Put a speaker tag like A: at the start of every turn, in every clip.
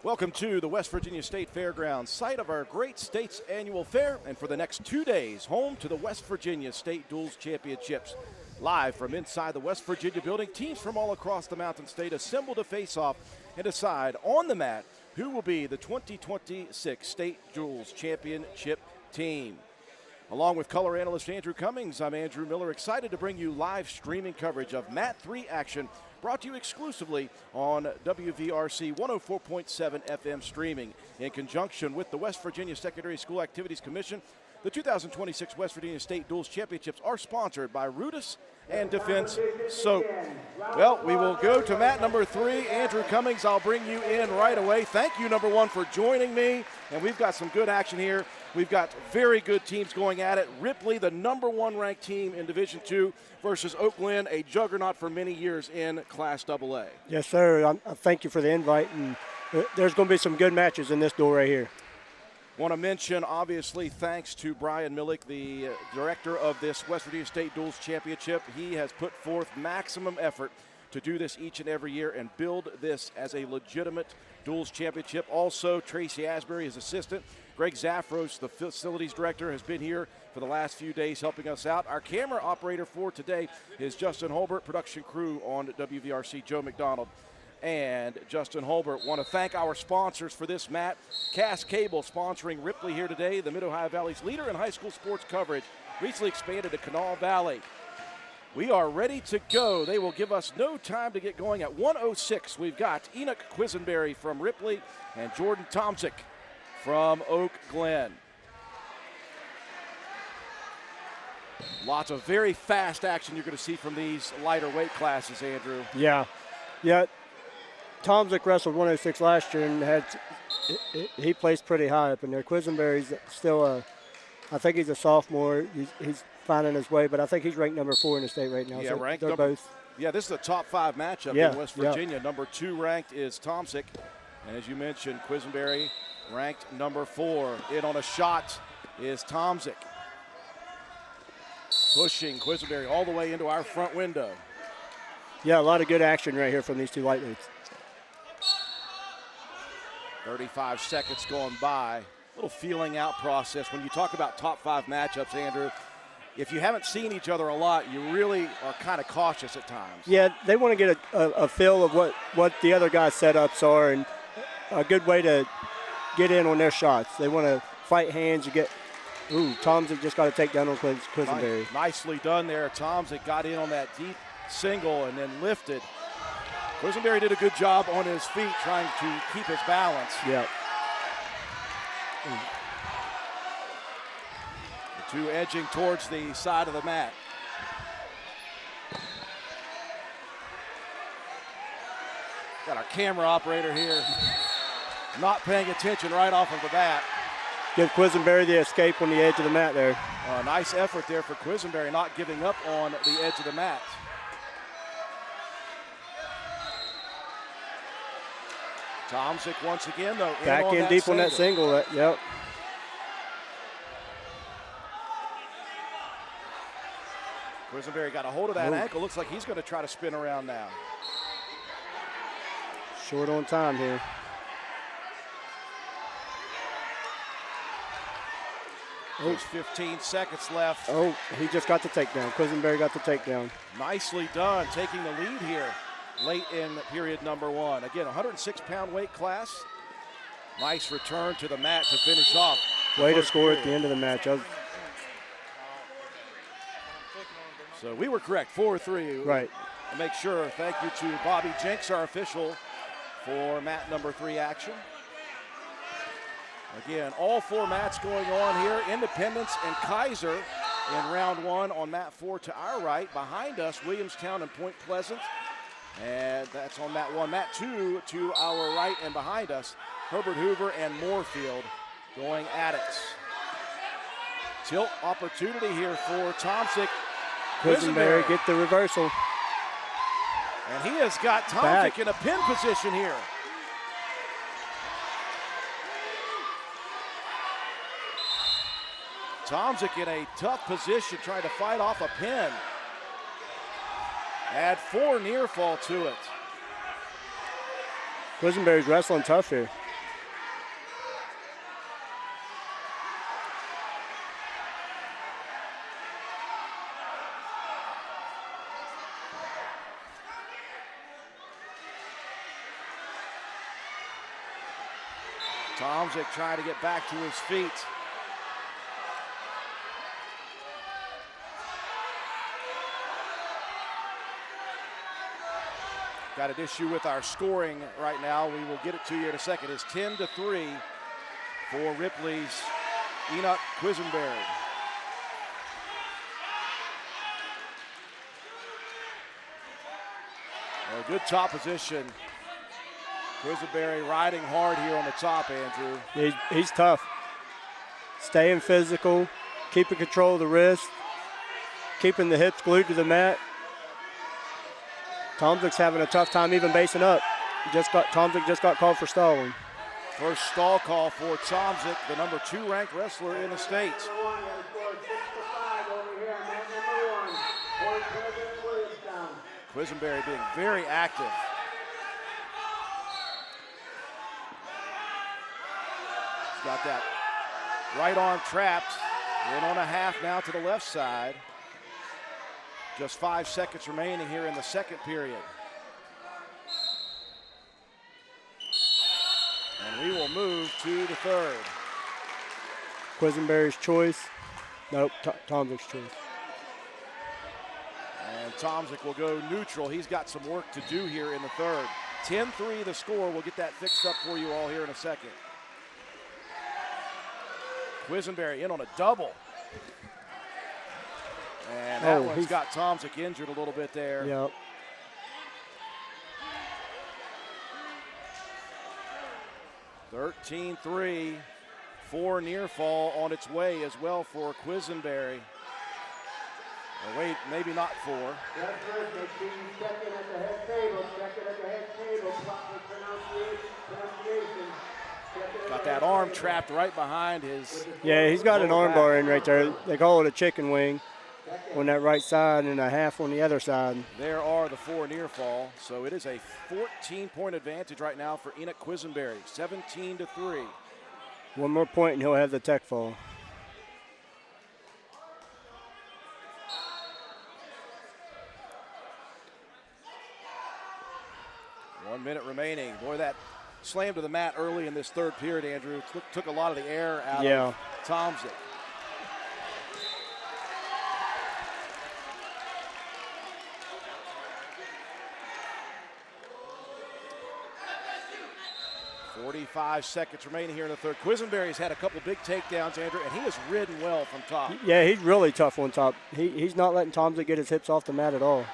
A: Welcome to the West Virginia State Fairgrounds, site of our great state's annual fair, and for the next 2 days, home to the West Virginia State Duels Championships. Live from inside the West Virginia building, teams from all across the Mountain State assemble to face off and decide on the mat who will be the 2026 State Duels Championship team. Along with color analyst Andrew Cummings, I'm Andrew Miller, excited to bring you live streaming coverage of Mat 3 action, brought to you exclusively on WVRC 104.7 FM streaming. In conjunction with the West Virginia Secondary School Activities Commission, the 2026 West Virginia State Duels Championships are sponsored by Rudis and Defense Soap. Well, we will go to mat number 3. Andrew Cummings, I'll bring you in right away. Thank you, number 1, for joining me. And we've got some good action here. We've got very good teams going at it. Ripley, the number 1 ranked team in Division II, versus Oak Glen, a juggernaut for many years in Class AA.
B: Yes, sir. Thank you for the invite. And there's going to be some good matches in this duel right here.
A: Want to mention, obviously, thanks to Brian Millick, the director of this West Virginia State Duels Championship. He has put forth maximum effort to do this each and every year and build this as a legitimate Duels Championship. Also, Tracy Asbury, his assistant. Greg Zaffros, the facilities director, has been here for the last few days helping us out. Our camera operator for today is Justin Holbert, production crew on WVRC, Joe McDonald and Justin Holbert. Want to thank our sponsors for this mat. Cass Cable sponsoring Ripley here today, the Mid-Ohio Valley's leader in high school sports coverage, recently expanded to Kanawha Valley. We are ready to go. They will give us no time to get going. At 1:06, we've got Enoch Quisenberry from Ripley and Jordan Tomczyk from Oak Glen. Lots of very fast action you're going to see from these lighter weight classes, Andrew.
B: Yeah. Tomczyk wrestled 106 last year and he placed pretty high up in there. Quisenberry's still I think he's a sophomore. He's finding his way, but I think he's ranked number 4 in the state right now.
A: Yeah,
B: so
A: ranked
B: they're both.
A: Yeah, this is a top 5 matchup in West Virginia. Number 2 ranked is Tomczyk, and as you mentioned, Quisenberry ranked number 4. In on a shot is Tomczyk. Pushing Quisenberry all the way into our front window.
B: Yeah, a lot of good action right here from these two lightweights.
A: 35 seconds going by. Little feeling out process. When you talk about top 5 matchups, Andrew, if you haven't seen each other a lot, you really are kind of cautious at times.
B: Yeah, they want to get a feel of what the other guys' setups are, and a good way to get in on their shots. They want to fight hands. Tomczyk just got to take down on Quisenberry.
A: Nicely done there. Tomczyk got in on that deep single and then lifted. Quisenberry did a good job on his feet trying to keep his balance.
B: Yeah.
A: The two edging towards the side of the mat. Got our camera operator here not paying attention right off of the bat.
B: Give Quisenberry the escape on the edge of the mat there.
A: Nice effort there for Quisenberry, not giving up on the edge of the mat. Tomczyk once again, though.
B: Back in deep on that single. Yep.
A: Quisenberry got a hold of that ankle. Looks like he's going to try to spin around now.
B: Short on time here.
A: There's 15 seconds left.
B: He just got the takedown. Quisenberry got the takedown.
A: Nicely done, taking the lead here late in period number 1. Again, 106-pound weight class. Nice return to the mat to finish off.
B: Way to score at the end of the match.
A: So we were correct, 4-3.
B: Right.
A: I'll make sure, thank you to Bobby Jenks, our official, for mat number 3 action. Again, all 4 mats going on here. Independence and Kaiser in round 1 on mat 4 to our right. Behind us, Williamstown and Point Pleasant. And that's on mat 1. Mat 2 to our right and behind us, Herbert Hoover and Moorfield going at it. Tilt opportunity here for Tomczyk.
B: Quisenberry get the reversal.
A: And he has got Tomczyk in a pin position here. Tomczyk in a tough position trying to fight off a pin. Add 4 near fall to it.
B: Quisenberry's wrestling tough here.
A: Tomczyk trying to get back to his feet. Got an issue with our scoring right now. We will get it to you in a second. It's 10-3 for Ripley's Enoch Quisenberry. A good top position. Quisenberry riding hard here on the top, Andrew.
B: He's tough. Staying physical, keeping control of the wrist, keeping the hips glued to the mat. Tomczyk's having a tough time even basing up. Tomczyk just got called for stalling.
A: First stall call for Tomczyk, the number 2 ranked wrestler in the state. Quisenberry being very active. He's got that right arm trapped. In on a half now to the left side. Just 5 seconds remaining here in the second period. And we will move to the third.
B: Quisenberry's choice. Nope, Tomczyk's choice.
A: And Tomczyk will go neutral. He's got some work to do here in the third. 10-3 the score. We'll get that fixed up for you all here in a second. Quisenberry in on a double. And that one's got Tomczyk injured a little bit there.
B: Yep.
A: (13-3). 4 near fall on its way as well for Quisenberry. Or wait, maybe not 4. Got that arm trapped right behind his.
B: Yeah, he's got an arm bar in right there. They call it a chicken wing on that right side and a half on the other side.
A: There are the 4 near fall. So it is a 14-point advantage right now for Enoch Quisenberry, 17-3.
B: One more point and he'll have the tech fall.
A: One minute remaining. Boy, that slam to the mat early in this third period, Andrew, took a lot of the air out of Tomczyk. .45 seconds remaining here in the third. Quisenberry's had a couple big takedowns, Andrew, and he has ridden well from top.
B: Yeah, he's really tough on top. He's not letting Tomczyk get his hips off the mat at all.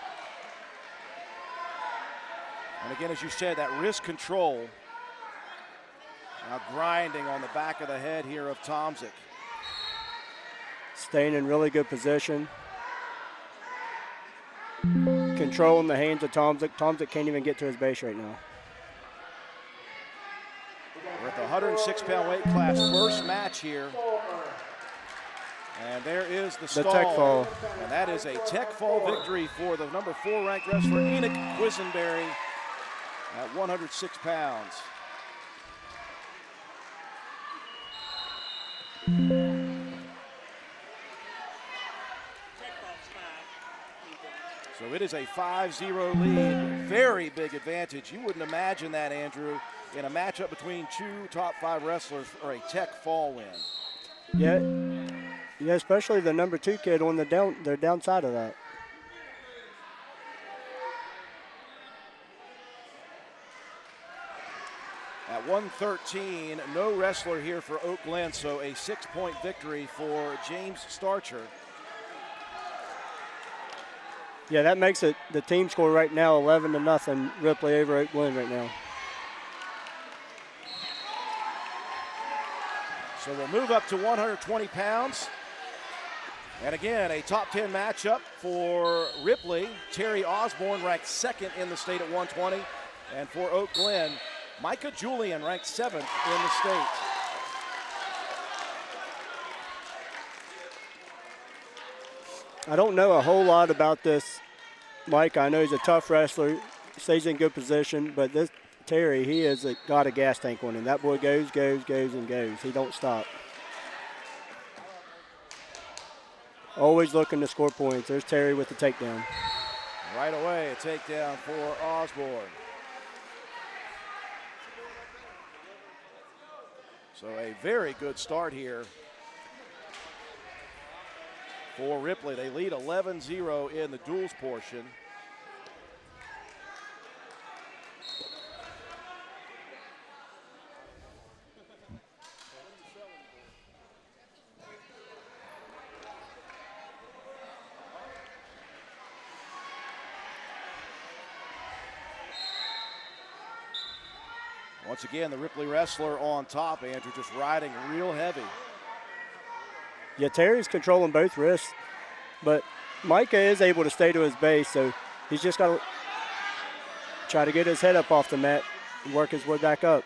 A: And again, as you said, that wrist control. Now grinding on the back of the head here of Tomczyk.
B: Staying in really good position. Controlling the hands of Tomczyk. Tomczyk can't even get to his base right now.
A: We're at the 106-pound weight class, first match here. And there is the stall.
B: tech fall.
A: And that is a tech fall victory for the number 4 ranked wrestler, Enoch Quisenberry, at 106 pounds. So it is a 5-0 lead. Very big advantage. You wouldn't imagine that, Andrew, in a matchup between 2 top 5 wrestlers for a tech fall win.
B: Yeah, especially the number 2 kid on the downside of that.
A: At 113, no wrestler here for Oak Glen, so a 6-point victory for James Starcher.
B: Yeah, that makes it the team score right now 11-0. Ripley over Oak Glen right now.
A: So we'll move up to 120 pounds. And again, a top 10 matchup for Ripley. Terry Osborne ranked 2nd in the state at 120. And for Oak Glen, Micah Julian ranked 7th in the state.
B: I don't know a whole lot about this Mike. I know he's a tough wrestler, stays in good position, but this Terry, he has got a gas tank on him. That boy goes, and goes. He don't stop. Always looking to score points. There's Terry with the takedown.
A: Right away, a takedown for Osborne. So a very good start here for Ripley. They lead 11-0 in the duels portion. Once again, the Ripley wrestler on top, Andrew, just riding real heavy.
B: Yeah, Terry's controlling both wrists, but Micah is able to stay to his base, so he's just got to try to get his head up off the mat and work his way back up.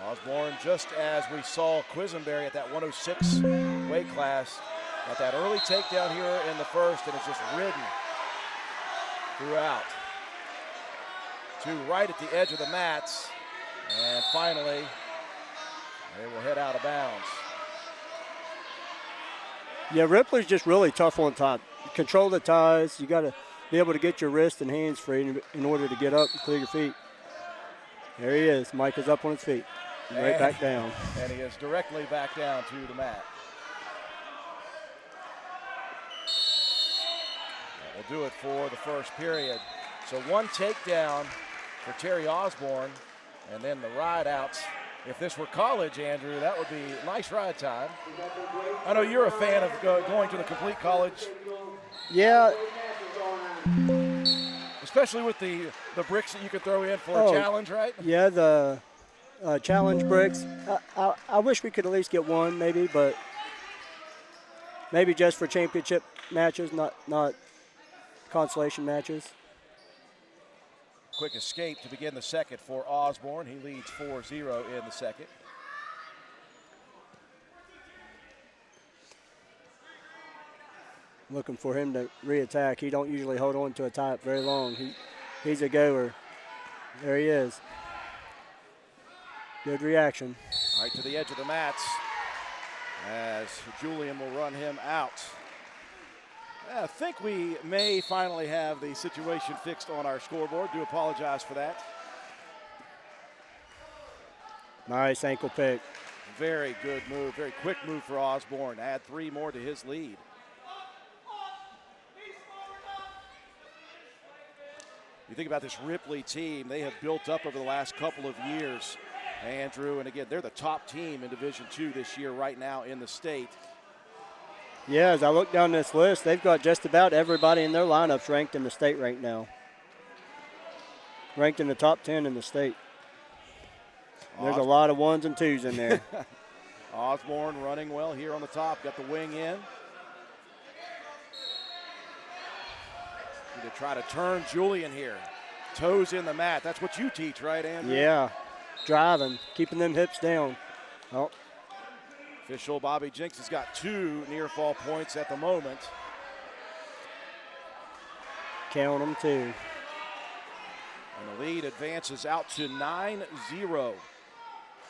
A: Osborne, just as we saw Quisenberry at that 106 weight class, got that early takedown here in the first, and it's just ridden throughout to right at the edge of the mats, and finally they will head out of bounds.
B: Yeah, Ripley's just really tough on top. Control the ties. You got to be able to get your wrists and hands free in order to get up and clear your feet. There he is. Micah's up on his feet. Right back down.
A: And he is directly back down to the mat. That will do it for the first period. So one takedown for Terry Osborne, and then the ride outs. If this were college, Andrew, that would be nice ride time. I know you're a fan of going to the complete college.
B: Yeah.
A: Especially with the bricks that you could throw in for a challenge, right?
B: Yeah, the challenge bricks. I wish we could at least get one, maybe, but maybe just for championship matches, not consolation matches.
A: Quick escape to begin the second for Osborne. He leads 4-0 in the second.
B: Looking for him to re-attack. He don't usually hold on to a tie-up very long. He's a goer. There he is. Good reaction.
A: Right to the edge of the mats as Julian will run him out. I think we may finally have the situation fixed on our scoreboard. Do apologize for that.
B: Nice ankle pick.
A: Very good move, very quick move for Osborne. Add 3 more to his lead. You think about this Ripley team, they have built up over the last couple of years, Andrew, and again, they're the top team in Division II this year right now in the state.
B: Yeah, as I look down this list, they've got just about everybody in their lineups ranked in the state right now. Ranked in the top 10 in the state. There's a lot of 1s and 2s in there.
A: Osborne running well here on the top, got the wing in. To try to turn Julian here. Toes in the mat. That's what you teach, right, Andrew?
B: Yeah, driving, keeping them hips down. Oh.
A: Official Bobby Jinks has got 2 near fall points at the moment.
B: Count them, too.
A: And the lead advances out to 9-0. Again,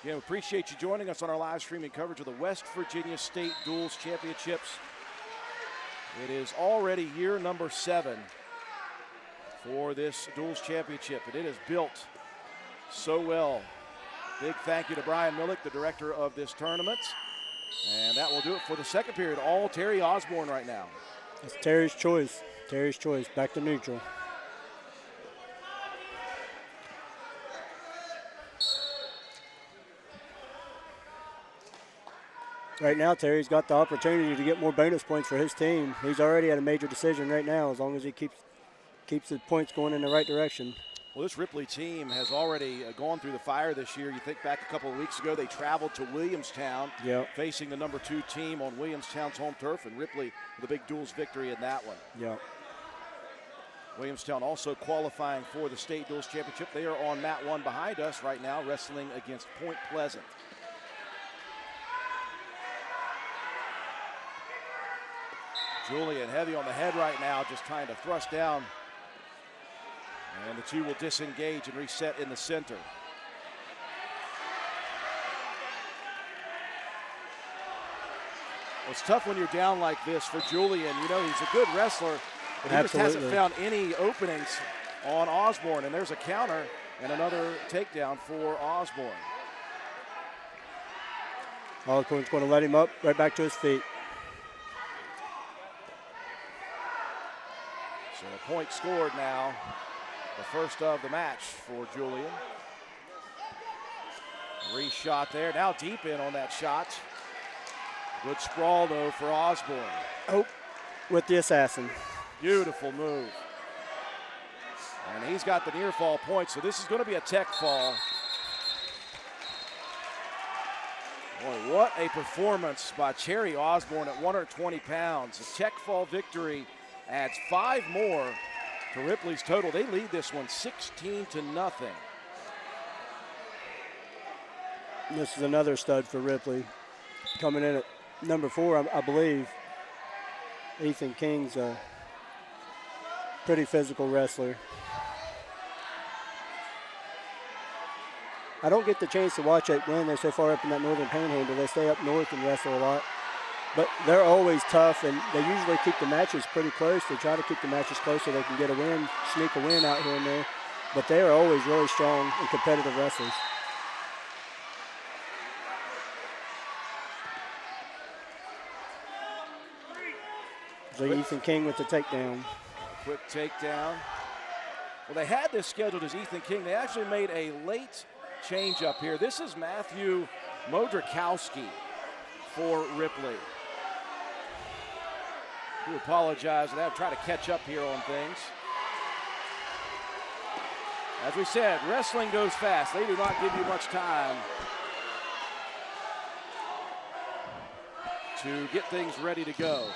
A: we appreciate you joining us on our live streaming coverage of the West Virginia State Duels Championships. It is already year number 7 for this Duels Championship, and it is built so well. Big thank you to Brian Millick, the director of this tournament. And that will do it for the second period. All Terry Osborne right now.
B: It's Terry's choice. Terry's choice. Back to neutral. Right now, Terry's got the opportunity to get more bonus points for his team. He's already at a major decision right now as long as he keeps the points going in the right direction.
A: Well, this Ripley team has already gone through the fire this year. You think back a couple of weeks ago, they traveled to Williamstown, facing the number 2 team on Williamstown's home turf, and Ripley with a big duels victory in that one.
B: Yeah.
A: Williamstown also qualifying for the State Duels Championship. They are on mat 1 behind us right now, wrestling against Point Pleasant. Julian heavy on the head right now, just trying to thrust down And the two will disengage and reset in the center. Well, it's tough when you're down like this for Julian. You know, he's a good wrestler, but he just hasn't found any openings on Osborne. And there's a counter and another takedown for Osborne.
B: Osborne's going to let him up right back to his feet.
A: So a point scored now, the first of the match for Julian. Reshot there, now deep in on that shot. Good sprawl though for Osborne.
B: Oh, with the assassin.
A: Beautiful move. And he's got the near fall point, so this is going to be a tech fall. Boy, what a performance by Cherry Osborne at 120 pounds. A tech fall victory adds 5 more to Ripley's total. They lead this one 16-0.
B: This is another stud for Ripley. Coming in at number 4, I believe. Ethan King's a pretty physical wrestler. I don't get the chance to watch Oak Glen. They're so far up in that northern panhandle. They stay up north and wrestle a lot. But they're always tough, and they usually keep the matches pretty close. They try to keep the matches close so they can get a win, sneak a win out here and there. But they are always really strong and competitive wrestlers. So Ethan King with the takedown.
A: Quick takedown. Well, they had this scheduled as Ethan King. They actually made a late change up here. This is Matthew Modrikowski for Ripley. We apologize for that. Try to catch up here on things. As we said, wrestling goes fast. They do not give you much time to get things ready to go.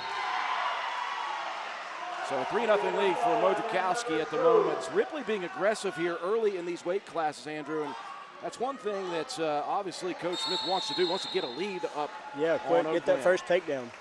A: So a 3-0 lead for Modrikowski at the moment. It's Ripley being aggressive here early in these weight classes, Andrew, and that's one thing that obviously Coach Smith wants to do, wants to get a lead up.
B: Yeah, quick, get that first takedown.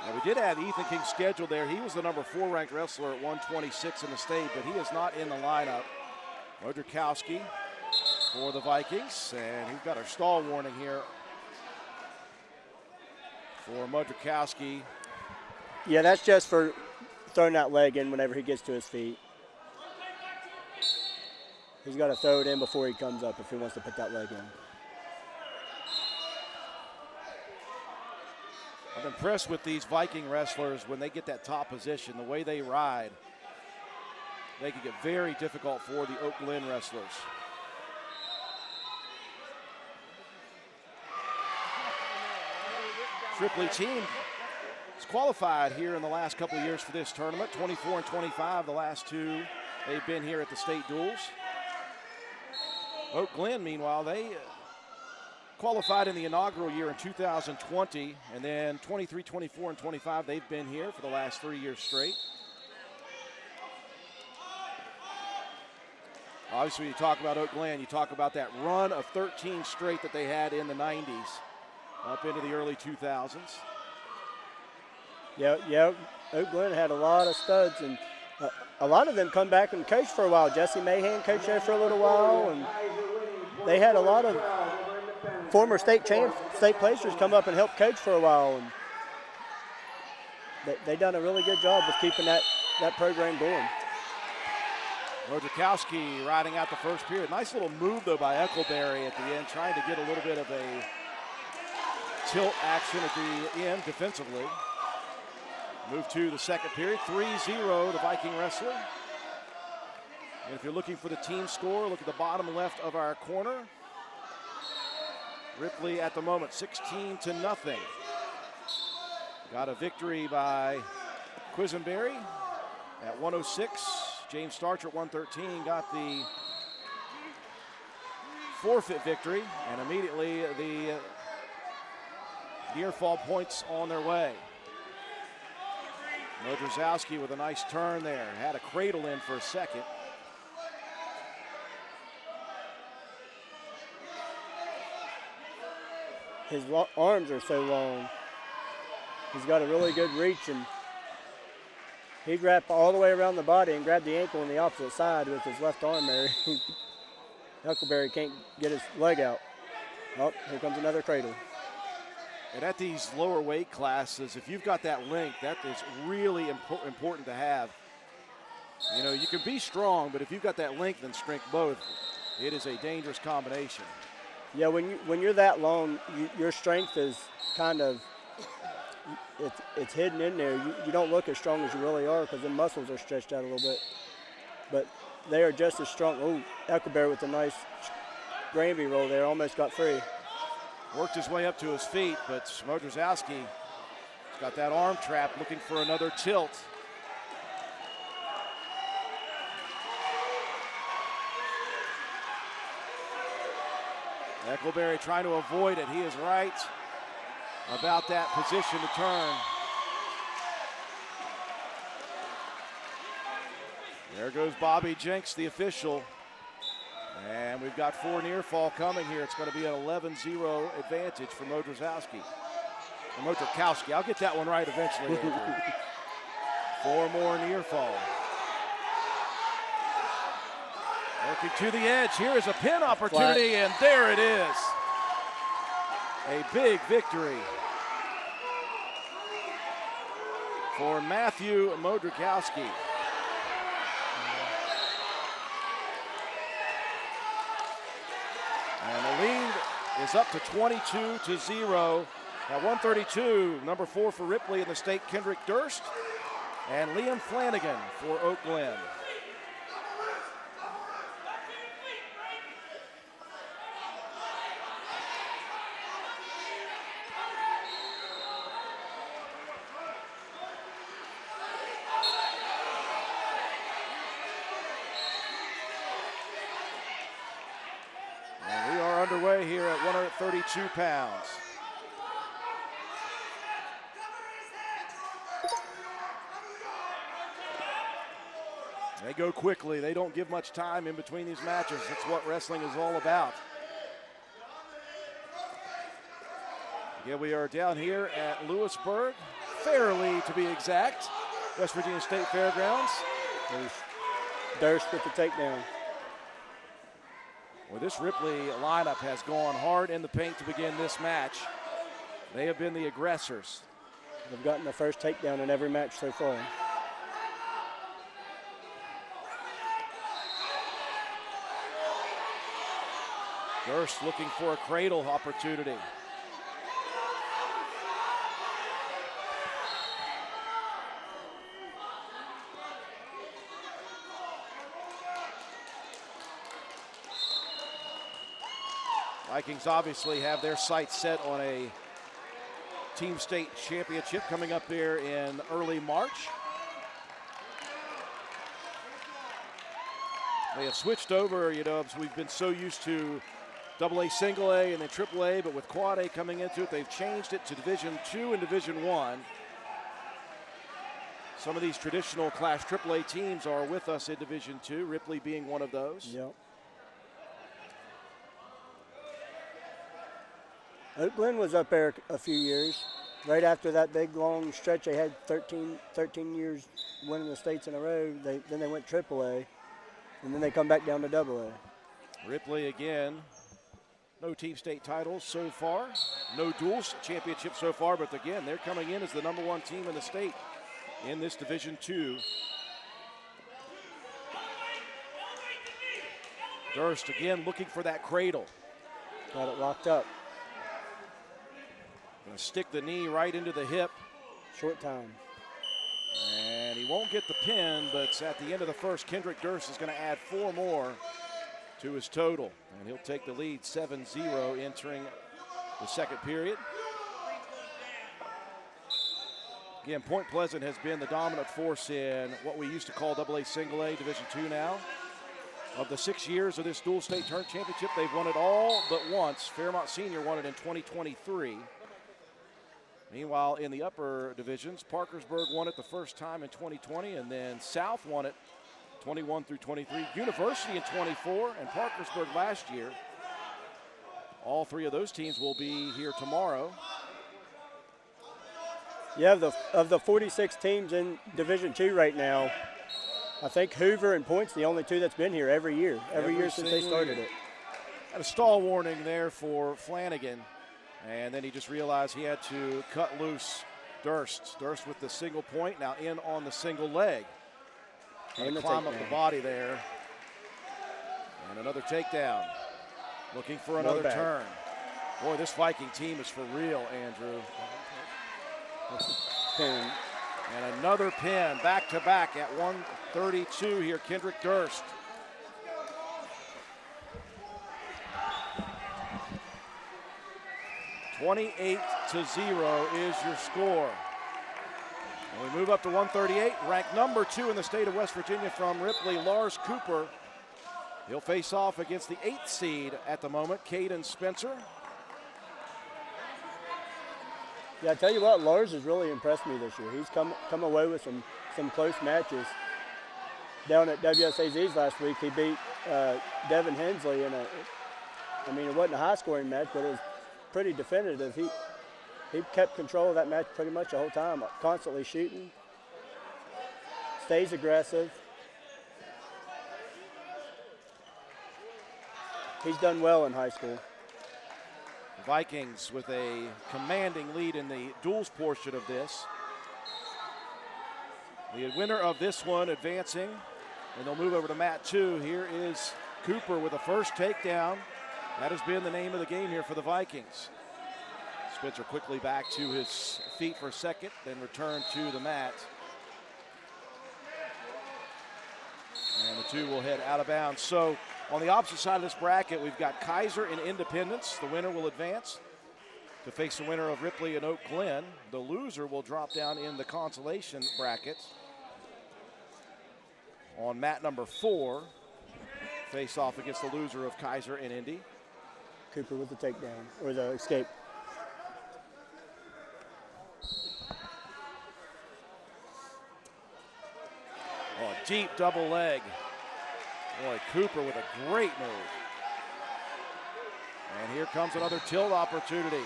A: Now, we did have Ethan King scheduled there. He was the number 4 ranked wrestler at 126 in the state, but he is not in the lineup. Modrikowski for the Vikings, and he's got our stall warning here for Modrikowski.
B: Yeah, that's just for throwing that leg in whenever he gets to his feet. He's got to throw it in before he comes up if he wants to put that leg in.
A: I'm impressed with these Viking wrestlers when they get that top position, the way they ride. They can get very difficult for the Oak Glen wrestlers. Ripley team is qualified here in the last couple of years for this tournament. 24 and 25, the last 2 they've been here at the state duels. Oak Glen, meanwhile, they qualified in the inaugural year in 2020, and then 23, 24, and 25, they've been here for the last 3 years straight. Obviously, you talk about Oak Glen, you talk about that run of 13 straight that they had in the 90s up into the early 2000s.
B: Yeah, Oak Glen had a lot of studs, and a lot of them come back and coach for a while. Jesse Mahan coached there for a little while, and they had a lot of former state placers come up and help coach for a while, and they done a really good job of keeping that program going.
A: Modrikowski riding out the first period. Nice little move, though, by Eckelberry at the end, trying to get a little bit of a tilt action at the end defensively. Move to the second period, 3-0 the Viking wrestler. And if you're looking for the team score, look at the bottom left of our corner. Ripley at the moment, 16-0. Got a victory by Quisenberry at 106. James Starcher at 113 got the forfeit victory, and immediately the near fall points on their way. Modrzewski with a nice turn there. Had a cradle in for a second.
B: His arms are so long. He's got a really good reach, and he'd wrap all the way around the body and grab the ankle on the opposite side with his left arm there. Huckleberry can't get his leg out. Oh, here comes another cradle.
A: And at these lower weight classes, if you've got that length, that is really important to have. You know, you can be strong, but if you've got that length and strength both, it is a dangerous combination.
B: Yeah, when you're that long, your strength is kind of, it's hidden in there. You don't look as strong as you really are because the muscles are stretched out a little bit. But they are just as strong. Oh, Huckleberry with a nice Granby roll there, almost got free.
A: Worked his way up to his feet, but Modrzewski's got that arm trap looking for another tilt. Huckleberry trying to avoid it. He is right about that position to turn. There goes Bobby Jenks, the official. And we've got 4 near fall coming here. It's going to be an 11-0 advantage for Modrzewski. Or Modrzewski. I'll get that one right eventually. 4 more near fall. Working to the edge. Here is a pin opportunity, and there it is. A big victory for Matthew Modrzewski. And the lead is up to 22-0. At 132, number 4 for Ripley in the state, Kendrick Durst, and Liam Flanagan for Oak Glen. Underway here at 132 pounds. They go quickly. They don't give much time in between these matches. That's what wrestling is all about. Again, we are down here at Lewisburg, Fairleigh to be exact, West Virginia State Fairgrounds.
B: There's Durst with the takedown.
A: Well, this Ripley lineup has gone hard in the paint to begin this match. They have been the aggressors.
B: They've gotten the first takedown in every match so far.
A: Durst looking for a cradle opportunity. Vikings obviously have their sights set on a team state championship coming up there in early March. They have switched over, you know, we've been so used to AA, single A, and then AAA, but with quad A coming into it, they've changed it to Division II and Division I. Some of these traditional Class AAA teams are with us in Division II, Ripley being one of those.
B: Yep. Oak Glen was up there a few years. Right after that big, long stretch, they had 13 years winning the states in a row. Then they went AAA, and then they come back down to AA.
A: Ripley again, no team state titles so far, no duals championships so far, but again, they're coming in as the #1 team in the state in this Division II. Durst again looking for that cradle.
B: Got it locked up.
A: Gonna stick the knee right into the hip.
B: Short time.
A: And he won't get the pin, but at the end of the first, Kendrick Durst is gonna add 4 more to his total. And he'll take the lead 7-0 entering the second period. Again, Point Pleasant has been the dominant force in what we used to call AA Single A Division II now. Of the 6 years of this dual state tournament championship, they've won it all but once. Fairmont Senior won it in 2023. Meanwhile, in the upper divisions, Parkersburg won it the first time in 2020, and then South won it 21 through 23. University in 24, and Parkersburg last year. All three of those teams will be here tomorrow.
B: Yeah, of the 46 teams in Division II right now, I think Hoover and Point's the only two that's been here every year since they started it.
A: Had a stall warning there for Flanagan, and then he just realized he had to cut loose Durst. Durst with the single point, now in on the single leg. And climb up the body there. And another takedown. Looking for another turn. Boy, this Viking team is for real, Andrew.
B: Pin.
A: And another pin, back-to-back at 132 here, Kendrick Durst. (28-0) is your score. And we move up to 138, ranked number 2 in the state of West Virginia from Ripley, Lars Cooper. He'll face off against the 8th seed at the moment, Caden Spencer.
B: Yeah, I tell you what, Lars has really impressed me this year. He's come away with some close matches. Down at WSAZ's last week, he beat Devin Hensley in it wasn't a high-scoring match, but it was pretty definitive. He kept control of that match pretty much the whole time, constantly shooting, stays aggressive. He's done well in high school.
A: Vikings with a commanding lead in the duels portion of this. The winner of this one advancing, and they'll move over to mat 2. Here is Cooper with a first takedown. That has been the name of the game here for the Vikings. Spencer quickly back to his feet for a second, then return to the mat. And the two will head out of bounds. So on the opposite side of this bracket, we've got Kaiser and Independence. The winner will advance to face the winner of Ripley and Oak Glen. The loser will drop down in the consolation bracket. On mat number 4, face off against the loser of Kaiser and Indy.
B: Cooper with the takedown, or the escape.
A: Oh, a deep double leg. Boy, Cooper with a great move. And here comes another tilt opportunity.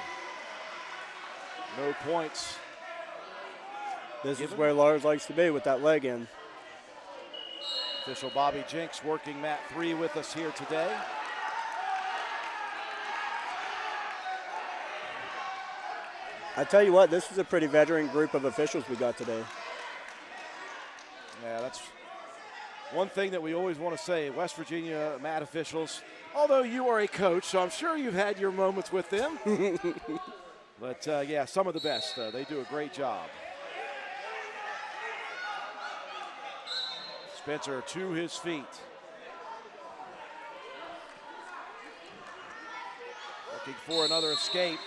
A: No points.
B: This is where Lars likes to be with that leg in.
A: Official Bobby Jinks working mat 3 with us here today.
B: I tell you what, this is a pretty veteran group of officials we got today.
A: Yeah, that's one thing that we always want to say. West Virginia mat officials, although you are a coach, so I'm sure you've had your moments with them. But yeah, some of the best. They do a great job. Spencer to his feet. Looking for another escape.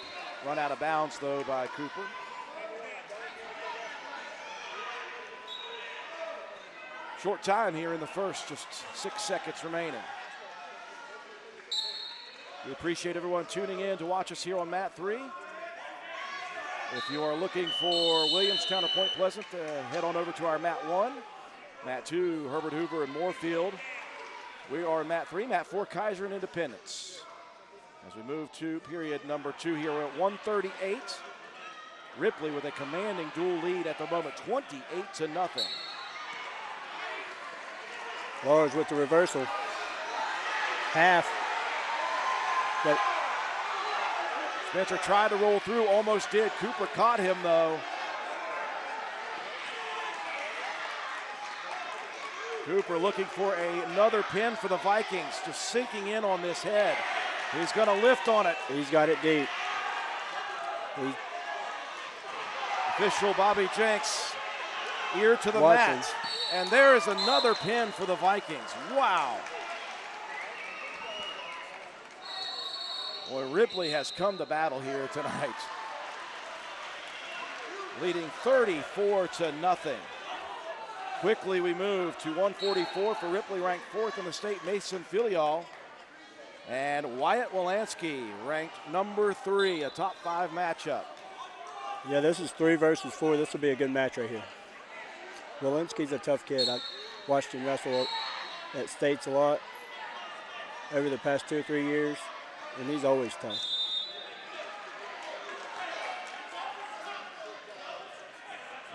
A: Run out of bounds, though, by Cooper. Short time here in the first, just 6 seconds remaining. We appreciate everyone tuning in to watch us here on mat 3. If you are looking for Williamstown or Point Pleasant, head on over to our mat 1. Mat 2, Herbert Hoover and Moorfield. We are mat 3, mat 4, Kaiser and Independence. As we move to period number 2 here, we're at 138. Ripley with a commanding dual lead at the moment, 28-0.
B: Lars with the reversal. Half. But
A: Spencer tried to roll through, almost did. Cooper caught him, though. Cooper looking for another pin for the Vikings, just sinking in on this head. He's going to lift on it.
B: He's got it deep.
A: Official Bobby Jenks, ear to the mat. And there is another pin for the Vikings. Wow. Boy, Ripley has come to battle here tonight. Leading 34-0. Quickly we move to 144 for Ripley, ranked 4th in the state, Mason Filial. And Wyatt Wilansky, ranked number 3, a top 5 matchup.
B: Yeah, this is 3 versus 4. This will be a good match right here. Walensky's a tough kid. I watched him wrestle at States a lot over the past 2 or 3 years, and he's always tough.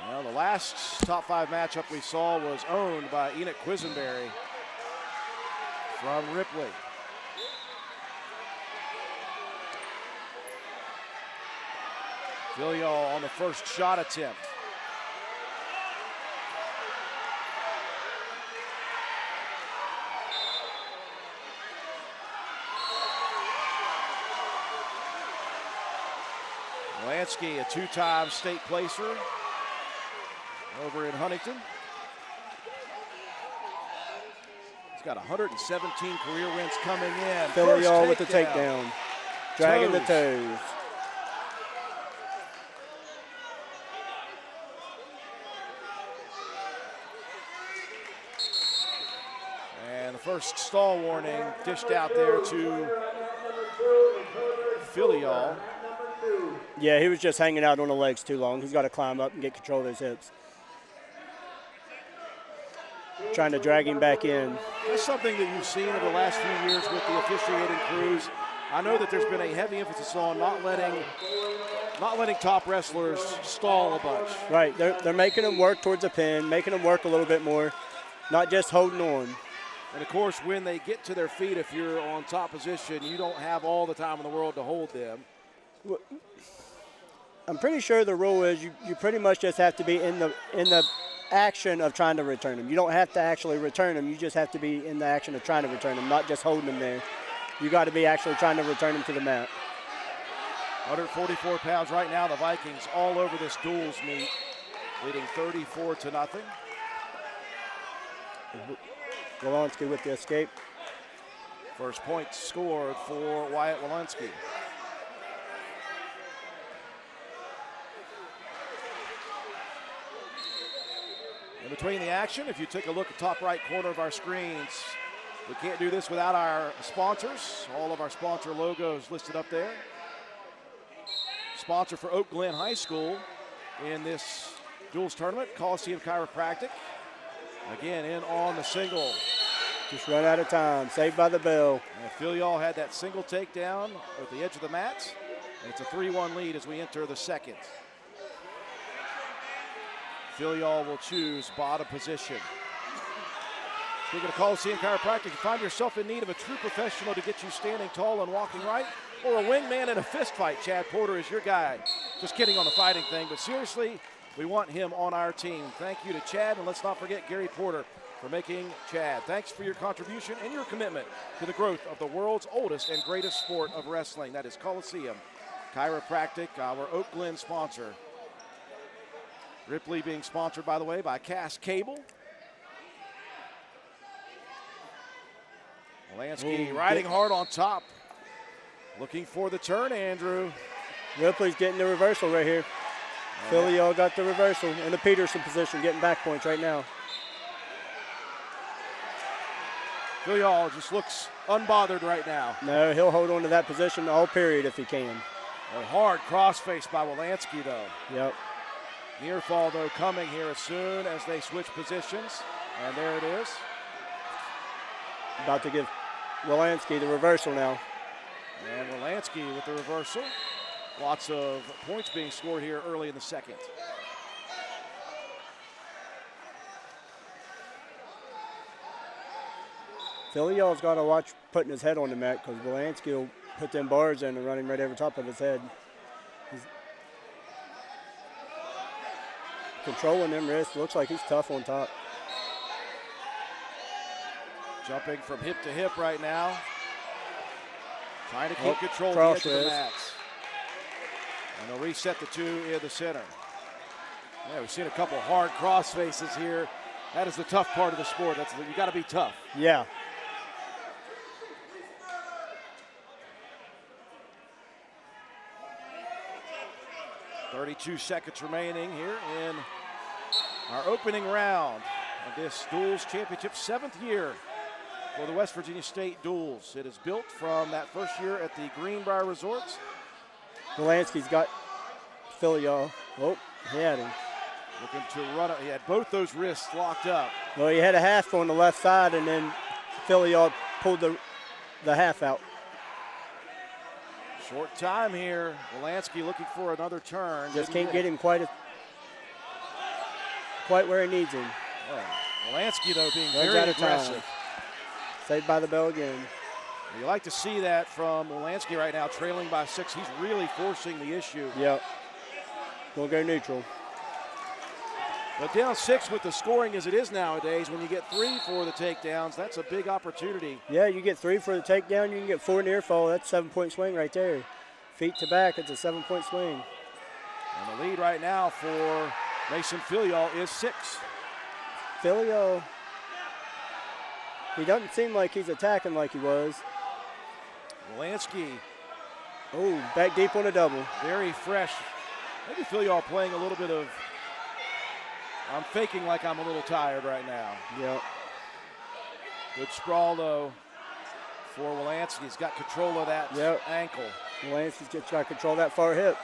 A: Well, the last top 5 matchup we saw was owned by Enoch Quisenberry from Ripley. Filial on the first shot attempt. Lansky, a 2-time state placer over in Huntington. He's got 117 career wins coming in.
B: Filial with the takedown. Dragging the toes.
A: And the first stall warning dished out there to Filial.
B: Yeah, he was just hanging out on the legs too long. He's got to climb up and get control of his hips. Trying to drag him back in.
A: That's something that you've seen over the last few years with the officiating crews. I know that there's been a heavy emphasis on not letting top wrestlers stall a bunch.
B: Right, they're making them work towards a pin, making them work a little bit more, not just holding on.
A: And of course, when they get to their feet, if you're on top position, you don't have all the time in the world to hold them.
B: I'm pretty sure the rule is you pretty much just have to be in the action of trying to return them. You don't have to actually return them. You just have to be in the action of trying to return them, not just holding them there. You got to be actually trying to return them to the mat.
A: 144 pounds right now. The Vikings all over this duels meet, leading 34-0.
B: Walensky with the escape.
A: First point scored for Wyatt Walensky. In between the action, if you take a look at the top right corner of our screens, we can't do this without our sponsors. All of our sponsor logos listed up there. Sponsor for Oak Glen High School in this duels tournament, Coliseum Chiropractic. Again, in on the single.
B: Just run out of time, saved by the bell.
A: And Filial had that single takedown at the edge of the mat. And it's a 3-1 lead as we enter the second. Filial will choose bottom position. Speaking of Coliseum Chiropractic, you find yourself in need of a true professional to get you standing tall and walking right, or a wingman in a fist fight, Chad Porter is your guy. Just kidding on the fighting thing, but seriously, we want him on our team. Thank you to Chad, and let's not forget Gary Porter for making Chad. Thanks for your contribution and your commitment to the growth of the world's oldest and greatest sport of wrestling. That is Coliseum Chiropractic, our Oak Glen sponsor. Ripley being sponsored, by the way, by Cass Cable. Lansky riding hard on top. Looking for the turn, Andrew.
B: Ripley's getting the reversal right here. Filial got the reversal in the Peterson position, getting back points right now.
A: Filial just looks unbothered right now.
B: No, he'll hold on to that position all period if he can.
A: A hard crossface by Walensky, though.
B: Yep.
A: Near fall, though, coming here as soon as they switch positions. And there it is.
B: About to give Walensky the reversal now.
A: And Walensky with the reversal. Lots of points being scored here early in the second.
B: Filial's got to watch putting his head on the mat because Walensky will put them bars in and run him right over top of his head. He's controlling them wrists. Looks like he's tough on top.
A: Jumping from hip to hip right now. Trying to keep control of the edge of the mats. And they'll reset the two in the center. Yeah, we've seen a couple hard cross faces here. That is the tough part of the sport. You got to be tough.
B: Yeah.
A: .32 seconds remaining here in our opening round of this Duels Championship, 7th year for the West Virginia State Duels. It is built from that first year at the Greenbrier Resorts.
B: Walensky's got Filial. Oh, he had him.
A: Looking to run it. He had both those wrists locked up.
B: Well, he had a half on the left side, and then Filial pulled the half out.
A: Short time here. Wolanski looking for another turn.
B: Just can't get him quite where he needs him.
A: Oh, Wolanski, though, being
B: Runs
A: very
B: out of time.
A: aggressive.
B: Saved by the bell again.
A: You like to see that from Wolanski right now, trailing by 6. He's really forcing the issue.
B: Yep. We'll go neutral.
A: But down 6 with the scoring as it is nowadays, when you get 3 for the takedowns, that's a big opportunity.
B: Yeah, you get 3 for the takedown. You can get 4 near fall. That's a 7-point swing right there. Feet to back, it's a 7-point swing.
A: And the lead right now for Mason Filial is 6.
B: Filial, he doesn't seem like he's attacking like he was.
A: Wolanski.
B: Oh, back deep on a double.
A: Very fresh. Maybe Filial playing a little bit of, I'm faking like I'm a little tired right now.
B: Yep.
A: Good sprawl, though, for Wolanski. He's got control of that ankle.
B: Wolanski's just got control of that far hip.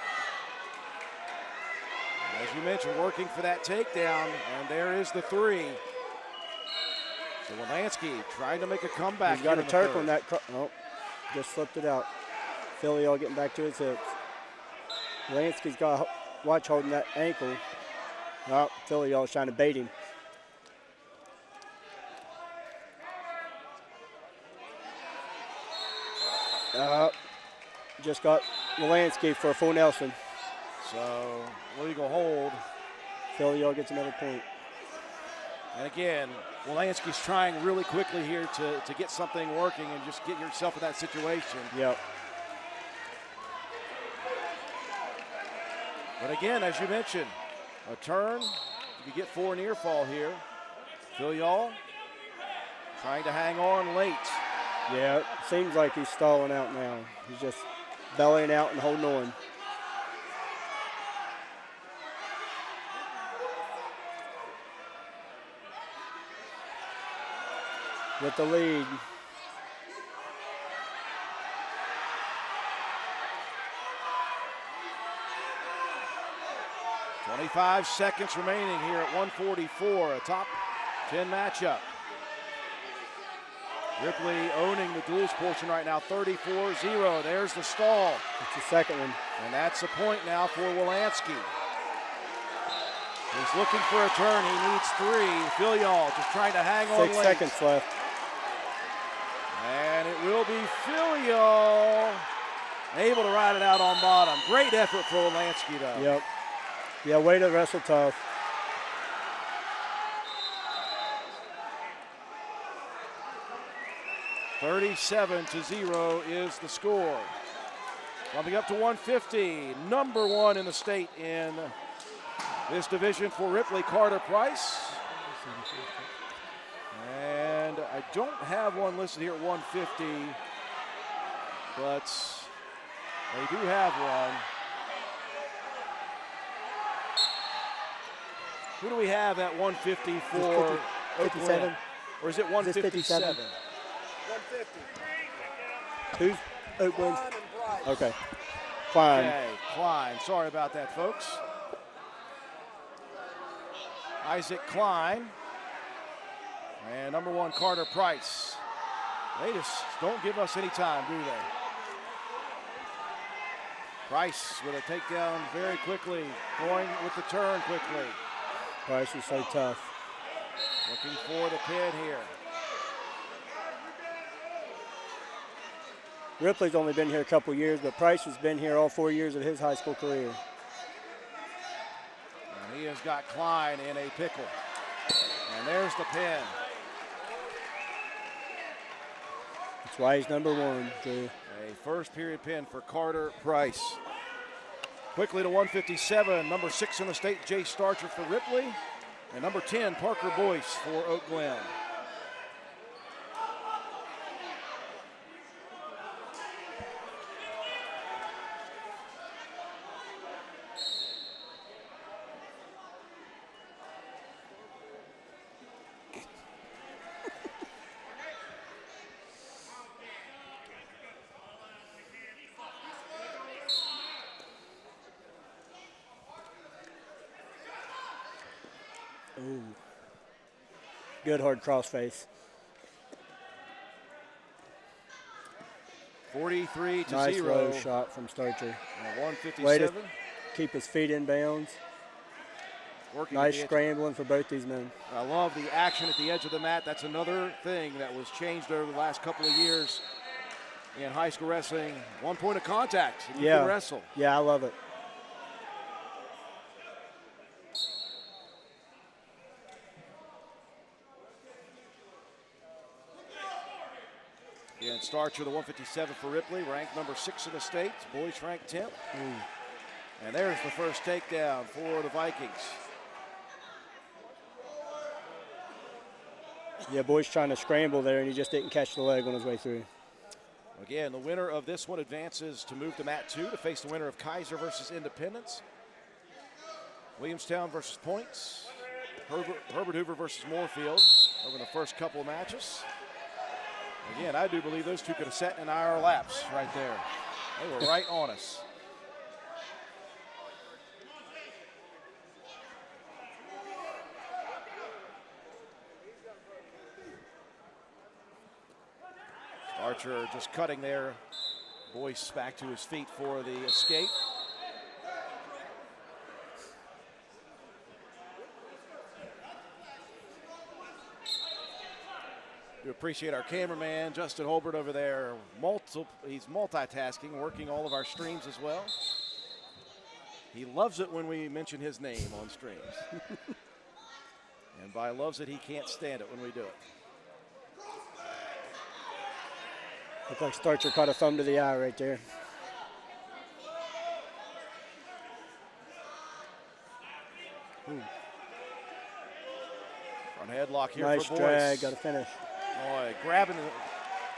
A: As you mentioned, working for that takedown, and there is the 3. So Wolanski trying to make a comeback.
B: He's got a Turk on that. Oh, just flipped it out. Filial getting back to his hips. Wolanski's got a watch holding that ankle. Oh, Filial's trying to bait him. Just got Wolanski for a full Nelson.
A: So legal hold.
B: Filial gets another point.
A: And again, Wolanski's trying really quickly here to get something working and just get yourself in that situation.
B: Yep.
A: But again, as you mentioned, a turn, you get 4 near fall here. Filial trying to hang on late.
B: Yeah, it seems like he's stalling out now. He's just bellying out and holding on. With the lead.
A: .25 seconds remaining here at 144, a top 10 matchup. Ripley owning the duels portion right now, 34-0. There's the stall.
B: It's the second one.
A: And that's a point now for Wolanski. He's looking for a turn. He needs 3. Filial just trying to hang on
B: 6
A: late.
B: seconds left.
A: And it will be Filial able to ride it out on bottom. Great effort for Wolanski, though.
B: Yep. Yeah, way to wrestle tough. $37-0 is the score. Bumping up to 150, number 1 in the state in this division for Ripley, Carter Price. And I don't have one listed here at 150, but they do have one. Who do we have at 150 for 57?
A: Or is it 157?
B: 150. Who's Oakland? Okay. Klein.
A: Okay, Klein. Sorry about that, folks. Isaac Klein. And number 1, Carter Price. They just don't give us any time, do they? Price with a takedown very quickly, going with the turn quickly.
B: Price is so tough.
A: Looking for the pin here.
B: Ripley's only been here a couple years, but Price has been here all 4 years of his high school career.
A: And he has got Klein in a pickle. And there's the pin.
B: That's why he's number 1, Drew.
A: A first period pin for Carter Price. Quickly to 157, number 6 in the state, Jay Starcher for Ripley. And number 10, Parker Boyce for Oak Glen.
B: Ooh. Good hard crossface.
A: 43 to
B: Nice
A: 0.
B: low shot from Starcher.
A: And a 157.
B: Way to keep his feet in bounds.
A: Working
B: nice scrambling for both these men.
A: I love the action at the edge of the mat. That's another thing that was changed over the last couple of years in high school wrestling. 1 point of contact. You can wrestle.
B: Yeah, I love it.
A: Again, Starcher, the 157 for Ripley, ranked number 6 in the state. Boys ranked 10th. And there's the first takedown for the Vikings.
B: Yeah, boy's trying to scramble there, and he just didn't catch the leg on his way through.
A: Again, the winner of this one advances to move to mat 2 to face the winner of Kaiser versus Independence. Williamstown versus Points. Herbert Hoover versus Moorfield over the first couple of matches. Again, I do believe those two could have sat in our laps right there. They were right on us. Archer just cutting there. Boyce back to his feet for the escape. We appreciate our cameraman, Justin Holbert, over there. He's multitasking, working all of our streams as well. He loves it when we mention his name on streams. And by loves it, he can't stand it when we do it.
B: Looks like Starcher caught a thumb to the eye right there.
A: Front headlock here
B: nice
A: for Boyce.
B: Nice drag, got to finish.
A: Boy,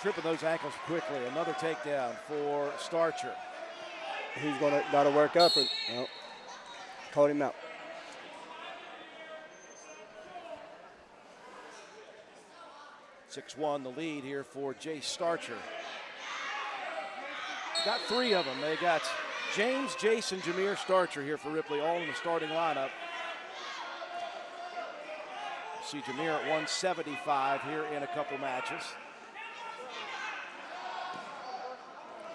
A: tripping those ankles quickly. Another takedown for Starcher.
B: He's got to work up. Well, caught him out.
A: (6-1) the lead here for Jay Starcher. Got 3 of them. They got James, Jason, Jameer Starcher here for Ripley, all in the starting lineup. See Jameer at 175 here in a couple matches.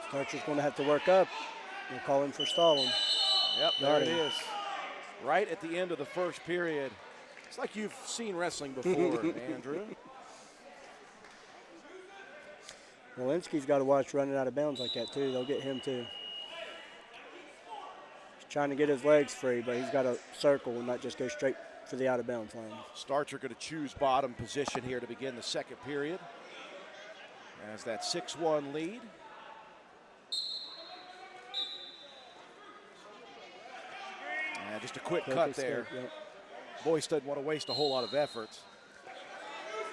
B: Starcher's going to have to work up. We'll call him for stalling.
A: Yep, there it is. Right at the end of the first period. It's like you've seen wrestling before, Andrew.
B: Walensky's got to watch running out of bounds like that, too. They'll get him, too. He's trying to get his legs free, but he's got to circle and not just go straight for the out-of-bounds line.
A: Starcher going to choose bottom position here to begin the second period. As that 6-1 lead. And just a quick cut there.
B: Yep.
A: Boyce doesn't want to waste a whole lot of effort.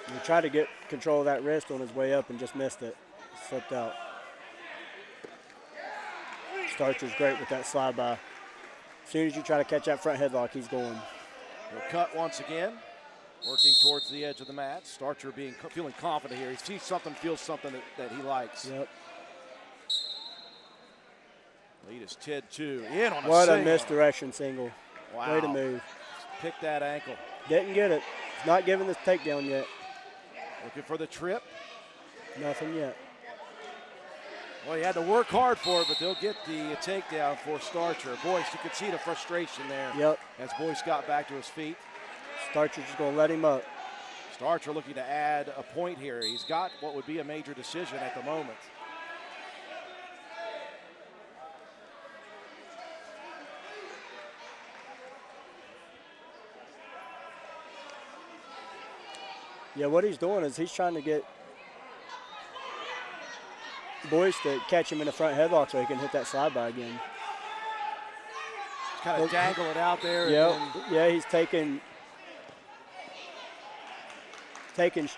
B: He tried to get control of that wrist on his way up and just missed it. Slipped out. Starcher's great with that slide by. As soon as you try to catch that front headlock, he's going.
A: He'll cut once again, working towards the edge of the mat. Starcher feeling confident here. He sees something, feels something that he likes.
B: Yep.
A: Lead is 10-2. In on
B: what
A: a
B: a misdirection single.
A: Wow.
B: Way to move.
A: Pick that ankle.
B: Didn't get it. He's not giving this takedown yet.
A: Looking for the trip.
B: Nothing yet.
A: Well, he had to work hard for it, but they'll get the takedown for Starcher. Boyce, you could see the frustration there.
B: Yep.
A: As Boyce got back to his feet.
B: Starcher's just going to let him up.
A: Starcher looking to add a point here. He's got what would be a major decision at the moment.
B: Yeah, what he's doing is he's trying to get Boyce to catch him in the front headlock so he can hit that slide by again.
A: Just kind of dangle it out there.
B: Yeah, he's taking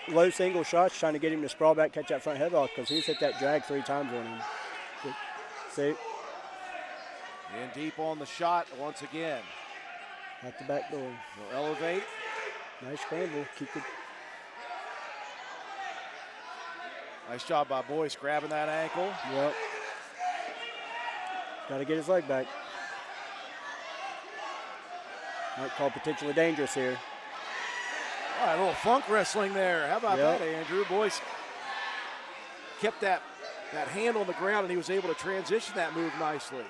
B: low single shots, trying to get him to sprawl back, catch that front headlock, because he's hit that drag 3 times on him. See?
A: In deep on the shot once again.
B: At the back door.
A: He'll elevate.
B: Nice scramble. Keep it.
A: Nice job by Boyce grabbing that ankle.
B: Yep. Got to get his leg back. Might call potentially dangerous here.
A: All right, a little funk wrestling there. How about that, Andrew? Boyce kept that hand on the ground, and he was able to transition that move nicely.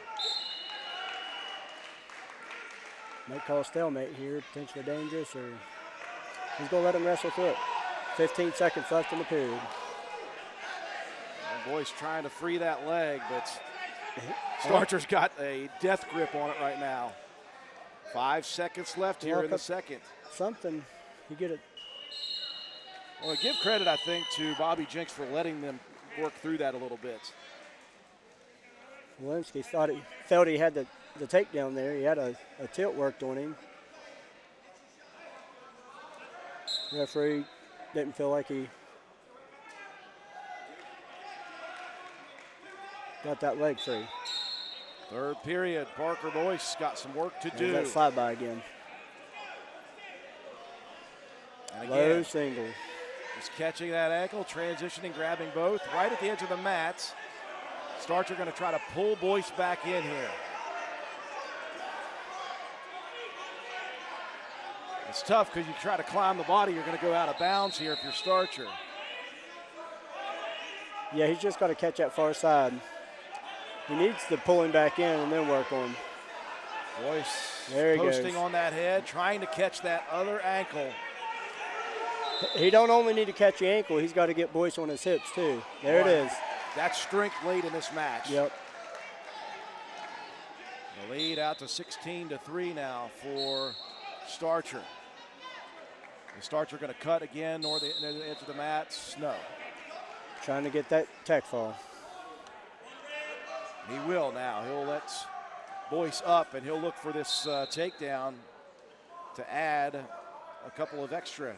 B: Might call a stalemate here, potentially dangerous, or he's going to let him wrestle through it. 15 seconds left in the period.
A: And Boyce trying to free that leg, but Starcher's got a death grip on it right now. 5 seconds left here in the second.
B: Something. You get it.
A: Well, give credit, I think, to Bobby Jenks for letting them work through that a little bit.
B: Walensky felt he had the takedown there. He had a tilt worked on him. Referee didn't feel like he got that leg free.
A: Third period, Parker Boyce got some work to do.
B: That slide by again.
A: And again,
B: low single.
A: Just catching that ankle, transitioning, grabbing both. Right at the edge of the mat. Starcher going to try to pull Boyce back in here. It's tough because you try to climb the body, you're going to go out of bounds here if you're Starcher.
B: Yeah, he's just got to catch that far side. He needs to pull him back in and then work on him.
A: Boyce
B: there he
A: posting
B: goes.
A: On that head, trying to catch that other ankle.
B: He don't only need to catch the ankle, he's got to get Boyce on his hips too. There it is.
A: That's strength late in this match.
B: Yep.
A: The lead out to 16-3 now for Starcher. Is Starcher going to cut again or the edge of the mat? No.
B: Trying to get that tech fall.
A: He will now. He'll let Boyce up, and he'll look for this takedown to add a couple of extra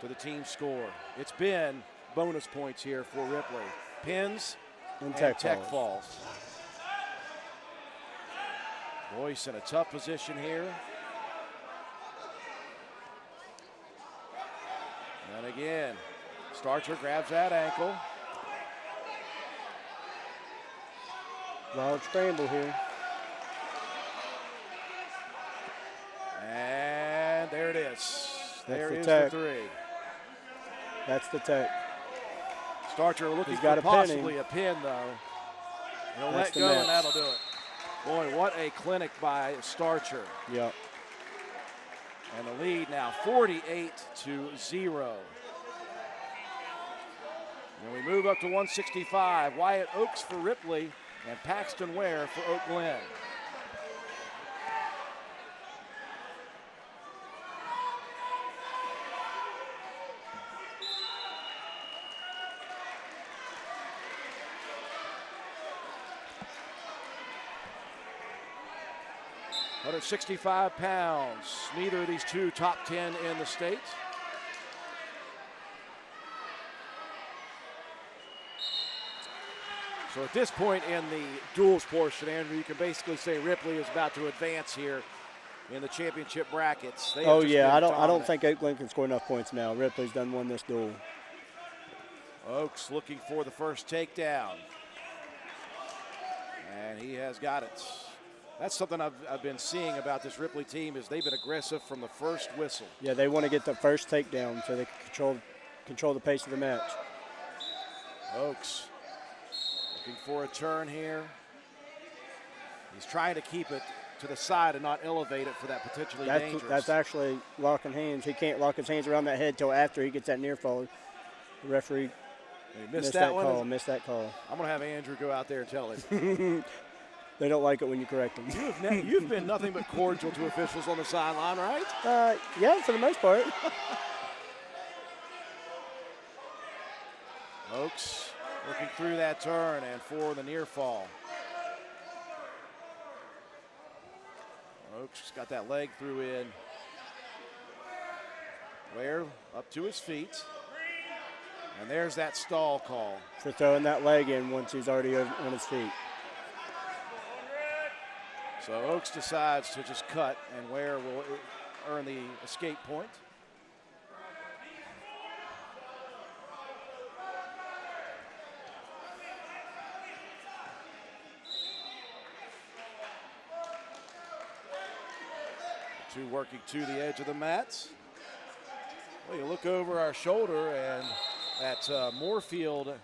A: to the team score. It's been bonus points here for Ripley. Pins and tech falls. Boyce in a tough position here. And again, Starcher grabs that ankle.
B: Wild scramble here.
A: And there it is. There is
B: the
A: three.
B: That's the tech.
A: Starcher looking for possibly a pin, though. He'll let go, and that'll do it. Boy, what a clinic by Starcher.
B: Yep.
A: And the lead now 48-0. And we move up to 165. Wyatt Oakes for Ripley and Paxton Ware for Oak Glen. Under 65 pounds. Neither of these two top 10 in the state. So at this point in the duels portion, Andrew, you can basically say Ripley is about to advance here in the championship brackets.
B: I don't think Oak Glen can score enough points now. Ripley's won this duel.
A: Oakes looking for the first takedown. And he has got it. That's something I've been seeing about this Ripley team is they've been aggressive from the first whistle.
B: Yeah, they want to get the first takedown so they can control the pace of the match.
A: Oakes looking for a turn here. He's trying to keep it to the side and not elevate it for that potentially dangerous.
B: That's actually locking hands. He can't lock his hands around that head till after he gets that near fall. The referee missed that call. I'm
A: going to have Andrew go out there and tell him.
B: They don't like it when you correct them.
A: You've been nothing but cordial to officials on the sideline, right?
B: Yeah, for the most part.
A: Oakes looking through that turn and for the near fall. Oakes got that leg through in. Ware up to his feet. And there's that stall call.
B: For throwing that leg in once he's already on his feet.
A: So Oakes decides to just cut, and Ware will earn the escape point. Two working to the edge of the mats. Well, you look over our shoulder, and that Moorfield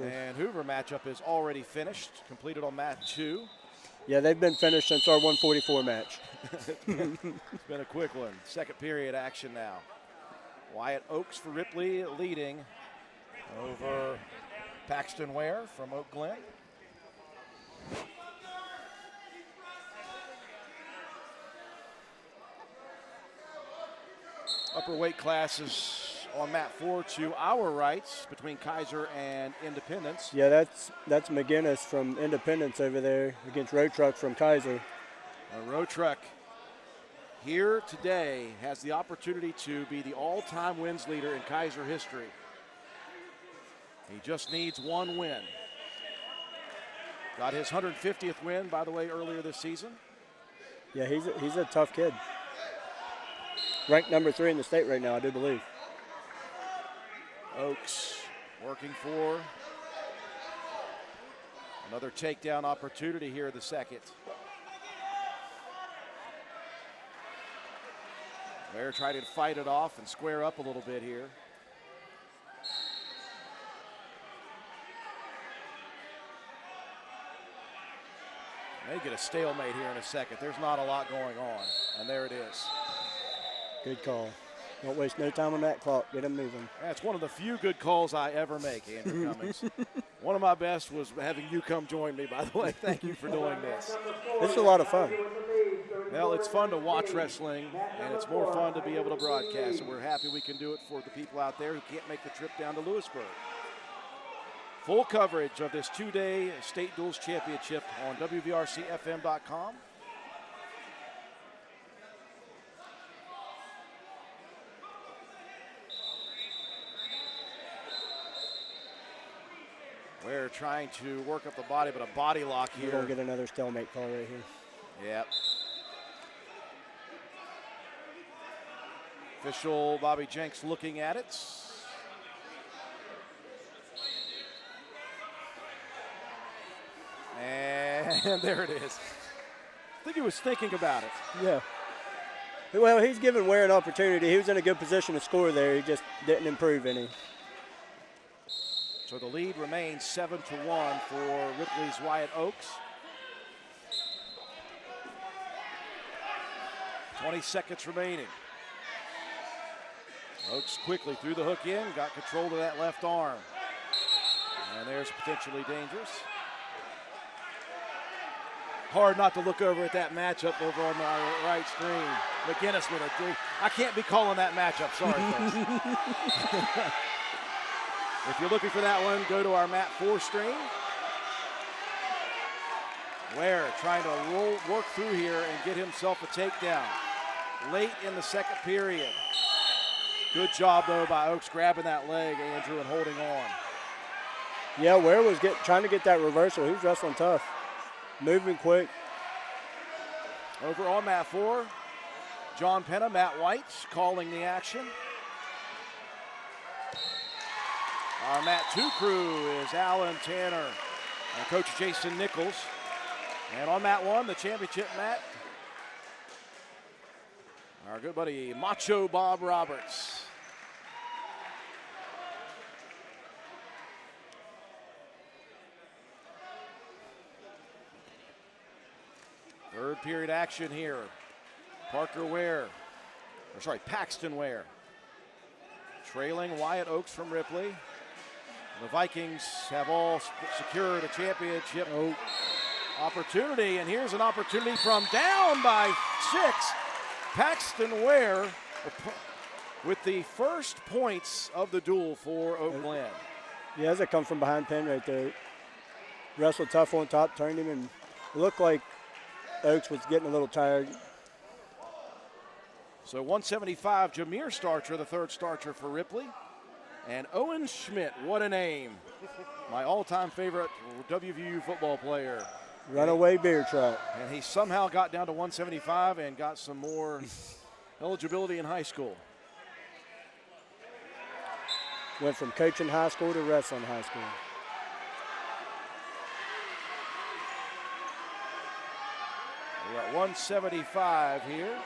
A: and Hoover matchup is already finished, completed on mat 2.
B: Yeah, they've been finished since our 144 match.
A: It's been a quick one. Second period action now. Wyatt Oaks for Ripley leading over Paxton Ware from Oak Glen. Upper weight classes on mat 4 to our rights between Kaiser and Independence.
B: Yeah, that's McGinnis from Independence over there against Road Truck from Kaiser.
A: Road Truck here today has the opportunity to be the all-time wins leader in Kaiser history. He just needs one win. Got his 150th win, by the way, earlier this season.
B: Yeah, he's a tough kid. Ranked number 3 in the state right now, I do believe.
A: Oaks working for another takedown opportunity here in the second. They're trying to fight it off and square up a little bit here. May get a stalemate here in a second. There's not a lot going on, and there it is.
B: Good call. Don't waste no time on that clock. Get them moving.
A: That's one of the few good calls I ever make, Andrew Cummings. One of my best was having you come join me, by the way. Thank you for doing this.
B: This is a lot of fun.
A: Well, it's fun to watch wrestling, and it's more fun to be able to broadcast, and we're happy we can do it for the people out there who can't make the trip down to Lewisburg. Full coverage of this 2-day State Duels Championship on WVRCFM.com. We're trying to work up the body, but a body lock here.
B: We're going to get another stalemate call right here.
A: Yep. Official Bobby Jenks looking at it. And there it is. I think he was thinking about it.
B: Yeah. Well, he's given Ware an opportunity. He was in a good position to score there. He just didn't improve any.
A: So the lead remains 7-1 for Ripley's Wyatt Oaks. 20 seconds remaining. Oaks quickly threw the hook in, got control of that left arm. And there's potentially dangerous. Hard not to look over at that matchup over on the right screen. McGinnis with a I can't be calling that matchup, sorry folks. If you're looking for that one, go to our mat 4 stream. Ware trying to work through here and get himself a takedown late in the second period. Good job, though, by Oaks grabbing that leg, Andrew, and holding on.
B: Yeah, Ware was trying to get that reversal. He was wrestling tough, moving quick.
A: Over on mat 4, John Penna, Matt White calling the action. Our mat 2 crew is Alan Tanner and Coach Jason Nichols. And on mat 1, the championship mat, our good buddy Macho Bob Roberts. Third period action here. Paxton Ware. Trailing Wyatt Oaks from Ripley. The Vikings have all secured a championship opportunity, and here's an opportunity from down by 6. Paxton Ware with the first points of the duel for Oak Glen.
B: Yeah, as it come from behind pin right there. Wrestled tough on top, turned him, and it looked like Oaks was getting a little tired.
A: So 175, Jameer Starcher, the third starcher for Ripley. And Owen Schmidt, what a name. My all-time favorite WVU football player.
B: Runaway beer truck.
A: And he somehow got down to 175 and got some more eligibility in high school.
B: Went from coaching high school to wrestling high school.
A: We're at 175 here.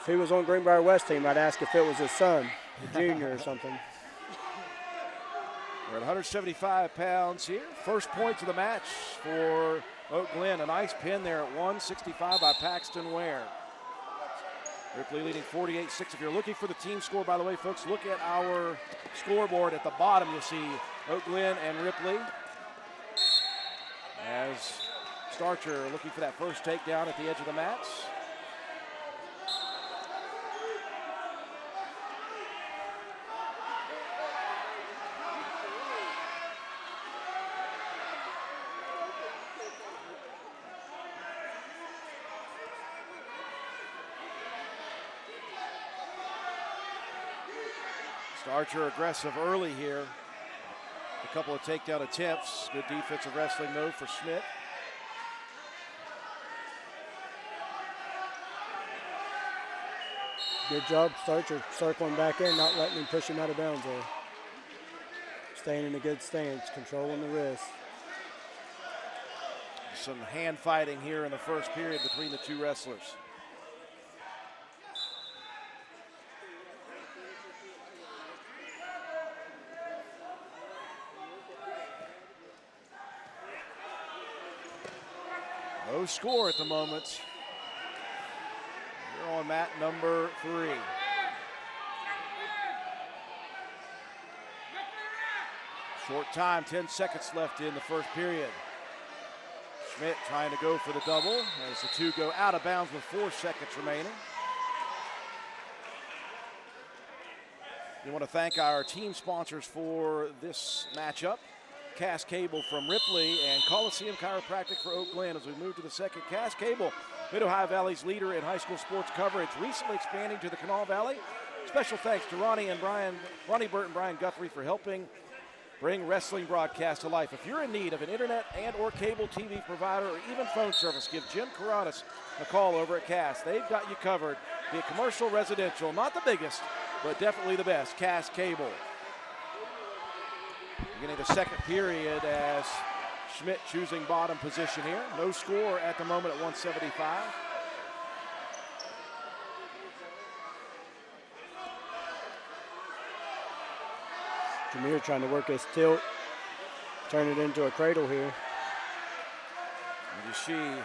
B: If he was on Greenbrier West team, I'd ask if it was his son, a junior or something.
A: We're at 175 pounds here. First points of the match for Oak Glen. A nice pin there at 165 by Paxton Ware. Ripley leading 48-6. If you're looking for the team score, by the way, folks, look at our scoreboard at the bottom. You'll see Oak Glen and Ripley. As Starcher looking for that first takedown at the edge of the mats. Starcher aggressive early here. A couple of takedown attempts. Good defensive wrestling move for Schmidt.
B: Good job, Starcher circling back in, not letting him push him out of bounds there. Staying in a good stance, controlling the wrist.
A: Some hand fighting here in the first period between the two wrestlers. No score at the moment. We're on mat number 3. Short time, 10 seconds left in the first period. Schmidt trying to go for the double as the two go out of bounds with 4 seconds remaining. We want to thank our team sponsors for this matchup. Cass Cable from Ripley and Coliseum Chiropractic for Oak Glen as we move to the second. Cass Cable, Mid-Ohio Valley's leader in high school sports coverage, recently expanding to the Kanawha Valley. Special thanks to Ronnie Burt and Brian Guthrie for helping bring wrestling broadcast to life. If you're in need of an internet and or cable TV provider or even phone service, give Jim Karanis a call over at Cass. They've got you covered. Be it commercial, residential, not the biggest, but definitely the best. Cass Cable. Beginning the second period as Schmidt choosing bottom position here. No score at the moment at 175.
B: Jameer trying to work his tilt, turn it into a cradle here.
A: And you see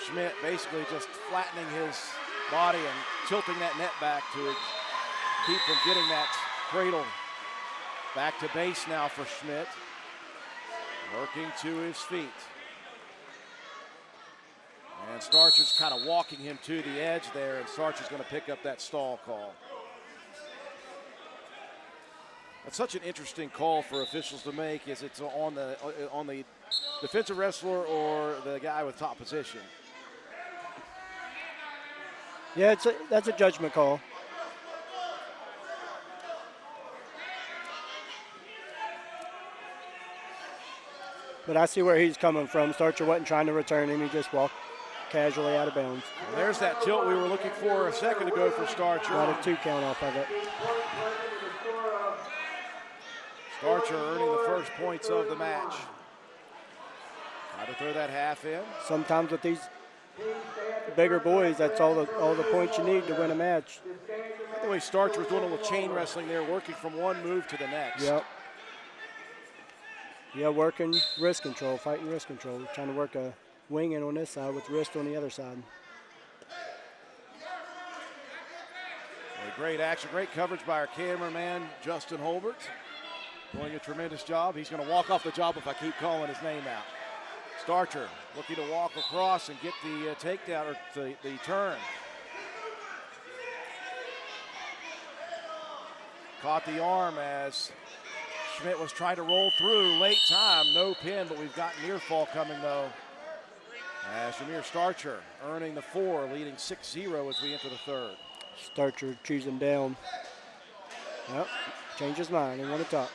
A: Schmidt basically just flattening his body and tilting that net back to keep from getting that cradle. Back to base now for Schmidt. Working to his feet. And Starcher's kind of walking him to the edge there, and Starcher's going to pick up that stall call. That's such an interesting call for officials to make, is it's on the defensive wrestler or the guy with top position.
B: Yeah, that's a judgment call. But I see where he's coming from. Starcher wasn't trying to return him. He just walked casually out of bounds.
A: Well, there's that tilt we were looking for a second ago for Starcher.
B: Got a 2 count off of it.
A: Starcher earning the first points of the match. Try to throw that half in.
B: Sometimes with these bigger boys, that's all the points you need to win a match.
A: By the way, Starcher was doing a little chain wrestling there, working from one move to the next.
B: Yep. Yeah, working wrist control, fighting wrist control. Trying to work a wing in on this side with wrist on the other side.
A: Great action, great coverage by our cameraman, Justin Holbert. Doing a tremendous job. He's going to walk off the job if I keep calling his name out. Starcher looking to walk across and get the takedown, or the turn. Caught the arm as Schmidt was trying to roll through. Late time, no pin, but we've got near fall coming though. As Jameer Starcher earning the 4, leading 6-0 as we enter the third.
B: Starcher choosing down. Yep, changed his mind. He wanted top.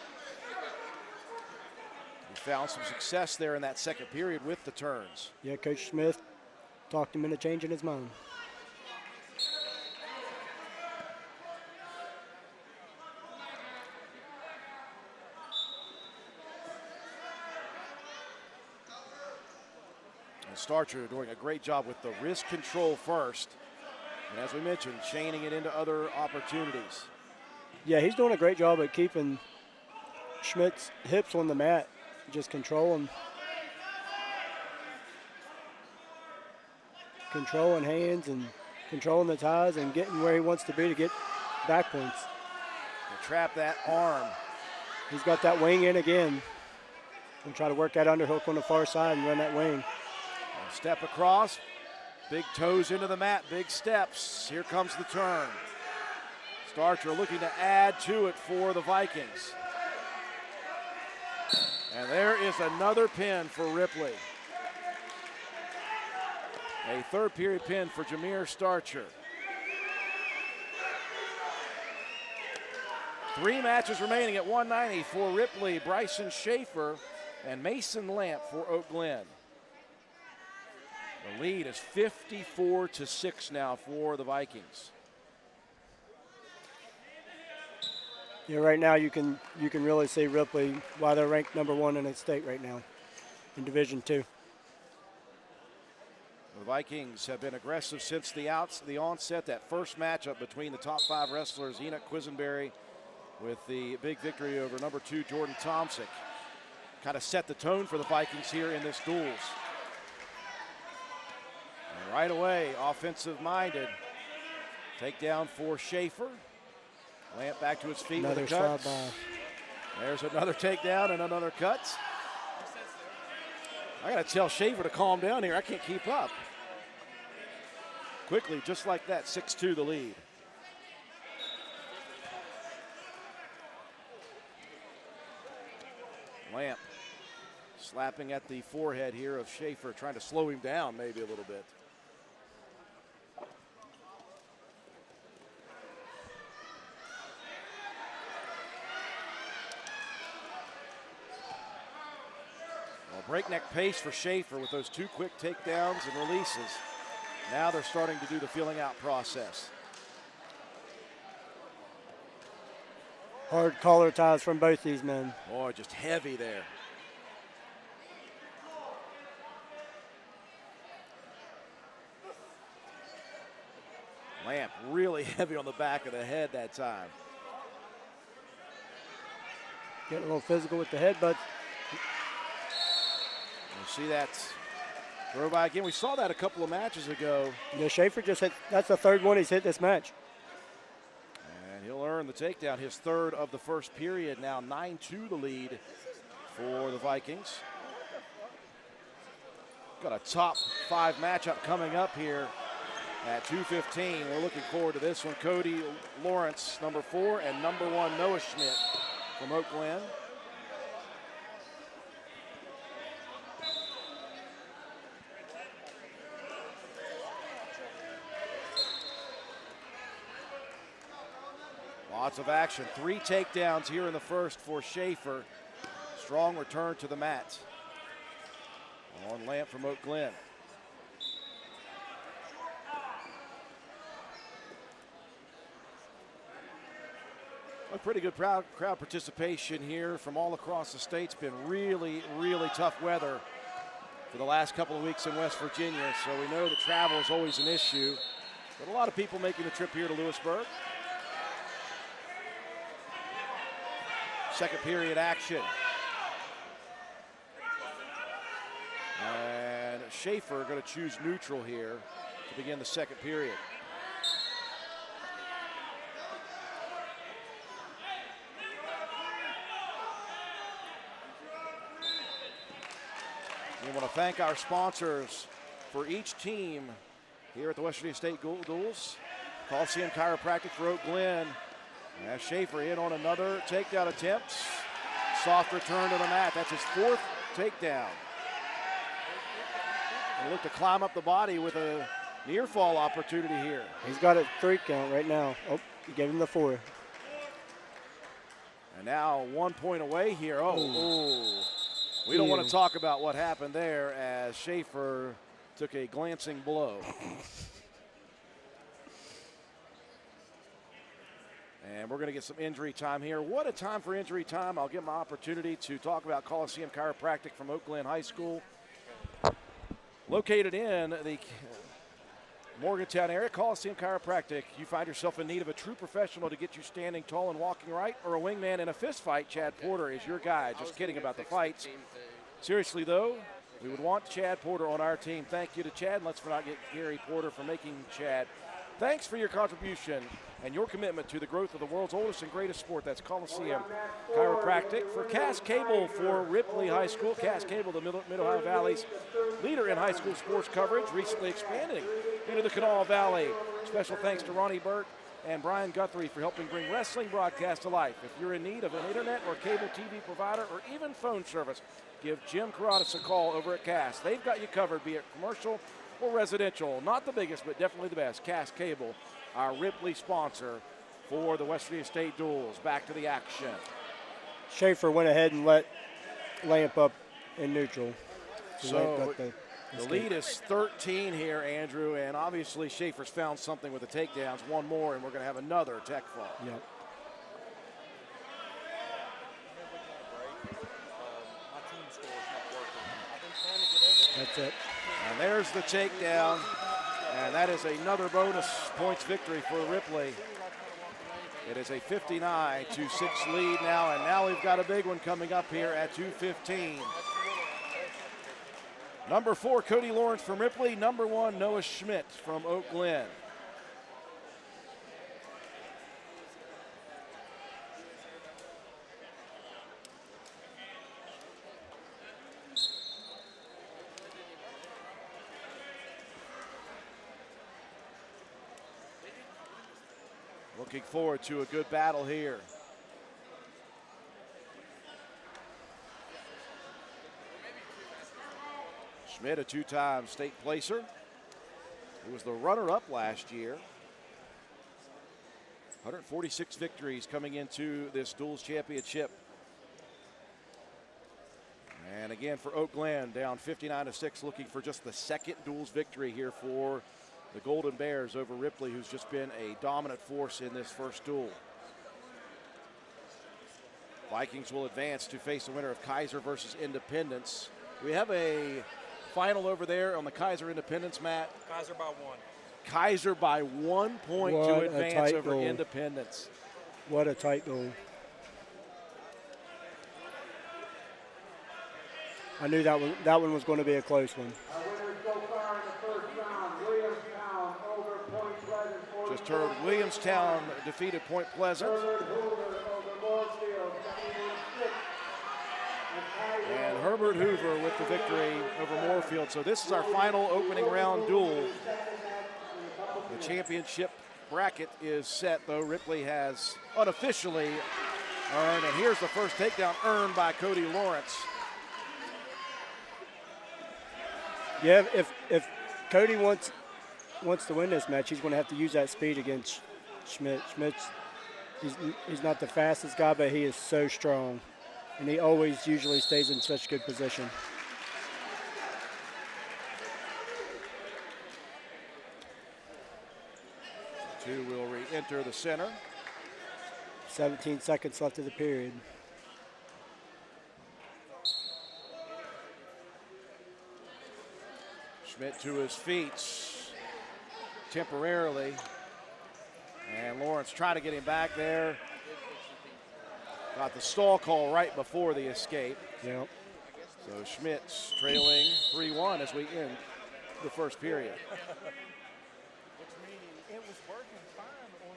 A: He found some success there in that second period with the turns.
B: Yeah, Coach Smith talked him into changing his mind.
A: And Starcher doing a great job with the wrist control first. And as we mentioned, chaining it into other opportunities.
B: Yeah, he's doing a great job at keeping Schmidt's hips on the mat, just controlling hands and controlling the ties and getting where he wants to be to get back points.
A: He'll trap that arm.
B: He's got that wing in again. We'll try to work that underhook on the far side and run that wing.
A: A step across, big toes into the mat, big steps. Here comes the turn. Starcher looking to add to it for the Vikings. And there is another pin for Ripley. A third period pin for Jameer Starcher. 3 matches remaining at 190 for Ripley, Bryson Schaefer, and Mason Lamp for Oak Glen. The lead is 54-6 now for the Vikings.
B: Yeah, right now you can really see Ripley why they're ranked #1 in the state right now in Division II.
A: The Vikings have been aggressive since the onset. That first matchup between the top 5 wrestlers, Enoch Quisenberry with the big victory over number 2 Jordan Tomczyk, kind of set the tone for the Vikings here in this duels. And right away, offensive-minded. Takedown for Schaefer. Lamp back to his feet with a cut. There's another takedown and another cut. I got to tell Schaefer to calm down here. I can't keep up. Quickly, just like that, 6-2 the lead. Lamp slapping at the forehead here of Schaefer, trying to slow him down maybe a little bit. Well, breakneck pace for Schaefer with those 2 quick takedowns and releases. Now they're starting to do the feeling out process.
B: Hard collar ties from both these men.
A: Boy, just heavy there. Lamp really heavy on the back of the head that time.
B: Getting a little physical with the headbutt.
A: You see that throw by again. We saw that a couple of matches ago.
B: Yeah, Schaefer just hit, that's the 3rd one he's hit this match.
A: And he'll earn the takedown, his 3rd of the first period. Now 9-2 the lead for the Vikings. Got a top 5 matchup coming up here at 2:15. We're looking forward to this one. Cody Lawrence, number 4, and number 1 Noah Schmidt from Oak Glen. Lots of action. 3 takedowns here in the first for Schaefer. Strong return to the mat on Lamp from Oak Glen. A pretty good crowd participation here from all across the state. It's been really, really tough weather for the last couple of weeks in West Virginia, so we know that travel is always an issue. But a lot of people making the trip here to Lewisburg. Second period action. And Schaefer going to choose neutral here to begin the second period. We want to thank our sponsors for each team here at the West Virginia State Duels. Consolation Chiropractic for Oak Glen. As Schaefer in on another takedown attempt. Soft return to the mat. That's his 4th takedown. And look to climb up the body with a near fall opportunity here.
B: He's got a 3 count right now. Oh, he gave him the 4.
A: And now 1 point away here. Oh. We don't want to talk about what happened there as Schaefer took a glancing blow. And we're going to get some injury time here. What a time for injury time. I'll get my opportunity to talk about Coliseum Chiropractic from Oak Glen High School. Located in the Morgantown area, Coliseum Chiropractic. You find yourself in need of a true professional to get you standing tall and walking right, or a wingman in a fist fight, Chad Porter is your guy. Just kidding about the fights. Seriously, though, we would want Chad Porter on our team. Thank you to Chad, and let's not get Gary Porter for making Chad. Thanks for your contribution and your commitment to the growth of the world's oldest and greatest sport. That's Coliseum Chiropractic. For Cass Cable for Ripley High School. Cass Cable, the Mid-Ohio Valley's leader in high school sports coverage, recently expanding into the Kanawha Valley. Special thanks to Ronnie Burt and Brian Guthrie for helping bring wrestling broadcast to life. If you're in need of an internet or cable TV provider or even phone service, give Jim Karatis a call over at Cass. They've got you covered, be it commercial or residential. Not the biggest, but definitely the best. Cass Cable, our Ripley sponsor for the West Virginia State Duels. Back to the action.
B: Schaefer went ahead and let Lamp up in neutral.
A: So the lead is 13 here, Andrew, and obviously Schaefer's found something with the takedowns. One more, and we're going to have another tech fall.
B: Yep. That's it.
A: And there's the takedown, and that is another bonus points victory for Ripley. It is a 59-6 lead now, and now we've got a big one coming up here at 2:15. Number 4, Cody Lawrence from Ripley. Number 1, Noah Schmidt from Oak Glen. Looking forward to a good battle here. Schmidt, a two-time state placer. He was the runner-up last year. 146 victories coming into this duels championship. And again for Oak Glen, down 59-6, looking for just the second duels victory here for the Golden Bears over Ripley, who's just been a dominant force in this first duel. Vikings will advance to face the winner of Kaiser versus Independence. We have a final over there on the Kaiser Independence, Matt.
C: Kaiser by 1.
A: Kaiser by 1 point
B: What
A: to
B: a
A: advance
B: tight
A: over
B: goal.
A: Independence.
B: What a tight goal. I knew that one was going to be a close one.
A: Just heard Williamstown defeated Point Pleasant. And Herbert Hoover with the victory over Moorfield. So this is our final opening round duel. The championship bracket is set, though. Ripley has unofficially earned, and here's the first takedown earned by Cody Lawrence.
B: Yeah, if Cody wants to win this match, he's going to have to use that speed against Schmidt. He's not the fastest guy, but he is so strong, and he always usually stays in such good position.
A: Two will re-enter the center.
B: 17 seconds left of the period.
A: Schmidt to his feet temporarily. And Lawrence trying to get him back there. Got the stall call right before the escape.
B: Yep.
A: So Schmidt's trailing 3-1 as we end the first period.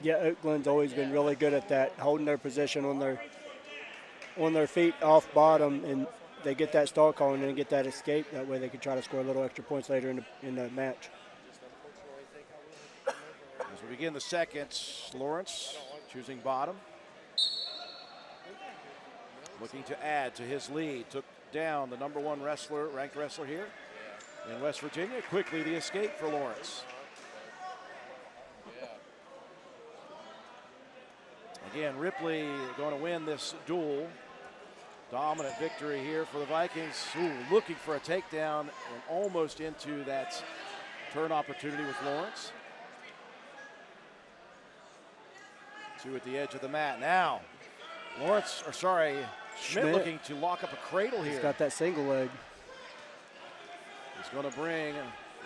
B: Yeah, Oak Glen's always been really good at that, holding their position on their feet off bottom, and they get that stall call and then get that escape. That way they can try to score a little extra points later in the match.
A: As we begin the second, Lawrence choosing bottom. Looking to add to his lead. Took down the number 1 wrestler, ranked wrestler here in West Virginia. Quickly the escape for Lawrence. Again, Ripley going to win this duel. Dominant victory here for the Vikings. Ooh, looking for a takedown and almost into that turn opportunity with Lawrence. Two at the edge of the mat. Now, Schmidt looking to lock up a cradle here.
B: He's got that single leg.
A: He's going to bring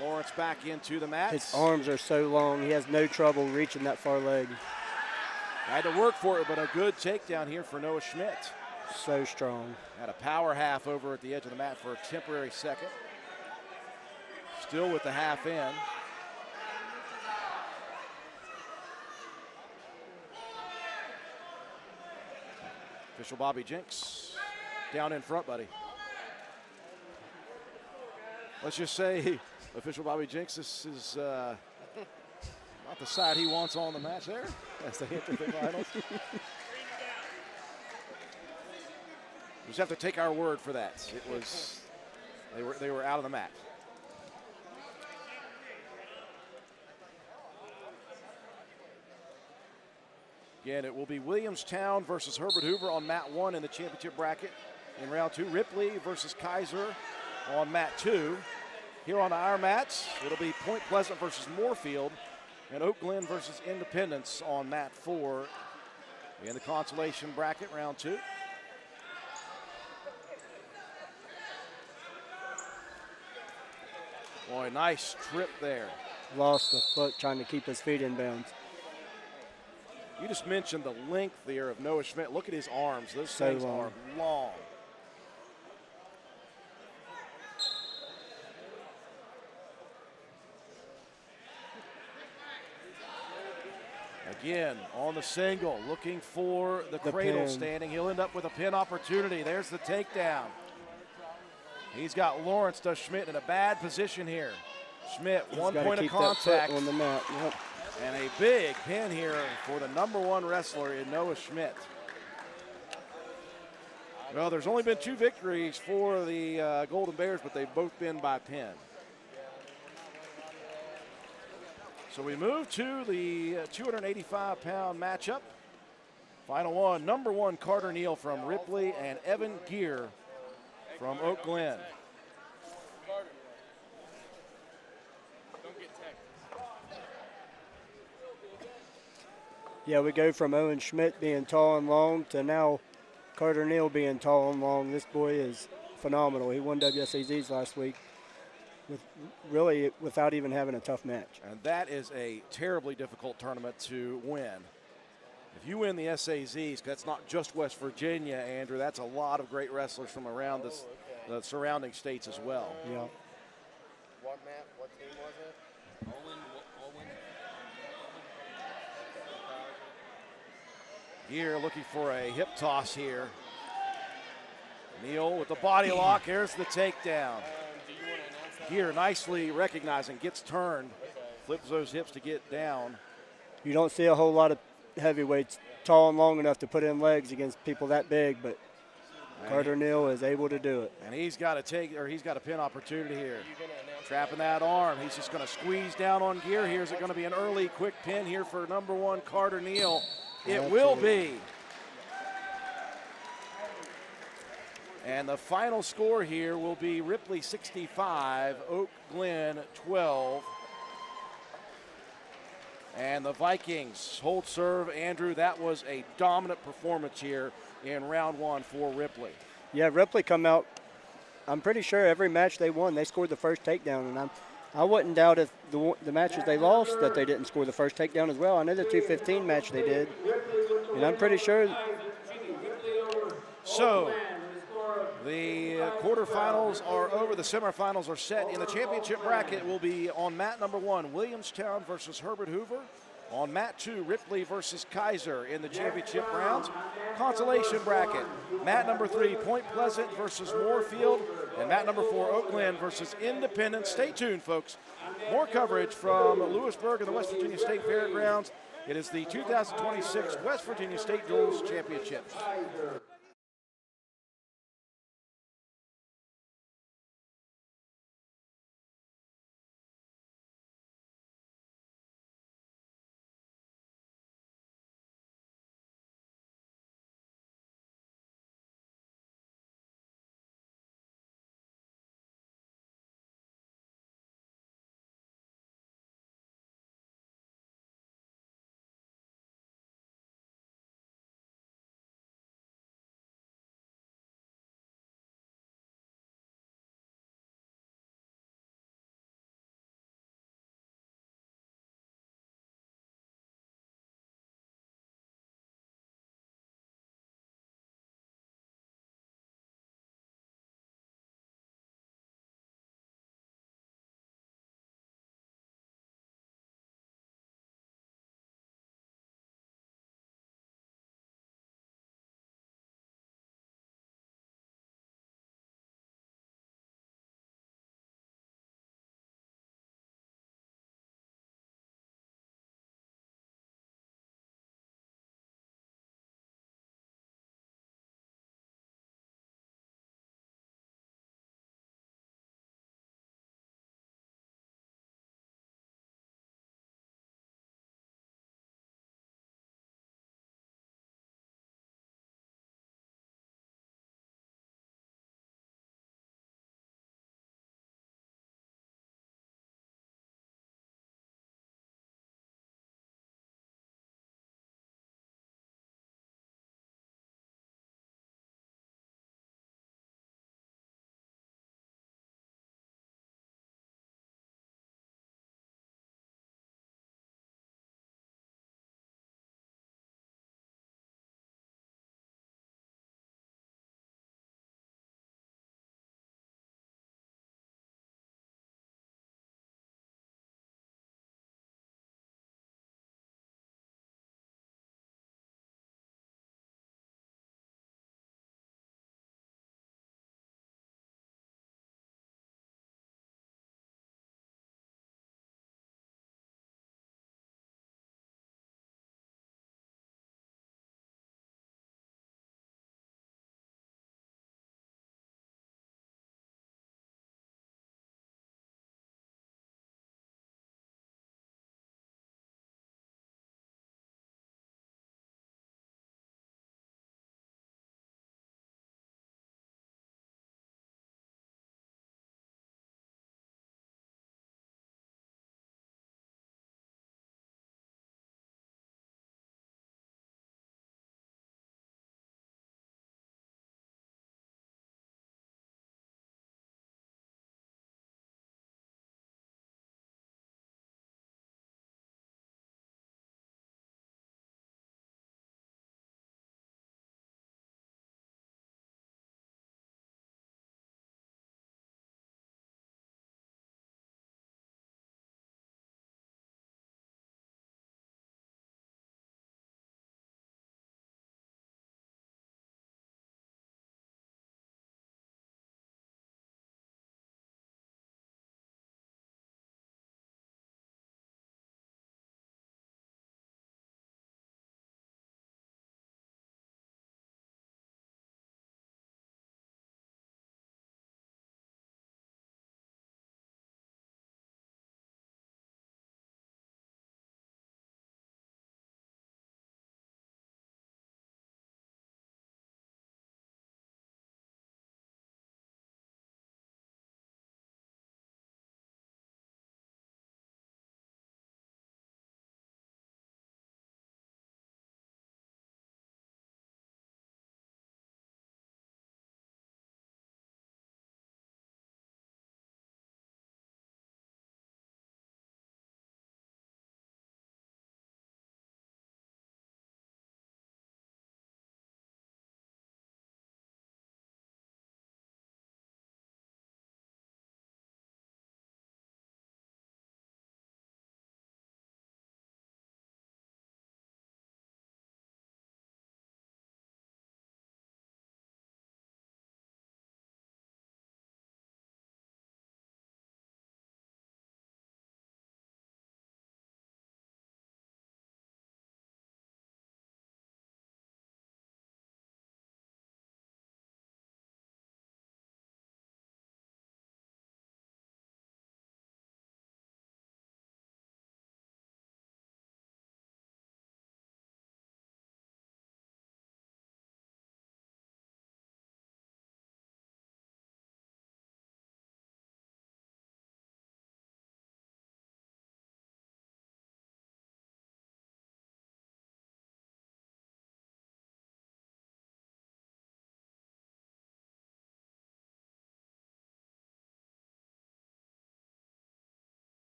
A: Lawrence back into the mat.
B: His arms are so long, he has no trouble reaching that far leg.
A: Had to work for it, but a good takedown here for Noah Schmidt.
B: So strong.
A: Had a power half over at the edge of the mat for a temporary second. Still with the half in. Official Bobby Jenks down in front, buddy. Let's just say official Bobby Jenks, this is not the side he wants on the match there as they enter the finals. We just have to take our word for that. It was, they were out of the mat. Again, it will be Williamstown versus Herbert Hoover on mat 1 in the championship bracket. In round 2, Ripley versus Kaiser on mat 2. Here on our mats, it'll be Point Pleasant versus Moorfield and Oak Glen versus Independence on mat 4 in the consolation bracket, round 2. Boy, nice trip there.
B: Lost the foot trying to keep his feet in bounds.
A: You just mentioned the length there of Noah Schmidt. Look at his arms. Those
B: So
A: things
B: long.
A: are long. Again, on the single, looking for the cradle
B: pin.
A: standing. He'll end up with a pin opportunity. There's the takedown. He's got Lawrence to Schmidt in a bad position here. Schmidt,
B: He's
A: 1
B: gotta
A: point of
B: keep that foot
A: contact.
B: on the mat. Yep.
A: And a big pin here for the number 1 wrestler in Noah Schmidt. Well, there's only been 2 victories for the Golden Bears, but they've both been by pin. So we move to the 285-pound matchup. Final one, number 1 Carter Neal from Ripley and Evan Gear from Oak Glen.
B: Yeah, we go from Owen Schmidt being tall and long to now Carter Neal being tall and long. This boy is phenomenal. He won WSAZs last week without even having a tough match.
A: And that is a terribly difficult tournament to win. If you win the SAZs, that's not just West Virginia, Andrew, that's a lot of great wrestlers from around the surrounding states as well.
B: Yeah.
C: What team was it? Owen.
A: Gear looking for a hip toss here. Neal with the body lock. Here's the takedown. Gear nicely recognizing, gets turned, flips those hips to get down.
B: You don't see a whole lot of heavyweights tall and long enough to put in legs against people that big, but Carter Neal is able to do it.
A: And he's got a pin opportunity here. Trapping that arm. He's just going to squeeze down on Gear here. Is it going to be an early quick pin here for number 1 Carter Neal? It will be. And the final score here will be Ripley 65, Oak Glen 12. And the Vikings hold serve. Andrew, that was a dominant performance here in round 1 for Ripley.
B: Yeah, Ripley come out, I'm pretty sure every match they won, they scored the first takedown. And I wouldn't doubt if the matches they lost that they didn't score the first takedown as well. I know the 215 match they did. And I'm pretty sure.
A: So the quarterfinals are over. The semifinals are set. In the championship bracket will be on mat number 1, Williamstown versus Herbert Hoover. On mat 2, Ripley versus Kaiser in the championship rounds. Consolation bracket, mat number 3, Point Pleasant versus Moorfield. And mat number 4, Oak Glen versus Independence. Stay tuned, folks. More coverage from Lewisburg and the West Virginia State Fairgrounds. It is the 2026 West Virginia State Duels Championships.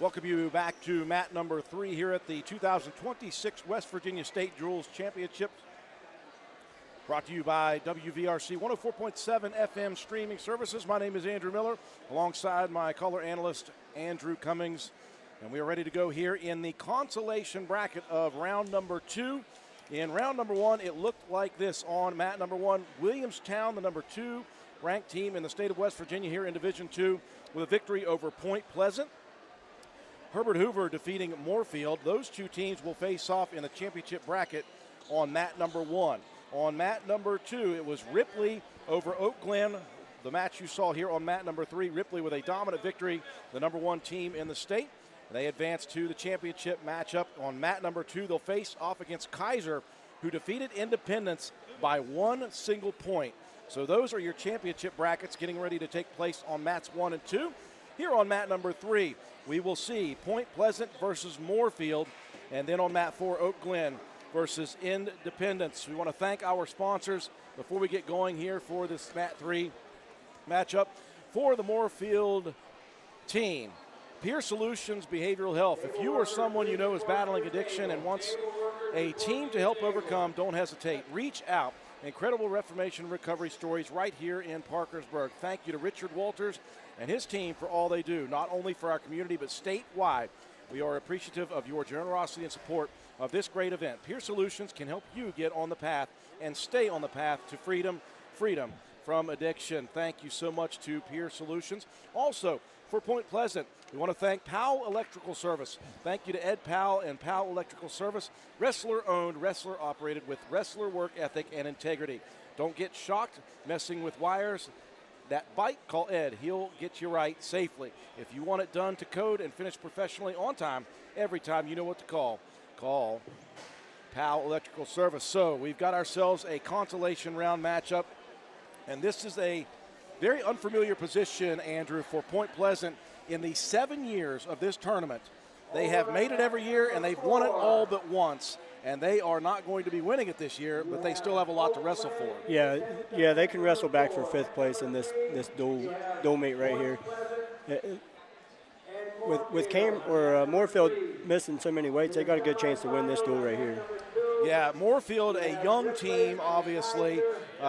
A: Welcome you back to mat number 3 here at the 2026 West Virginia State Duals Championship. Brought to you by WVRC 104.7 FM streaming services. My name is Andrew Miller, alongside my color analyst, Andrew Cummings. And we are ready to go here in the consolation bracket of round number 2. In round number 1, it looked like this on mat number 1. Williamstown, the number 2 ranked team in the state of West Virginia here in Division 2, with a victory over Point Pleasant. Herbert Hoover defeating Moorfield. Those two teams will face off in the championship bracket on mat number 1. On mat number 2, it was Ripley over Oak Glen. The match you saw here on mat number 3, Ripley with a dominant victory, the number 1 team in the state. They advance to the championship matchup. On mat number 2, they'll face off against Kaiser, who defeated Independence by 1 single point. So those are your championship brackets getting ready to take place on mats 1 and 2. Here on mat number 3, we will see Point Pleasant versus Moorfield, and then on mat 4, Oak Glen versus Independence. We want to thank our sponsors before we get going here for this mat 3 matchup. For the Moorfield team, Peer Solutions Behavioral Health. If you or someone you know is battling addiction and wants a team to help overcome, don't hesitate. Reach out. Incredible reformation recovery stories right here in Parkersburg. Thank you to Richard Walters and his team for all they do, not only for our community, but statewide. We are appreciative of your generosity and support of this great event. Peer Solutions can help you get on the path and stay on the path to freedom from addiction. Thank you so much to Peer Solutions. Also, for Point Pleasant, we want to thank Powell Electrical Service. Thank you to Ed Powell and Powell Electrical Service. Wrestler-owned, wrestler-operated with wrestler work ethic and integrity. Don't get shocked messing with wires. That bite, call Ed. He'll get you right safely. If you want it done to code and finish professionally on time, every time, you know what to call. Call Powell Electrical Service. So we've got ourselves a consolation round matchup, and this is a very unfamiliar position, Andrew, for Point Pleasant. In the 7 years of this tournament, they have made it every year, and they've won it all but once. And they are not going to be winning it this year, but they still have a lot to wrestle for.
B: Yeah, they can wrestle back for 5th place in this dual meet right here. With Moorfield missing so many weights, they got a good chance to win this duel right here.
A: Yeah, Moorfield, a young team, obviously,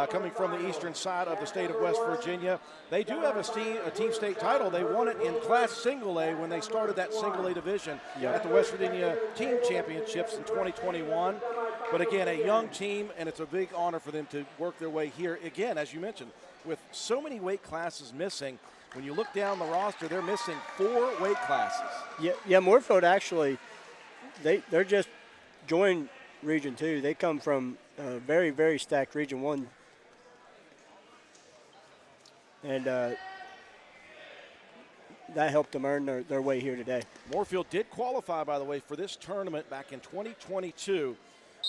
A: coming from the eastern side of the state of West Virginia. They do have a team state title. They won it in Class Single A when they started that Single A division at the West Virginia Team Championships in 2021. But again, a young team, and it's a big honor for them to work their way here. Again, as you mentioned, with so many weight classes missing, when you look down the roster, they're missing 4 weight classes.
B: Yeah, Moorfield actually, they're just joined Region 2. They come from a very, very stacked Region 1. And that helped them earn their way here today.
A: Moorfield did qualify, by the way, for this tournament back in 2022.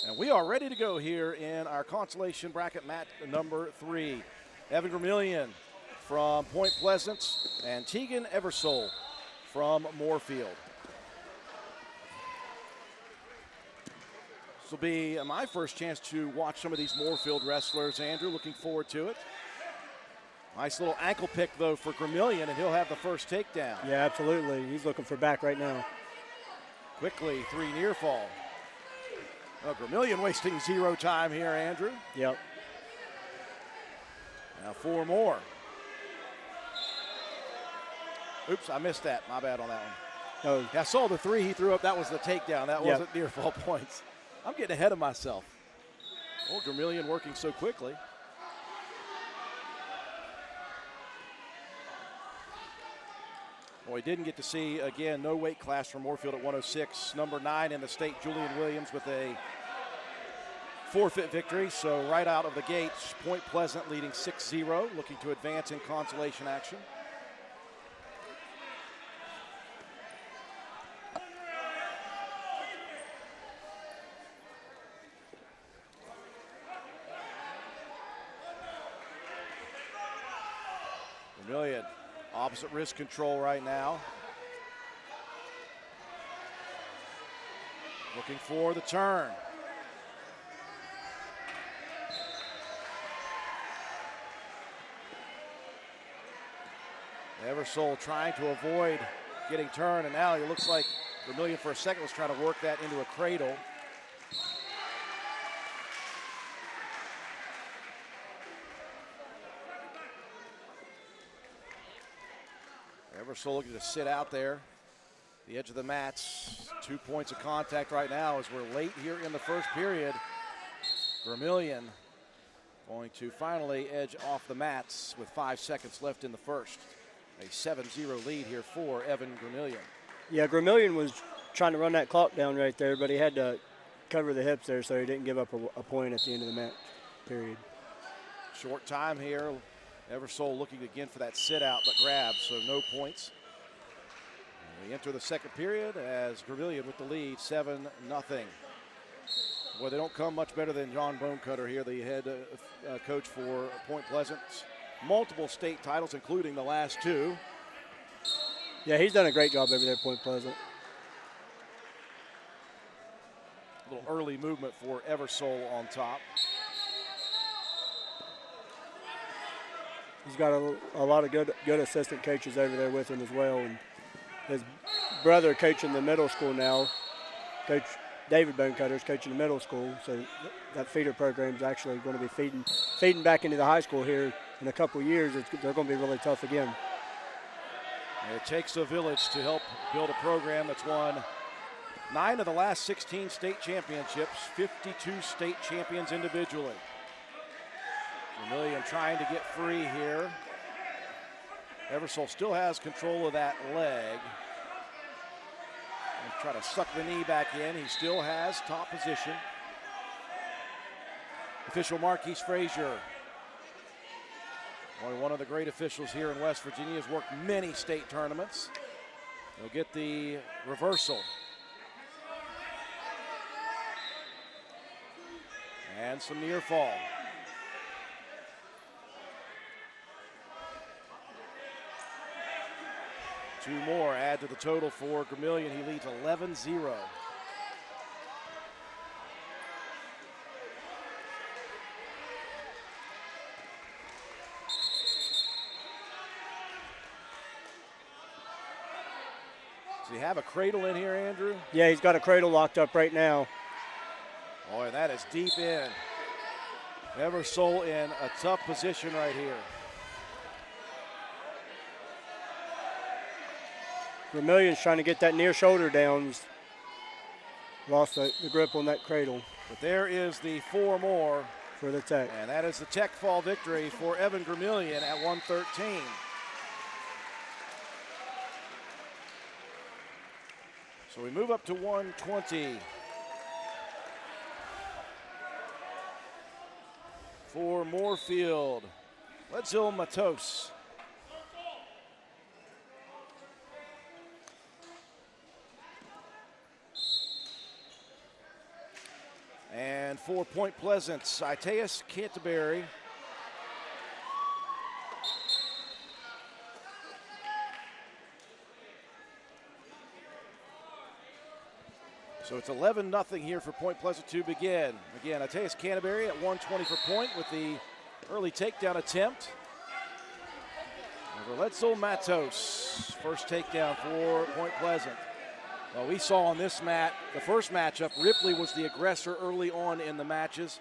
A: And we are ready to go here in our consolation bracket mat number 3. Evan Vermillion from Point Pleasant and Tegan Eversole from Moorfield. This will be my first chance to watch some of these Moorfield wrestlers, Andrew. Looking forward to it. Nice little ankle pick, though, for Vermillion, and he'll have the first takedown.
B: Yeah, absolutely. He's looking for back right now.
A: Quickly, 3 near fall. Vermillion wasting 0 time here, Andrew.
B: Yep.
A: Now 4 more. Oops, I missed that. My bad on that one.
B: Oh.
A: Yeah, I saw the 3 he threw up. That was the takedown. That wasn't near fall points. I'm getting ahead of myself. Oh, Vermillion working so quickly. Well, we didn't get to see, again, no weight class for Moorfield at 106. Number 9 in the state, Julian Williams, with a forfeit victory. So right out of the gates, Point Pleasant leading 6-0, looking to advance in consolation action. Vermillion, opposite wrist control right now. Looking for the turn. Eversole trying to avoid getting turned, and now it looks like Vermillion for a second was trying to work that into a cradle. Eversole looking to sit out there. The edge of the mats. 2 points of contact right now as we're late here in the first period. Vermillion going to finally edge off the mats with 5 seconds left in the first. A 7-0 lead here for Evan Vermillion.
B: Yeah, Vermillion was trying to run that clock down right there, but he had to cover the hips there so he didn't give up a point at the end of the match period.
A: Short time here. Eversole looking again for that sit out but grab, so no points. And we enter the second period as Vermillion with the lead, 7-0. Boy, they don't come much better than John Bonecutter here, the head coach for Point Pleasant. Multiple state titles, including the last 2.
B: Yeah, he's done a great job over there at Point Pleasant.
A: A little early movement for Eversole on top.
B: He's got a lot of good assistant coaches over there with him as well. And his brother coaching the middle school now, Coach David Bonecutter is coaching the middle school. So that feeder program is actually going to be feeding back into the high school here in a couple of years. They're going to be really tough again.
A: It takes a village to help build a program that's won 9 of the last 16 state championships, 52 state champions individually. Vermillion trying to get free here. Eversole still has control of that leg. And try to suck the knee back in. He still has top position. Official Marquise Frazier. Boy, one of the great officials here in West Virginia, has worked many state tournaments. He'll get the reversal. And some near fall. Two more add to the total for Vermillion. He leads 11-0. Does he have a cradle in here, Andrew?
B: Yeah, he's got a cradle locked up right now.
A: Boy, that is deep in. Eversole in a tough position right here.
B: Vermillion's trying to get that near shoulder down. He's lost the grip on that cradle.
A: But there is the 4 more.
B: For the Tech.
A: And that is the Tech fall victory for Evan Vermillion at 113. So we move up to 120. For Moorfield, Letzel Matos. And for Point Pleasant, Iteas Canterbury. So it's 11-0 here for Point Pleasant to begin. Again, Iteas Canterbury at 120 for Point with the early takedown attempt. Over Letzel Matos, first takedown for Point Pleasant. Well, we saw on this mat, the first matchup, Ripley was the aggressor early on in the matches.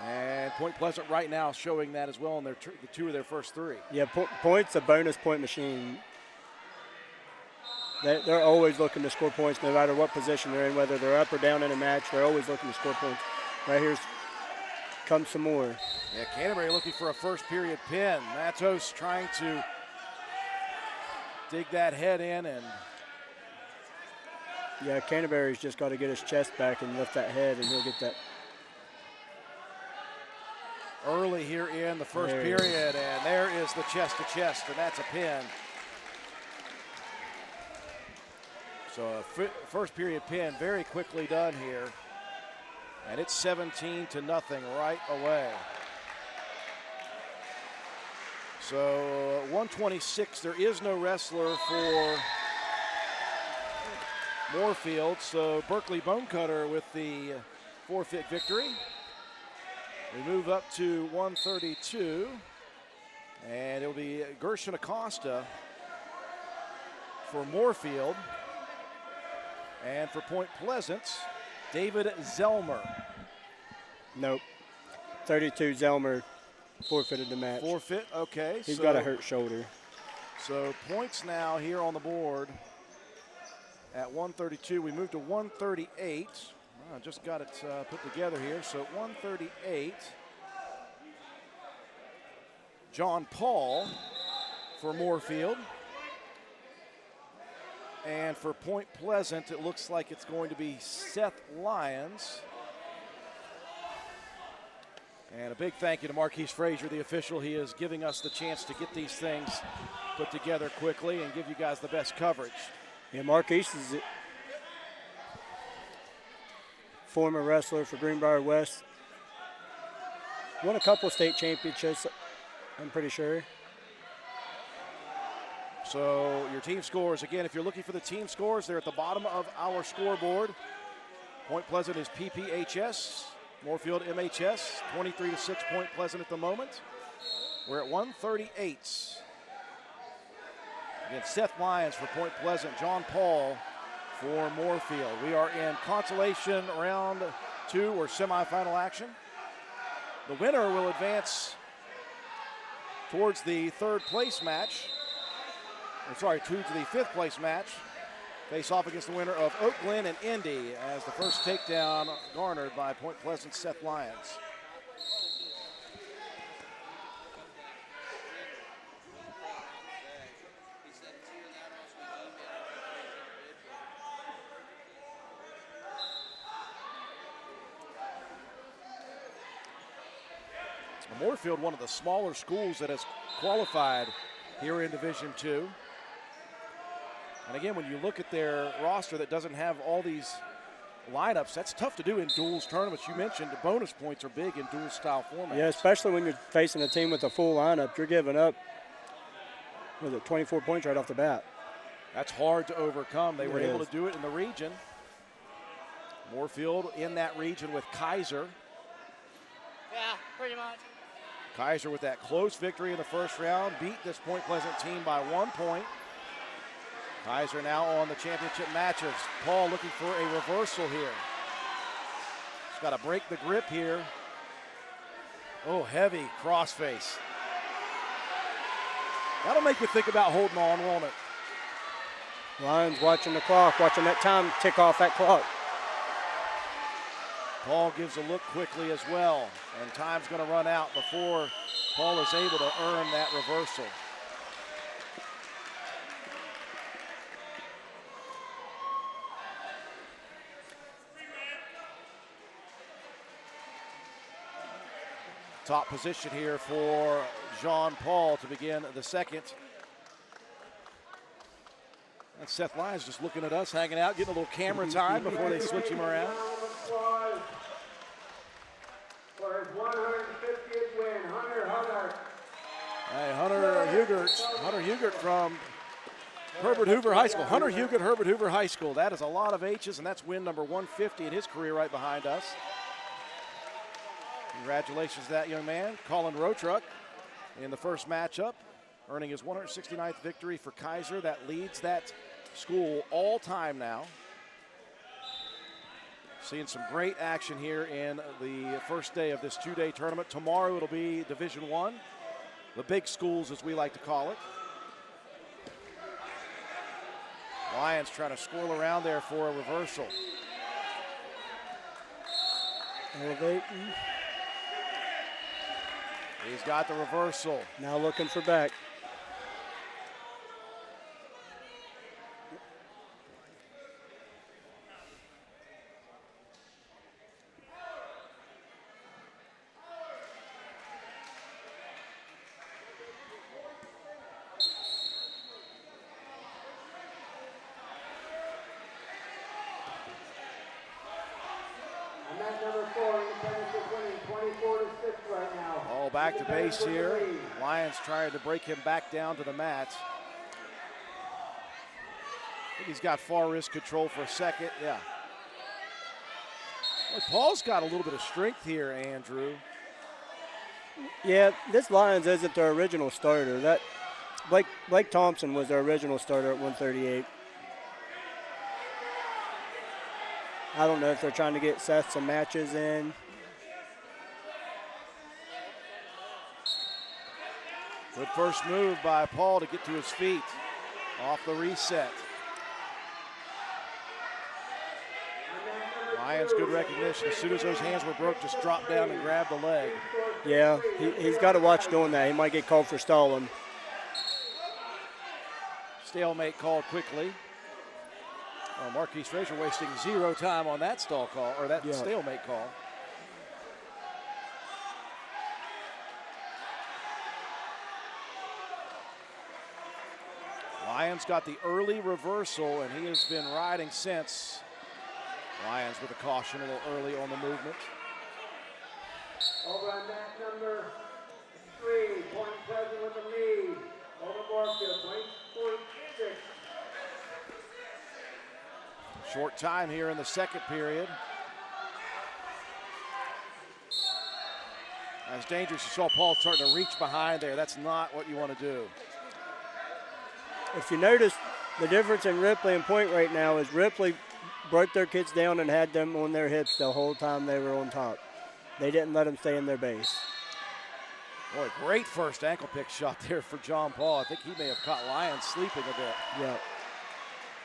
A: And Point Pleasant right now showing that as well in the 2 of their first 3.
B: Yeah, Point's a bonus point machine. They're always looking to score points no matter what position they're in, whether they're up or down in a match. They're always looking to score points. Right here comes some more.
A: Yeah, Canterbury looking for a first period pin. Matos trying to dig that head in and
B: yeah, Canterbury's just got to get his chest back and lift that head, and he'll get that.
A: Early here in the first period, and there is the chest to chest, and that's a pin. So a first period pin very quickly done here, and it's 17-0 right away. So 126, there is no wrestler for Moorfield, so Berkeley Bonecutter with the forfeit victory. We move up to 132, and it'll be Gershon Acosta for Moorfield. And for Point Pleasant, David Zelmer.
B: Nope. 32 Zelmer forfeited the match.
A: Forfeit, okay.
B: He's got a hurt shoulder.
A: So points now here on the board at 132. We moved to 138. I just got it put together here. So at 138, John Paul for Moorfield. And for Point Pleasant, it looks like it's going to be Seth Lyons. And a big thank you to Marquise Frazier, the official. He is giving us the chance to get these things put together quickly and give you guys the best coverage.
B: Yeah, Marquise is a former wrestler for Greenbrier West. Won a couple state championships, I'm pretty sure.
A: So your team scores, again, if you're looking for the team scores, they're at the bottom of our scoreboard. Point Pleasant is PPHS, Moorfield MHS, 23-6 Point Pleasant at the moment. We're at 138. Again, Seth Lyons for Point Pleasant, John Paul for Moorfield. We are in consolation round 2 or semifinal action. The winner will advance towards the third place match. To the fifth place match. Face off against the winner of Oak Glen and Indy as the first takedown garnered by Point Pleasant Seth Lyons. Moorfield, one of the smaller schools that has qualified here in Division II. And again, when you look at their roster that doesn't have all these lineups, that's tough to do in duals tournaments. You mentioned the bonus points are big in dual style formats.
B: Yeah, especially when you're facing a team with a full lineup. You're giving up, 24 points right off the bat.
A: That's hard to overcome. They were able to do it in the region. Moorfield in that region with Kaiser.
D: Yeah, pretty much.
A: Kaiser with that close victory in the first round, beat this Point Pleasant team by 1 point. Kaiser now on the championship matches. Paul looking for a reversal here. He's got to break the grip here. Oh, heavy crossface. That'll make you think about holding on, won't it?
B: Lyons watching the clock, watching that time tick off that clock.
A: Paul gives a look quickly as well, and time's going to run out before Paul is able to earn that reversal. Top position here for Jean Paul to begin the second. And Seth Lyons just looking at us, hanging out, getting a little camera time before they switch him around.
E: For his 150th win, Hunter Hubbard.
A: Hey, Hunter Hugert from Herbert Hoover High School. Hunter Hugert, Herbert Hoover High School. That is a lot of H's, and that's win number 150 in his career right behind us. Congratulations to that young man. Colin Rotruck in the first matchup, earning his 169th victory for Kaiser. That leads that school all time now. Seeing some great action here in the first day of this two-day tournament. Tomorrow it'll be Division I, the big schools as we like to call it. Lions trying to swirl around there for a reversal.
B: Elevating.
A: He's got the reversal.
B: Now looking for back.
E: And that's number 4, Independence is winning 24-6 right now.
A: All back to base here. Lions trying to break him back down to the mat. I think he's got far wrist control for a second. Yeah. Well, Paul's got a little bit of strength here, Andrew.
B: Yeah, this Lions isn't their original starter. Blake Thompson was their original starter at 138. I don't know if they're trying to get Seth some matches in.
A: Good first move by Paul to get to his feet off the reset. Lions, good recognition. As soon as those hands were broke, just dropped down and grabbed the leg.
B: Yeah, he's got to watch doing that. He might get called for stalling.
A: Stalemate called quickly. Marquise Frazier wasting 0 time on that stall call, or that stalemate call. Lions got the early reversal, and he has been riding since. Lions with a caution a little early on the movement.
E: Over on mat number 3, Point Pleasant with the lead. Over Moorfield, 20.6.
A: Short time here in the second period. That's dangerous. You saw Paul starting to reach behind there. That's not what you want to do.
B: If you notice, the difference in Ripley and Point right now is Ripley broke their kids down and had them on their hips the whole time they were on top. They didn't let them stay in their base.
A: Boy, great first ankle pick shot there for John Paul. I think he may have caught Lyons sleeping a bit.
B: Yeah.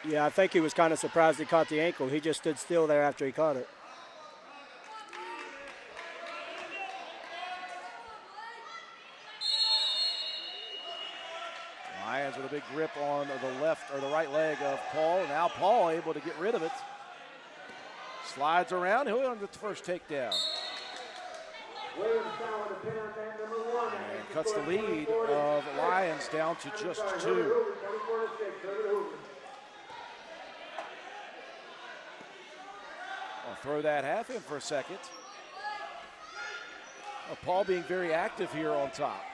B: Yeah, I think he was kind of surprised he caught the ankle. He just stood still there after he caught it.
A: Lyons with a big grip on the left or the right leg of Paul. Now Paul able to get rid of it. Slides around. He'll get the first takedown.
E: Williams down with a pin on mat number 1.
A: And cuts the lead of Lions down to just 2.
E: 24-6. Herbert Hoover.
A: I'll throw that half in for a second. Paul being very active here on top.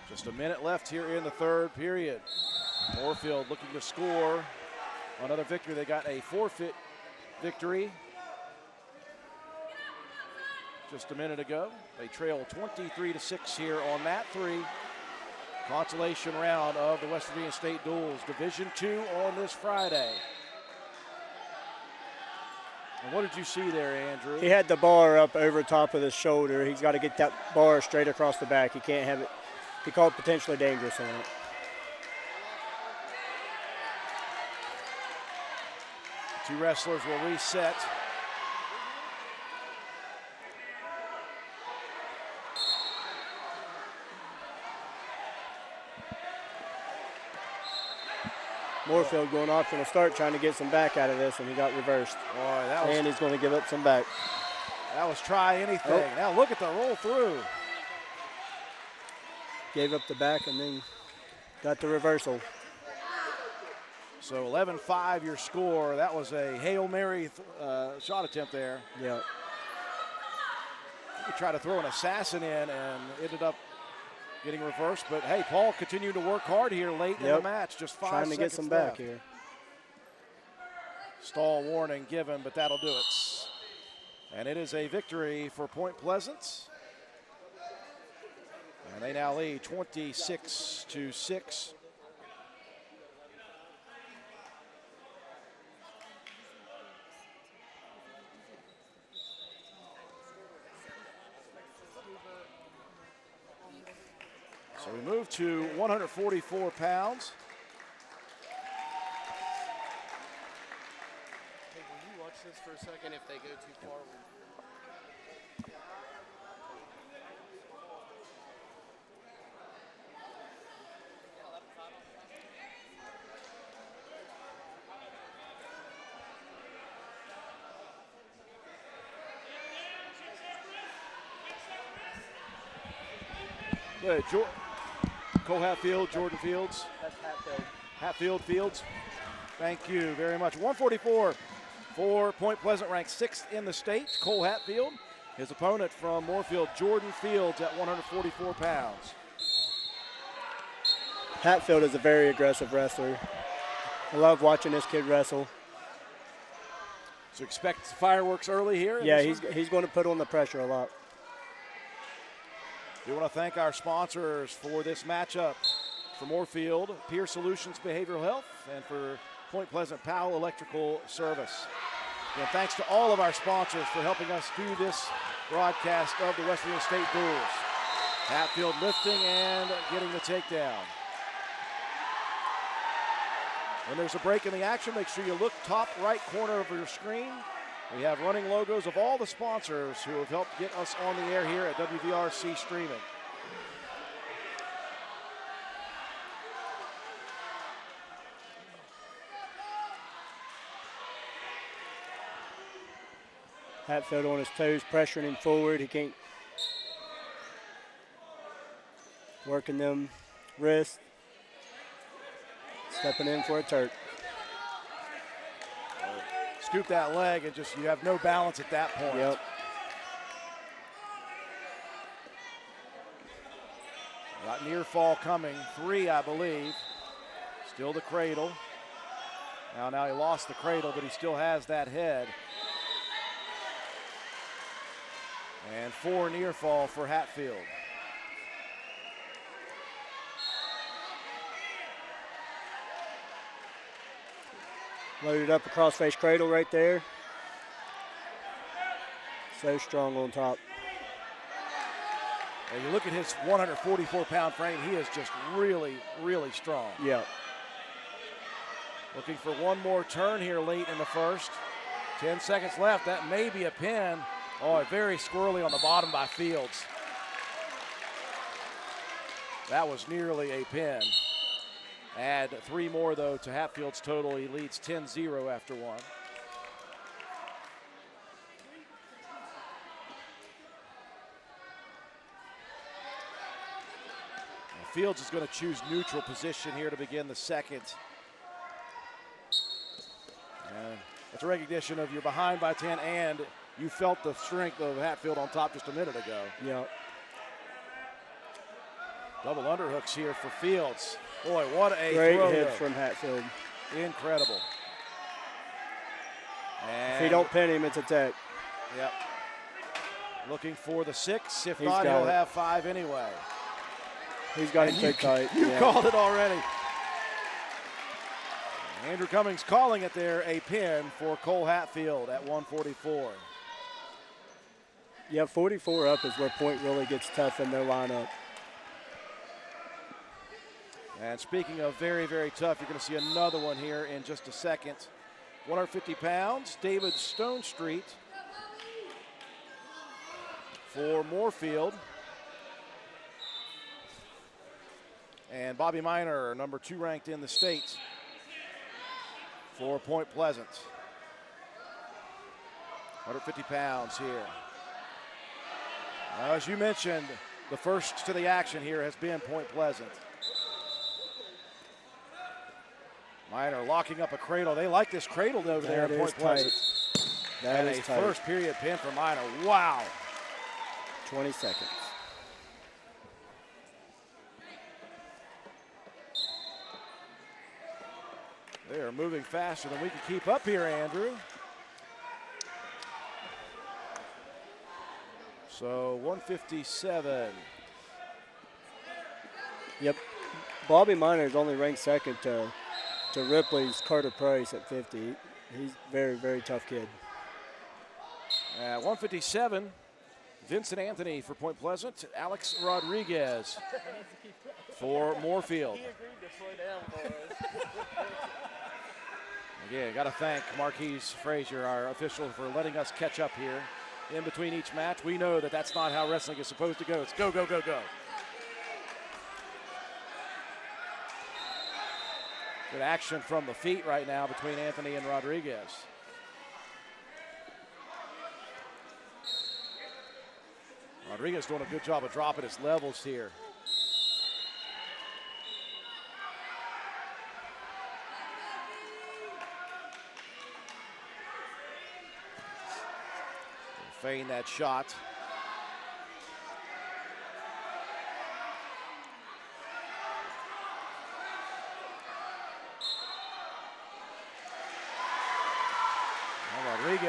A: Just a minute left here in the third period. Moorfield looking to score another victory. They got a forfeit victory just a minute ago. They trail 23-6 here on mat 3. Consolation round of the West Virginia State Duels, Division II on this Friday. And what did you see there, Andrew?
B: He had the bar up over top of his shoulder. He's got to get that bar straight across the back. He can't have it. He called potentially dangerous on it.
A: Two wrestlers will reset.
B: Moorfield going optional start, trying to get some back out of this, and he got reversed.
A: Boy, that was,
B: and he's going to give up some back.
A: That was try anything. Oh. Now look at the roll through.
B: Gave up the back and then got the reversal.
A: So 11-5 your score. That was a Hail Mary shot attempt there.
B: Yeah.
A: He tried to throw an assassin in and ended up getting reversed. But hey, Paul continued to work hard here late in the match. Just 5 seconds
B: trying to get some
A: left.
B: back here.
A: Stall warning given, but that'll do it. And it is a victory for Point Pleasant. And they now lead 26-6. So we move to 144 pounds.
C: Hey, will you watch this for a second if they go too far?
A: Good. Cole Hatfield, Jordan Fields.
B: That's Hatfield.
A: Hatfield Fields. Thank you very much. 144 for Point Pleasant, ranked 6th in the state. Cole Hatfield. His opponent from Moorfield, Jordan Fields, at 144 pounds.
B: Hatfield is a very aggressive wrestler. I love watching this kid wrestle.
A: So expect fireworks early here?
B: Yeah, he's going to put on the pressure a lot.
A: We want to thank our sponsors for this matchup. For Moorfield, Peer Solutions Behavioral Health, and for Point Pleasant Powell Electrical Service. And thanks to all of our sponsors for helping us do this broadcast of the West Virginia State Duels. Hatfield lifting and getting the takedown. When there's a break in the action, make sure you look top right corner of your screen. We have running logos of all the sponsors who have helped get us on the air here at WVRC Streaming.
B: Hatfield on his toes, pressuring him forward. He can't. Working them wrists. Stepping in for a Turk.
A: Scoop that leg and just, you have no balance at that point.
B: Yep.
A: Got near fall coming, 3 I believe. Still the cradle. Now he lost the cradle, but he still has that head. And 4 near fall for Hatfield.
B: Loaded up a crossface cradle right there. So strong on top.
A: And you look at his 144-pound frame, he is just really, really strong.
B: Yeah.
A: Looking for one more turn here late in the first. 10 seconds left, that may be a pin. Oh, very squirrely on the bottom by Fields. That was nearly a pin. Add 3 more, though, to Hatfield's total. He leads 10-0 after 1. Fields is going to choose neutral position here to begin the second. And it's a recognition of you're behind by 10 and you felt the strength of Hatfield on top just a minute ago.
B: Yeah.
A: Double underhooks here for Fields. Boy, what a
B: great
A: throw,
B: hits
A: though.
B: from Hatfield.
A: Incredible. And
B: if he don't pin him, it's a tech.
A: Yep. Looking for the 6. If
B: He's
A: not,
B: got
A: he'll
B: it.
A: have 5 anyway.
B: He's got
A: And
B: him so tight.
A: You
B: Yeah.
A: called it already. Andrew Cummings calling it there a pin for Cole Hatfield at 144.
B: Yeah, 44 up is where point really gets tough in their lineup.
A: And speaking of very, very tough, you're going to see another one here in just a second. 150 pounds, David Stonestreet for Moorfield. And Bobby Miner, number 2 ranked in the state for Point Pleasant. 150 pounds here. Now, as you mentioned, the first to the action here has been Point Pleasant. Miner locking up a cradle. They like this cradle over there at Point Pleasant.
B: That
A: And
B: is
A: a
B: tight.
A: first period pin for Miner. Wow.
B: 20 seconds.
A: They are moving faster than we can keep up here, Andrew. So 157.
B: Yep. Bobby Miner is only ranked second to Ripley's Carter Price at 50. He's very, very tough kid.
A: At 157, Vincent Anthony for Point Pleasant. Alex Rodriguez for Moorfield.
C: He agreed to slow down for us.
A: Again, got to thank Marquise Frazier, our official, for letting us catch up here in between each match. We know that that's not how wrestling is supposed to go. It's go, go, go, go. Good action from the feet right now between Anthony and Rodriguez. Rodriguez doing a good job of dropping his levels here. Feign that shot.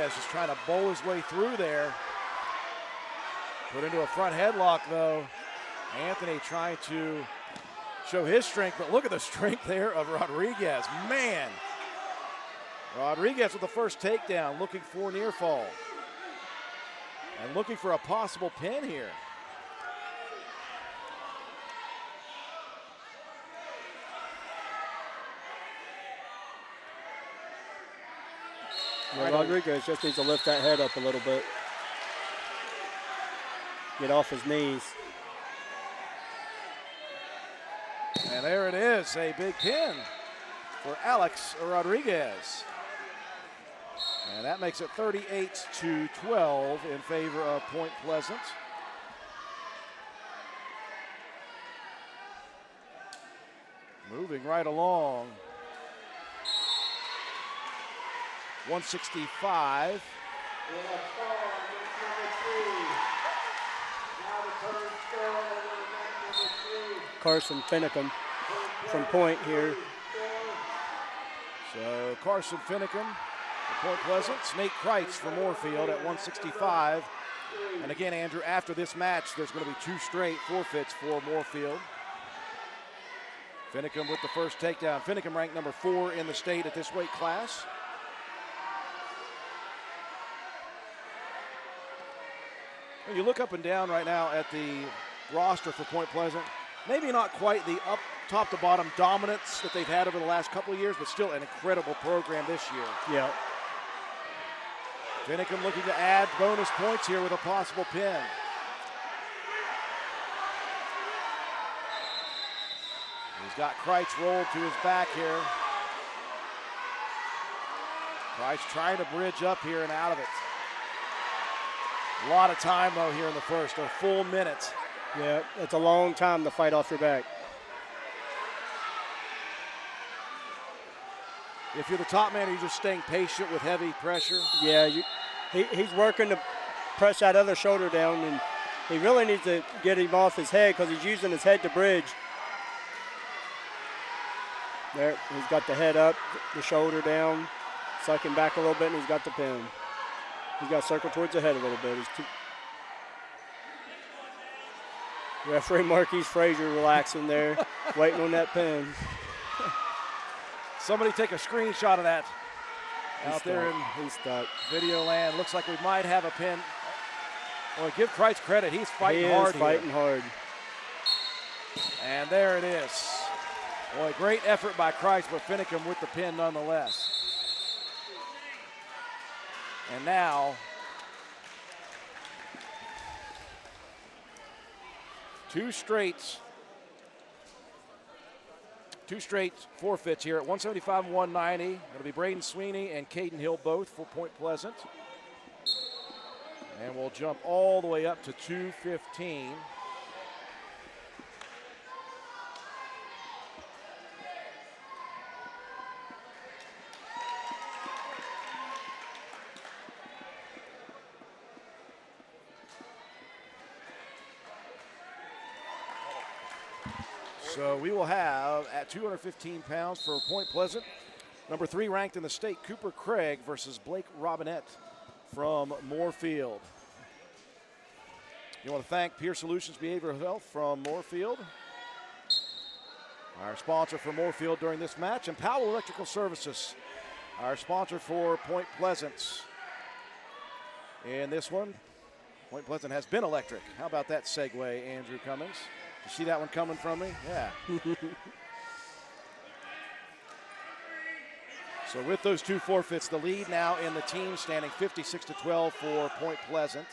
A: Rodriguez is trying to bowl his way through there. Put into a front headlock, though. Anthony trying to show his strength, but look at the strength there of Rodriguez. Man. Rodriguez with the first takedown, looking for near fall. And looking for a possible pin here.
B: Yeah, Rodriguez just needs to lift that head up a little bit. Get off his knees.
A: And there it is, a big pin for Alex Rodriguez. And that makes it 38-12 in favor of Point Pleasant. Moving right along. 165.
B: Carson Finicum from Point here.
A: So Carson Finicum for Point Pleasant. Nate Kreitz for Moorfield at 165. And again, Andrew, after this match, there's going to be 2 straight forfeits for Moorfield. Finicum with the first takedown. Finicum ranked number 4 in the state at this weight class. When you look up and down right now at the roster for Point Pleasant, maybe not quite the up top to bottom dominance that they've had over the last couple of years, but still an incredible program this year.
B: Yeah.
A: Finicum looking to add bonus points here with a possible pin. He's got Kreitz rolled to his back here. Kreitz trying to bridge up here and out of it. A lot of time, though, here in the first, a full minute.
B: Yeah, it's a long time to fight off your back.
A: If you're the top man, you're just staying patient with heavy pressure.
B: Yeah, he's working to press that other shoulder down, and he really needs to get him off his head because he's using his head to bridge. There, he's got the head up, the shoulder down, sucking back a little bit, and he's got the pin. He's got to circle towards the head a little bit. Referee Marquise Frazier relaxing there, waiting on that pin.
A: Somebody take a screenshot of that out there in
B: he's stuck.
A: Video land. Looks like we might have a pin. Well, give Kreitz credit. He's fighting
B: he
A: hard
B: is fighting hard.
A: And there it is. Boy, great effort by Kreitz, but Finicum with the pin nonetheless. And now, two straight forfeits here at 175 and 190. It'll be Braden Sweeney and Caden Hill both for Point Pleasant. And we'll jump all the way up to 215. So we will have at 215 pounds for Point Pleasant, number 3 ranked in the state, Cooper Craig versus Blake Robinette from Moorfield. You want to thank Peer Solutions Behavioral Health from Moorfield, our sponsor for Moorfield during this match, and Powell Electrical Services, our sponsor for Point Pleasant. In this one, Point Pleasant has been electric. How about that segue, Andrew Cummings? You see that one coming from me? Yeah. So with those two forfeits, the lead now in the team standing 56-12 for Point Pleasant.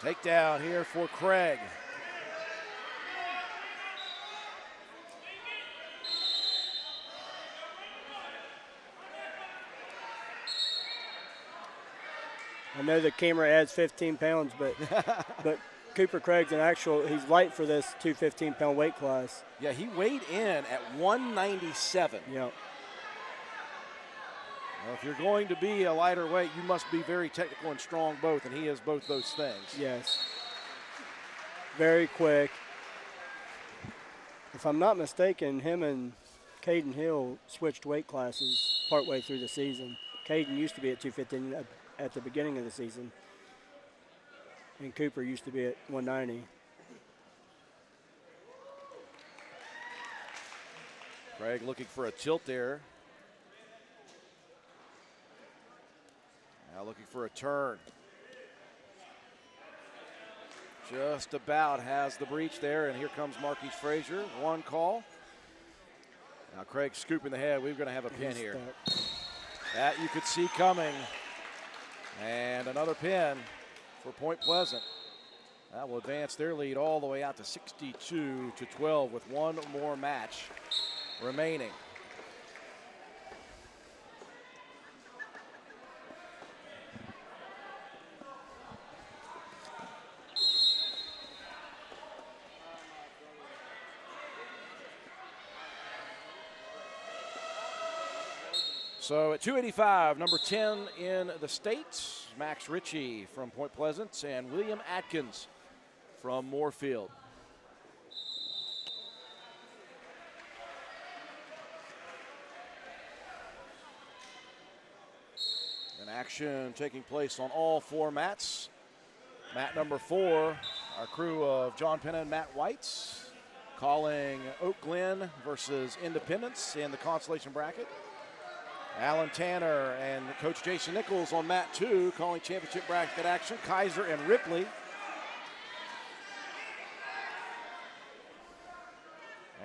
A: Takedown here for Craig.
B: I know the camera adds 15 pounds, but Cooper Craig's he's light for this 215-pound weight class.
A: Yeah, he weighed in at 197.
B: Yeah.
A: Well, if you're going to be a lighter weight, you must be very technical and strong both, and he is both those things.
B: Yes. Very quick. If I'm not mistaken, him and Caden Hill switched weight classes partway through the season. Caden used to be at 215 at the beginning of the season, and Cooper used to be at 190.
A: Craig looking for a tilt there. Now looking for a turn. Just about has the breach there, and here comes Marquise Frazier. One call. Now Craig scooping the head. We're going to have a pin here. That you could see coming. And another pin for Point Pleasant. That will advance their lead all the way out to 62-12 with one more match remaining. So at 285, number 10 in the state, Max Ritchie from Point Pleasant and William Atkins from Moorfield. An action taking place on all four mats. Mat number 4, our crew of John Penna and Matt Whites, calling Oak Glen versus Independence in the consolation bracket. Alan Tanner and Coach Jason Nichols on mat 2, calling championship bracket action. Kaiser and Ripley.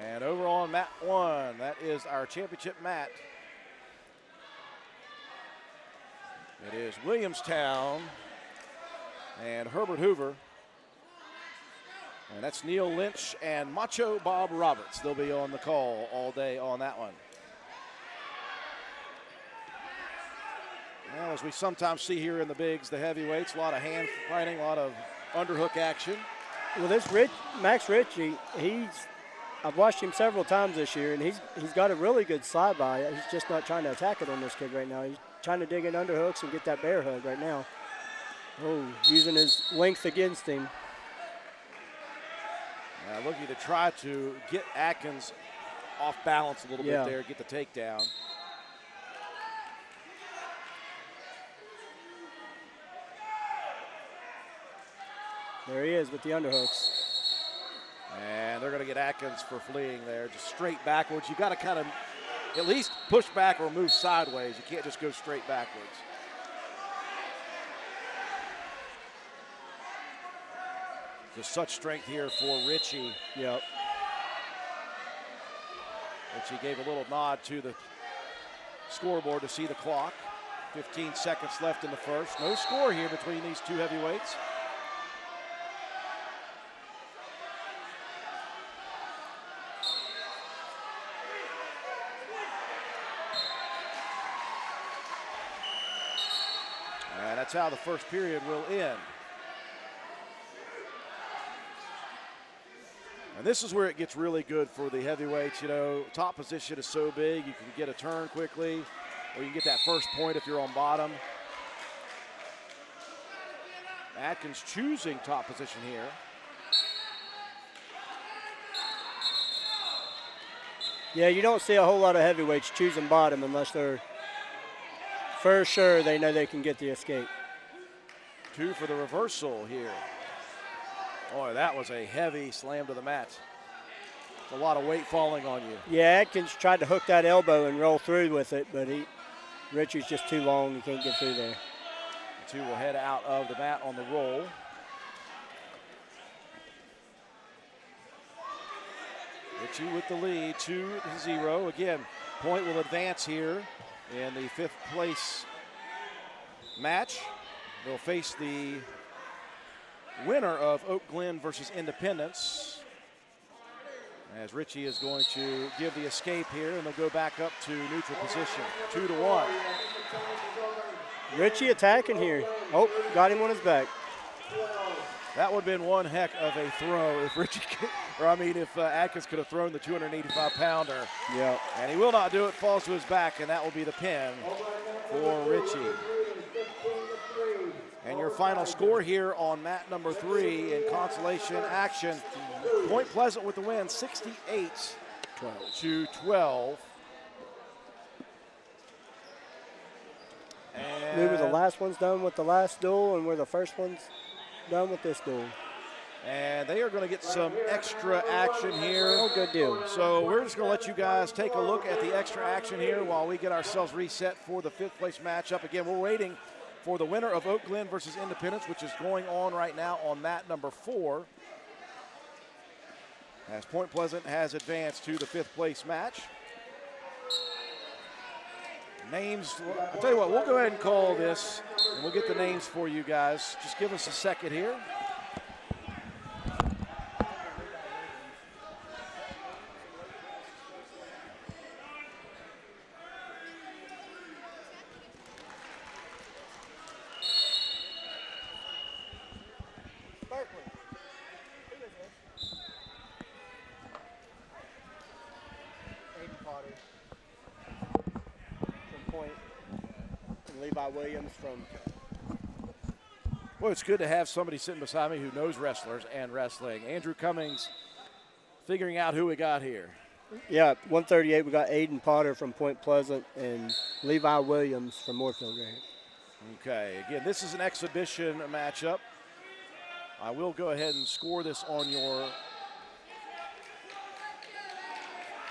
A: And over on mat 1, that is our championship mat. It is Williamstown and Herbert Hoover. And that's Neil Lynch and Macho Bob Roberts. They'll be on the call all day on that one. Well, as we sometimes see here in the bigs, the heavyweights, a lot of hand fighting, a lot of underhook action.
B: Well, this Max Ritchie, I've watched him several times this year, and he's got a really good slide by. He's just not trying to attack it on this kid right now. He's trying to dig in underhooks and get that bear hug right now. Oh, using his length against him.
A: Looking to try to get Atkins off balance a little bit there, get the takedown.
B: There he is with the underhooks.
A: And they're going to get Atkins for fleeing there, just straight backwards. You got to kind of at least push back or move sideways. You can't just go straight backwards. Just such strength here for Ritchie.
B: Yep.
A: Ritchie gave a little nod to the scoreboard to see the clock. 15 seconds left in the first. No score here between these two heavyweights. And that's how the first period will end. And this is where it gets really good for the heavyweights. You know, top position is so big, you can get a turn quickly, or you can get that first point if you're on bottom. Atkins choosing top position here.
B: Yeah, you don't see a whole lot of heavyweights choosing bottom unless they're for sure they know they can get the escape.
A: 2 for the reversal here. Boy, that was a heavy slam to the mat. A lot of weight falling on you.
B: Yeah, Atkins tried to hook that elbow and roll through with it, but Ritchie's just too long. He can't get through there.
A: The 2 will head out of the mat on the roll. Ritchie with the lead, 2-0. Again, Point will advance here in the 5th place match. They'll face the winner of Oak Glen versus Independence, as Ritchie is going to give the escape here, and they'll go back up to neutral position, 2-1.
B: Ritchie attacking here. Oh, got him on his back.
A: That would have been one heck of a throw if Ritchie could, if Atkins could have thrown the 285-pounder.
B: Yeah.
A: And he will not do it, falls to his back, and that will be the pin for Richie. And your final score here on mat number 3 in consolation action. Point Pleasant with the win, 68-12. And
B: We were the last ones done with the last duel, and we're the first ones done with this duel.
A: And they are going to get some extra action here.
B: Oh, good deal.
A: So we're just going to let you guys take a look at the extra action here while we get ourselves reset for the 5th place matchup. Again, we're waiting for the winner of Oak Glen versus Independence, which is going on right now on mat number 4. As Point Pleasant has advanced to the 5th place match. Names, I'll tell you what, we'll go ahead and call this, and we'll get the names for you guys. Just give us a second here.
B: Levi Williams from.
A: Well, it's good to have somebody sitting beside me who knows wrestlers and wrestling. Andrew Cummings figuring out who we got here.
B: Yeah, 138, we got Aiden Potter from Point Pleasant and Levi Williams from Moorfield right here.
A: Okay, again, this is an exhibition matchup. I will go ahead and score this on your.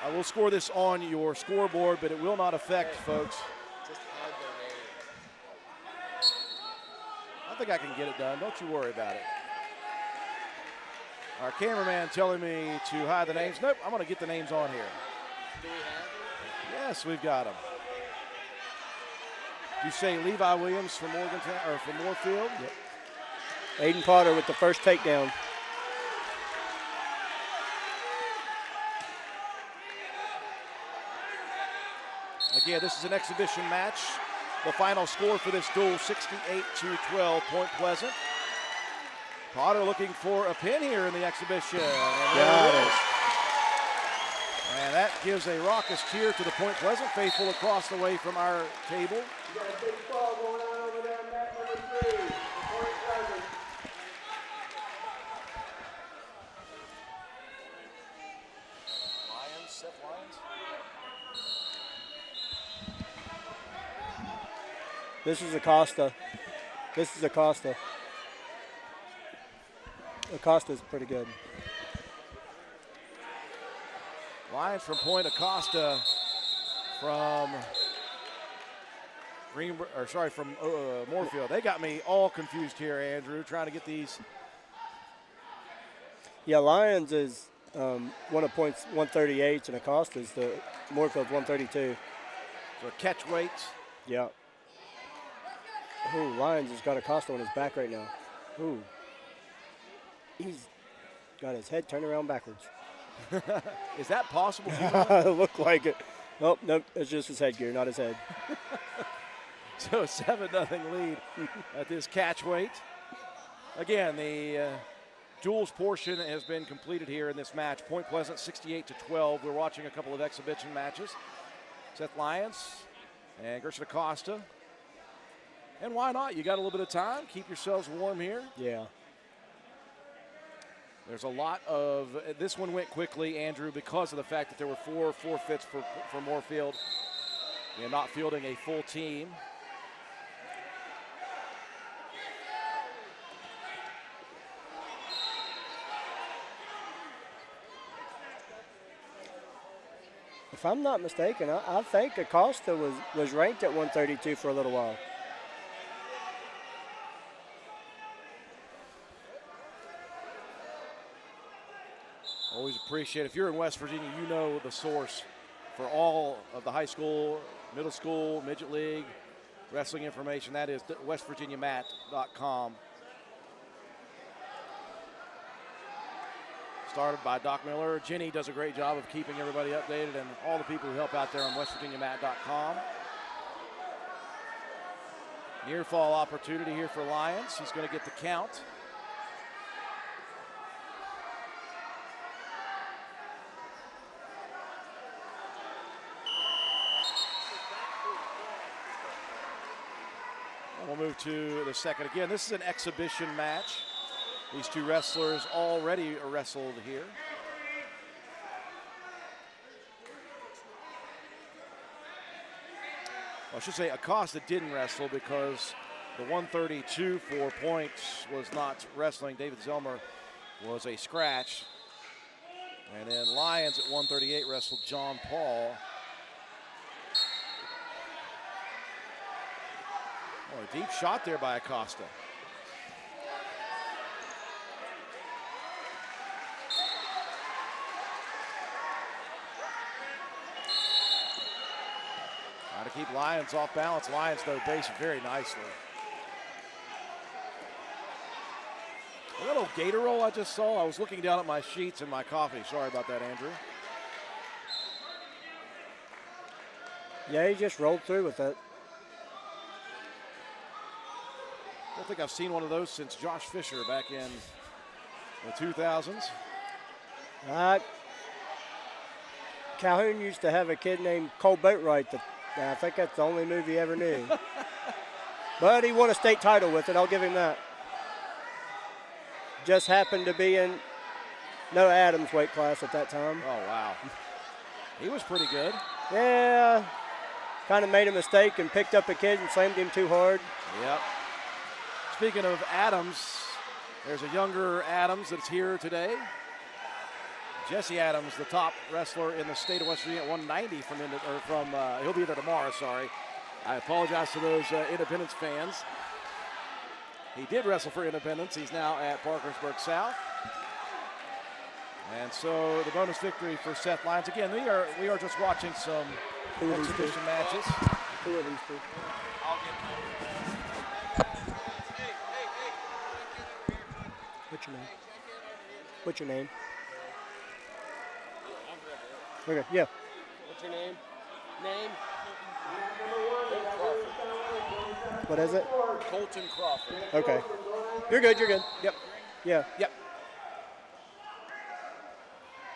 A: I will score this on your scoreboard, but it will not affect, folks. I think I can get it done. Don't you worry about it. Our cameraman telling me to hide the names. Nope, I'm going to get the names on here.
D: Do we have it?
A: Yes, we've got them. You say Levi Williams from Morgantown or from Moorfield?
B: Yep. Aiden Potter with the first takedown.
A: Again, this is an exhibition match. The final score for this duel, 68-12, Point Pleasant. Potter looking for a pin here in the exhibition. And there it is. And that gives a raucous cheer to the Point Pleasant faithful across the way from our table.
E: You got a big fall going on over there on mat number 3. Point Pleasant.
A: Lions, Seth Lions.
B: This is Acosta. This is Acosta. Acosta's pretty good.
A: Lions from Point, Acosta from Moorfield. They got me all confused here, Andrew, trying to get these.
B: Yeah, Lions is one of Point's 138, and Acosta's the Moorfield's 132.
A: So catch weights.
B: Yeah. Ooh, Lions has got Acosta on his back right now. Ooh. He's got his head turned around backwards.
A: Is that possible?
B: Looked like it. Nope, nope, it's just his headgear, not his head.
A: So a 7-0 lead at this catch weight. Again, the duels portion has been completed here in this match. Point Pleasant 68-12. We're watching a couple of exhibition matches. Seth Lyons and Gerson Acosta. And why not? You got a little bit of time. Keep yourselves warm here.
B: Yeah.
A: There's a lot of, this one went quickly, Andrew, because of the fact that there were 4 forfeits for Moorfield. You're not fielding a full team.
B: If I'm not mistaken, I think Acosta was ranked at 132 for a little while.
A: Always appreciate, if you're in West Virginia, you know the source for all of the high school, middle school, midget league, wrestling information. That is westvirginiamat.com. Started by Doc Miller. Jenny does a great job of keeping everybody updated, and all the people who help out there on westvirginiamat.com. Near fall opportunity here for Lyons. He's going to get the count. move to the second. Again, this is an exhibition match. These two wrestlers already wrestled here. I should say Acosta didn't wrestle because the 132 for points was not wrestling. David Zelmer was a scratch. And then Lyons at 138 wrestled John Paul. Oh, a deep shot there by Acosta. Trying to keep Lyons off balance. Lyons, though, base very nicely. A little gator roll I just saw. I was looking down at my sheets and my coffee. Sorry about that, Andrew.
B: Yeah, he just rolled through with it.
A: I don't think I've seen one of those since Josh Fisher back in the 2000s.
B: Calhoun used to have a kid named Cole Boatwright. I think that's the only move he ever knew. But he won a state title with it. I'll give him that. Just happened to be in Noah Adams' weight class at that time.
A: Oh, wow. He was pretty good.
B: Yeah, kind of made a mistake and picked up a kid and slammed him too hard.
A: Yep. Speaking of Adams, there's a younger Adams that's here today. Jesse Adams, the top wrestler in the state of West Virginia at 190 he'll be there tomorrow, sorry. I apologize to those Independence fans. He did wrestle for Independence. He's now at Parkersburg South. And so the bonus victory for Seth Lyons. Again, we are just watching some exhibition matches.
B: Who are these two? What's your name? What's your name? Okay, yeah.
D: What's your name? Name?
B: What is it?
D: Colton Crawford.
B: Okay. You're good, you're good.
A: Yep.
B: Yeah.
A: Yep.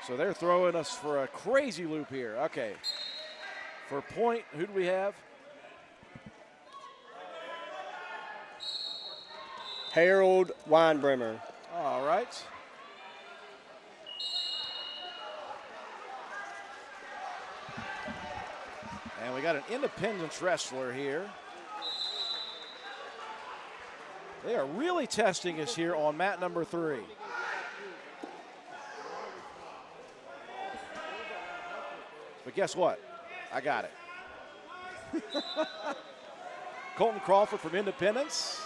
A: So they're throwing us for a crazy loop here. Okay. For point, who do we have?
B: Harold Weinbremer.
A: All right. And we got an Independence wrestler here. They are really testing us here on mat number 3. But guess what? I got it. Colton Crawford from Independence.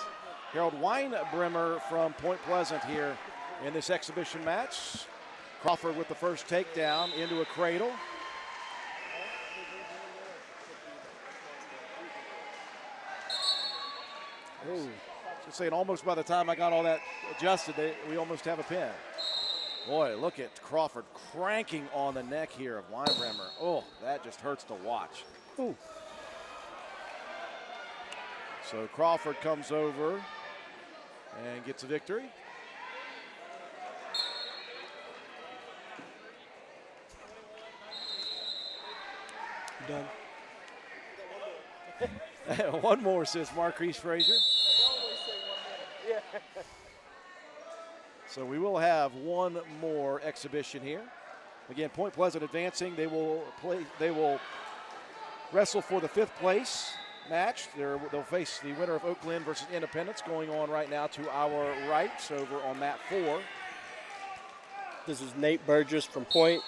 A: Harold Weinbremer from Point Pleasant here in this exhibition match. Crawford with the first takedown into a cradle.
B: Ooh.
A: Just saying, almost by the time I got all that adjusted, we almost have a pin. Boy, look at Crawford cranking on the neck here of Weinbremer. Oh, that just hurts to watch.
B: Ooh.
A: So Crawford comes over and gets a victory.
B: Done.
A: One more, says Marquise Frazier. So we will have one more exhibition here. Again, Point Pleasant advancing. They will wrestle for the 5th place match. They'll face the winner of Oak Glen versus Independence, going on right now to our right over on mat 4.
B: This is Nate Burgess from Point.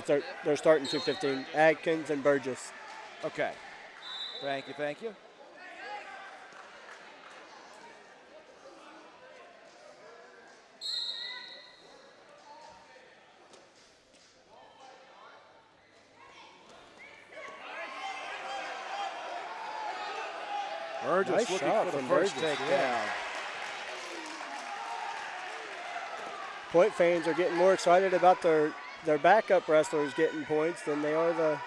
B: They're starting 215. Adkins and Burgess.
A: Okay. Thank you, thank you. Burgess
B: Nice
A: looking
B: shot
A: for the
B: from
A: first
B: Burgess,
A: takedown.
B: yeah. Point fans are getting more excited about their backup wrestlers getting points than they are the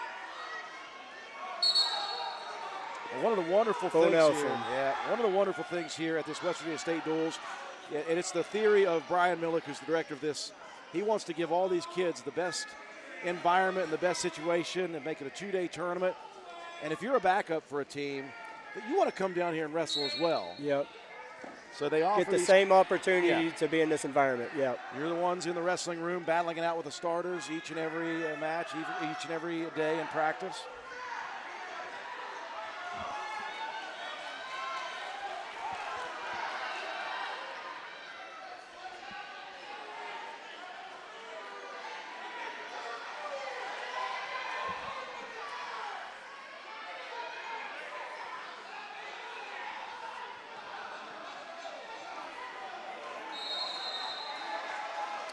A: One of the wonderful
B: Phil
A: things
B: Nelson.
A: here, one of the wonderful things here at this West Virginia State Duels, and it's the theory of Brian Millick, who's the director of this. He wants to give all these kids the best environment and the best situation and make it a 2-day tournament. And if you're a backup for a team, you want to come down here and wrestle as well.
B: Yep.
A: So they offer
B: Get the
A: these,
B: same opportunity to be in this environment. Yep.
A: you're the ones in the wrestling room battling it out with the starters each and every match, each and every day in practice.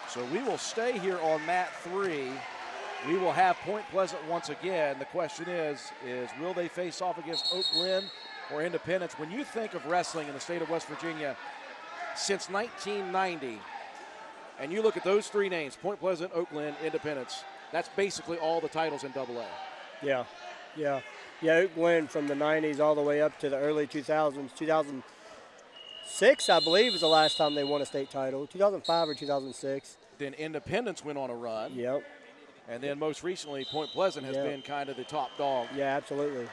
A: So we will stay here on mat 3. We will have Point Pleasant once again. The question is will they face off against Oak Glen or Independence? When you think of wrestling in the state of West Virginia since 1990, and you look at those 3 names, Point Pleasant, Oak Glen, Independence, that's basically all the titles in AA.
B: Yeah. Yeah. Yeah, Oak Glen from the 90s all the way up to the early 2000s. 2006, I believe, was the last time they won a state title. 2005 or 2006.
A: Then Independence went on a run.
B: Yep.
A: And then most recently, Point Pleasant has been kind of the top dog.
B: Yeah, absolutely.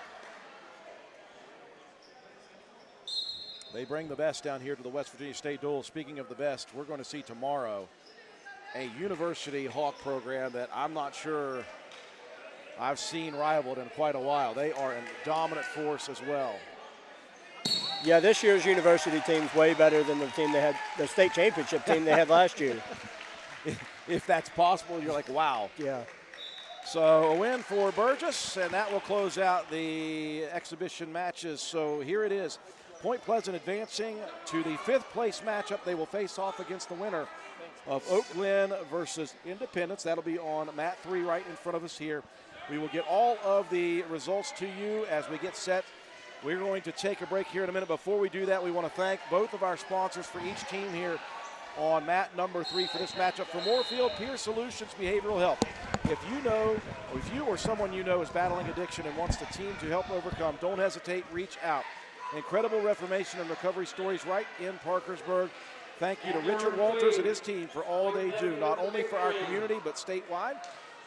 A: They bring the best down here to the West Virginia State Duel. Speaking of the best, we're going to see tomorrow a University Hawk program that I'm not sure I've seen rivaled in quite a while. They are a dominant force as well.
B: Yeah, this year's University team's way better than the team they had, the state championship team they had last year.
A: If that's possible, you're like, wow.
B: Yeah.
A: So a win for Burgess, and that will close out the exhibition matches. So here it is. Point Pleasant advancing to the 5th place matchup. They will face off against the winner of Oak Glen versus Independence. That'll be on mat 3 right in front of us here. We will get all of the results to you as we get set. We're going to take a break here in a minute. Before we do that, we want to thank both of our sponsors for each team here on mat number 3 for this matchup. For Moorfield, Peer Solutions Behavioral Health. If you or someone you know is battling addiction and wants the team to help overcome, don't hesitate, reach out. Incredible reformation and recovery stories right in Parkersburg. Thank you to Richard Walters and his team for all they do, not only for our community, but statewide.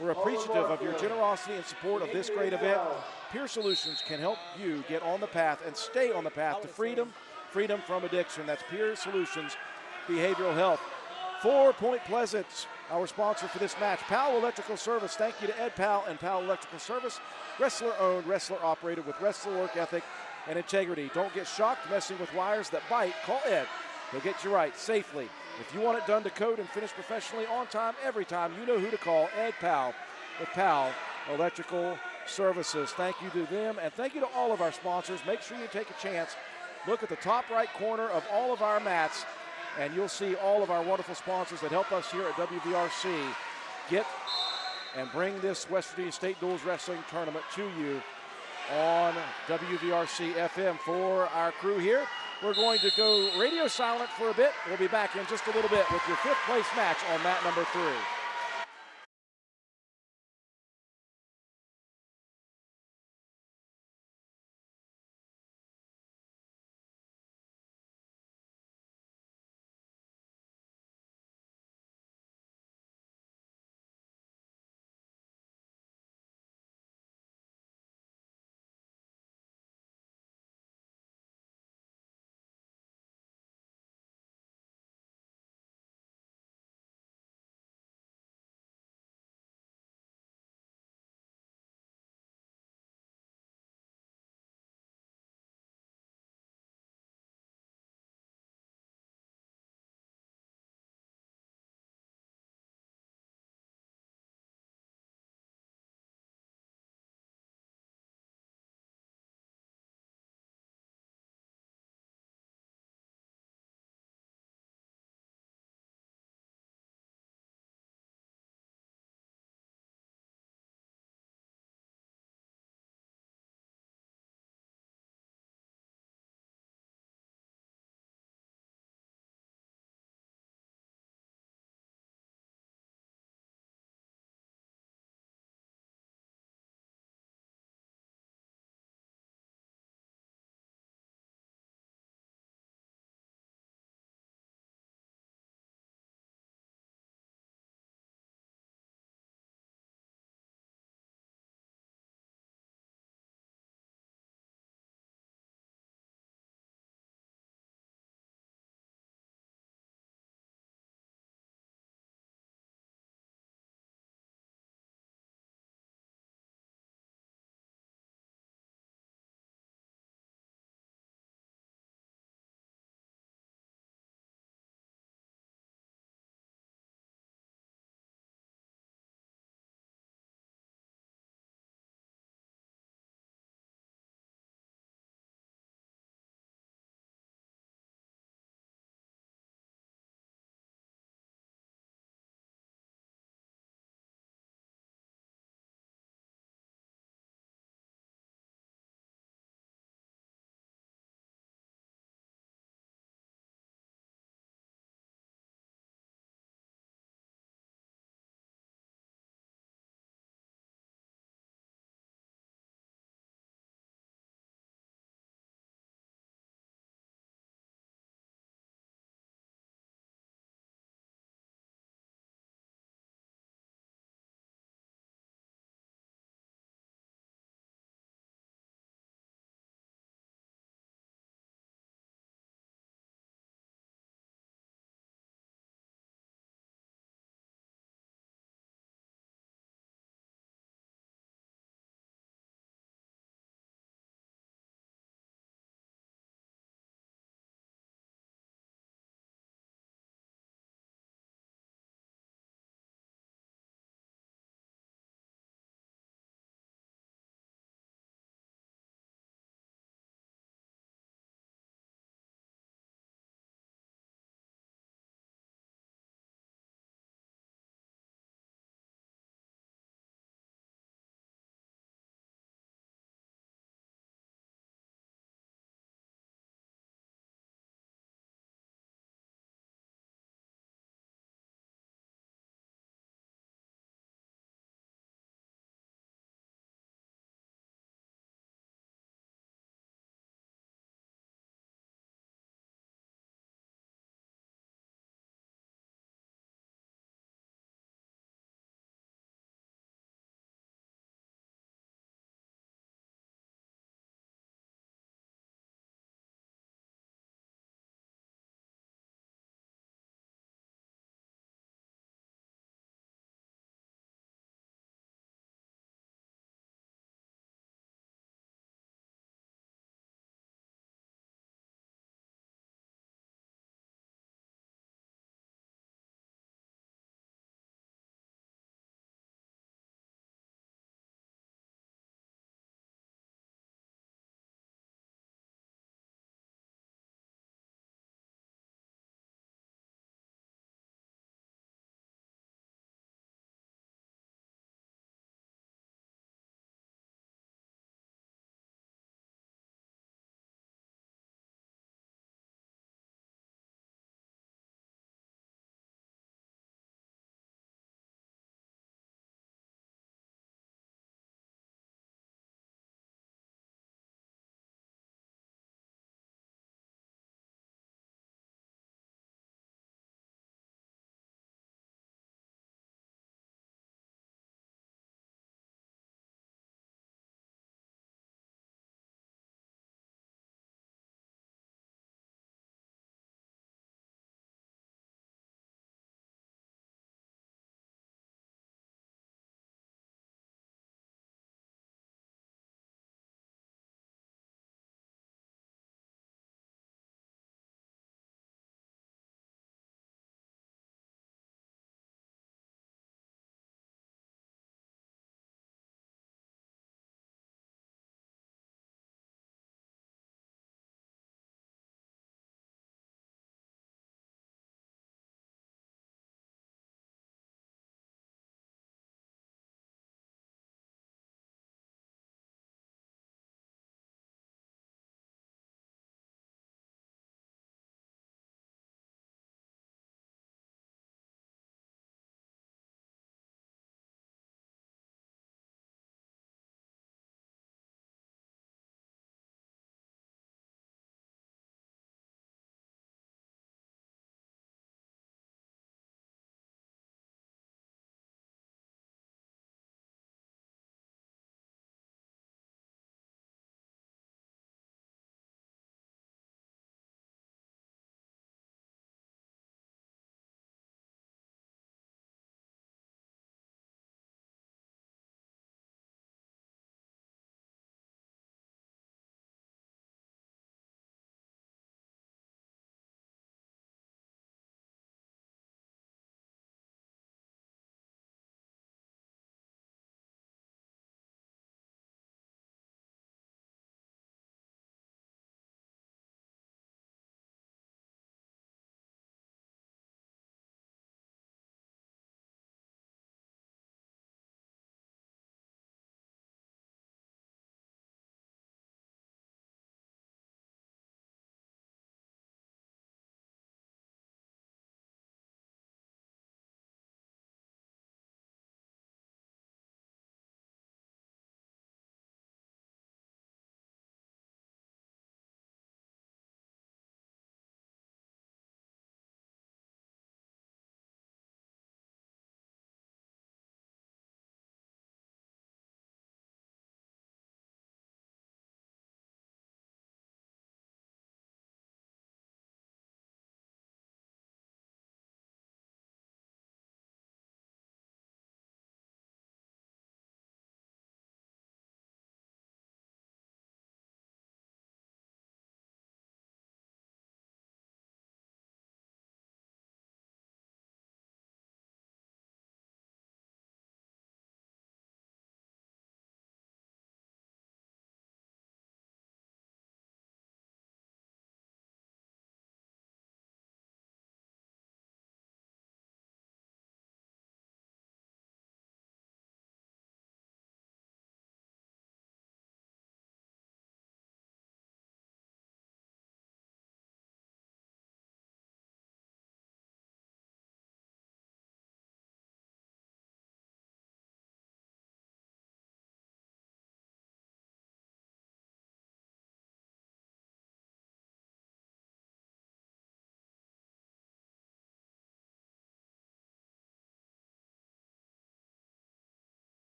A: We're appreciative of your generosity and support of this great event. Peer Solutions can help you get on the path and stay on the path to freedom from addiction. That's Peer Solutions Behavioral Health. For Point Pleasant, our sponsor for this match, Powell Electrical Service. Thank you to Ed Powell and Powell Electrical Service. Wrestler-owned, wrestler-operated with wrestler work ethic and integrity. Don't get shocked messing with wires that bite. Call Ed. He'll get you right safely. If you want it done to code and finish professionally on time, every time, you know who to call. Ed Powell with Powell Electrical Services. Thank you to them, and thank you to all of our sponsors. Make sure you take a chance. Look at the top right corner of all of our mats, and you'll see all of our wonderful sponsors that help us here at WVRC get and bring this West Virginia State Duels Wrestling Tournament to you on WVRC FM. For our crew here, we're going to go radio silent for a bit. We'll be back in just a little bit with your 5th place match on mat number 3.